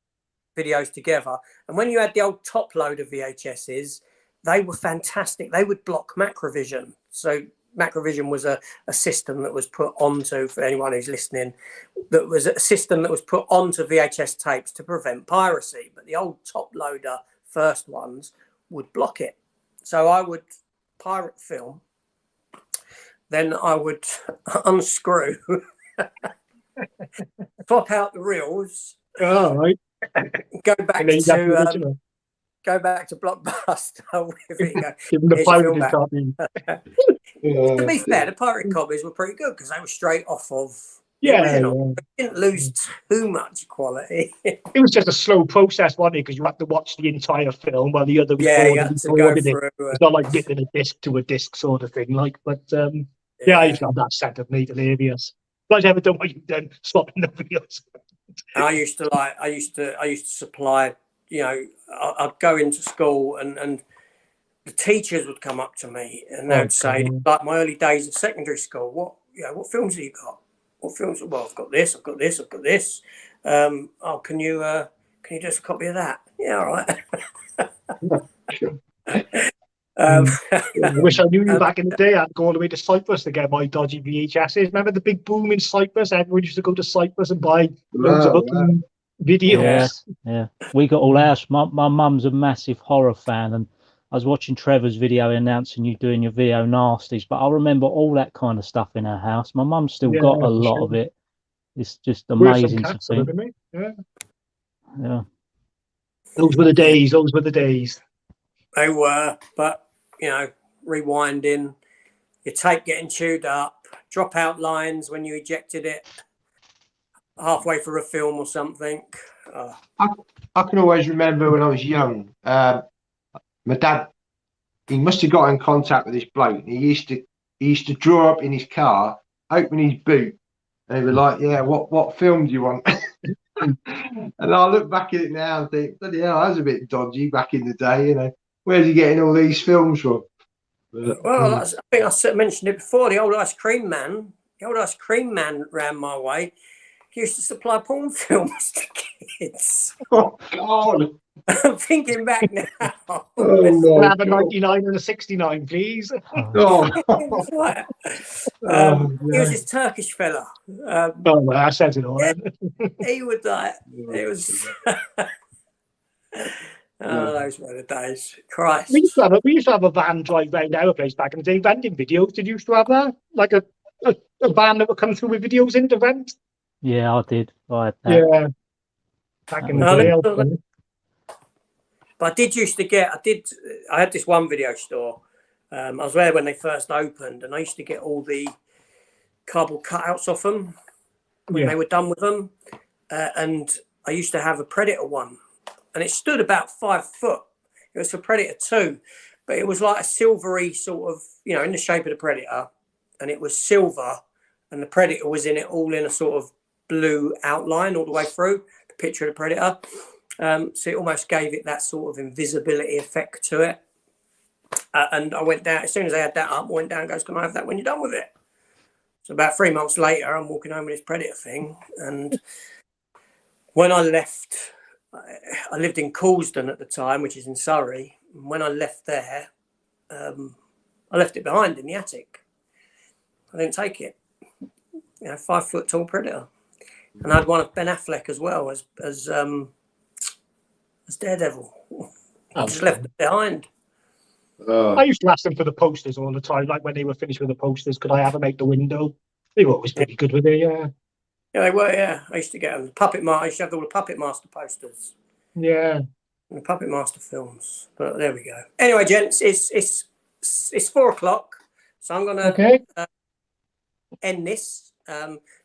Speaker 1: videos together. And when you had the old top load of VHSs, they were fantastic. They would block Macrovision. So Macrovision was a system that was put onto, for anyone who's listening, that was a system that was put onto VHS tapes to prevent piracy. But the old top loader first ones would block it. So I would pirate film, then I would unscrew, pop out the reels,
Speaker 3: Oh, right.
Speaker 1: go back to Blockbuster with it.
Speaker 3: Give them the pirated copy.
Speaker 1: To be fair, the pirated copies were pretty good because they were straight off of the
Speaker 3: Yeah,
Speaker 1: original. They didn't lose too much quality.
Speaker 3: It was just a slow process, wasn't it? Because you had to watch the entire film while the other
Speaker 1: you had to go through.
Speaker 3: It's not like ripping a disc to a disc sort of thing, like. But I used to have that set of made hilarious. But I never done what you've done, swapping the videos.
Speaker 1: And I used to supply. You know, I'd go into school and the teachers would come up to me and they'd say, like my early days of secondary school, what films have you got? What films? Well, I've got this, I've got this, I've got this. Can you do us a copy of that? Yeah, all right.
Speaker 3: I wish I knew you back in the day. I'd go all the way to Cyprus to get my dodgy VHSs. Remember the big boom in Cyprus? Everyone used to go to Cyprus and buy loads of videos.
Speaker 2: Yeah. We got all ours. My mum's a massive horror fan, and I was watching Trevor's video announcing you doing your video nasties, but I remember all that kind of stuff in her house. My mum's still got a lot of it. It's just amazing to see. Yeah.
Speaker 3: Those were the days.
Speaker 1: They were, but you know, rewinding, your tape getting chewed up, drop out lines when you ejected it halfway through a film or something.
Speaker 4: I can always remember when I was young, my dad, he must have got in contact with this bloke. He used to draw up in his car, open his boot, and he was like, "Yeah, what film do you want?" And I look back at it now and think, bloody hell, that was a bit dodgy back in the day. You know, where's he getting all these films from?
Speaker 1: Well, I think I mentioned it before. The old ice cream man ran my way. He used to supply porn films to kids.
Speaker 4: Oh God!
Speaker 1: I'm thinking back now.
Speaker 3: We'll have a 99 and a 69, please.
Speaker 1: He was this Turkish fella.
Speaker 3: I said it all.
Speaker 1: He would like. It was. Those were the days. Christ.
Speaker 3: We used to have a van drive round our place back in the day, renting videos. Did you used to have that? Like a a van that would come through with videos into rent?
Speaker 2: Yeah, I did. I had that.
Speaker 3: Yeah. Back in the
Speaker 2: That was
Speaker 3: day.
Speaker 2: good.
Speaker 1: But I did used to get, I had this one video store. I was there when they first opened, and I used to get all the cardboard cutouts off them when they were done with them. And I used to have a Predator one, and it stood about 5 foot. It was for Predator 2, but it was like a silvery sort of, you know, in the shape of the Predator, and it was silver, and the Predator was in it all in a sort of blue outline all the way through the picture of the Predator. So it almost gave it that sort of invisibility effect to it. And I went down, as soon as I had that up, I went down and goes, "Can I have that when you're done with it?" So about 3 months later, I'm walking home with this Predator thing. And when I left, I lived in Coulsdon at the time, which is in Surrey. And when I left there, I left it behind in the attic. I didn't take it. You know, 5 foot tall Predator. And I had one of Ben Affleck as well as Daredevil. I just left it behind.
Speaker 3: I used to ask them for the posters all the time, like when they were finished with the posters, could I have them out the window? They were always pretty good with it, yeah.
Speaker 1: Yeah, they were, yeah. I used to get them. I used to have all the Puppet Master posters.
Speaker 3: Yeah.
Speaker 1: And the Puppet Master films. But there we go. Anyway, gents, it's 4 o'clock. So I'm going to end this.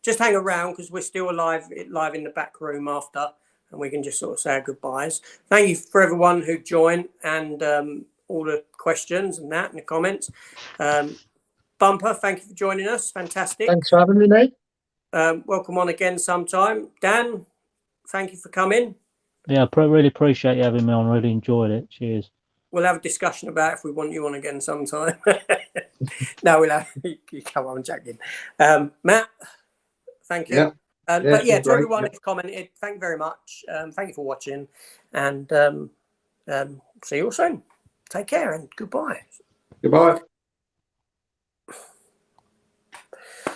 Speaker 1: Just hang around because we're still live in the back room after, and we can just sort of say our goodbyes. Thank you for everyone who joined and all the questions and that and the comments. Bumper, thank you for joining us. Fantastic.
Speaker 3: Thanks for having me, mate.
Speaker 1: Welcome on again sometime. Dan, thank you for coming.
Speaker 2: Yeah, I really appreciate you having me on. Really enjoyed it. Cheers.
Speaker 1: We'll have a discussion about if we want you on again sometime. No, we'll have you come on, joking. Matt, thank you.
Speaker 4: Yeah.
Speaker 1: But yeah, to
Speaker 4: great.
Speaker 1: everyone who's commented, thank you very much. Thank you for watching, and see you all soon. Take care and goodbye.
Speaker 4: Goodbye.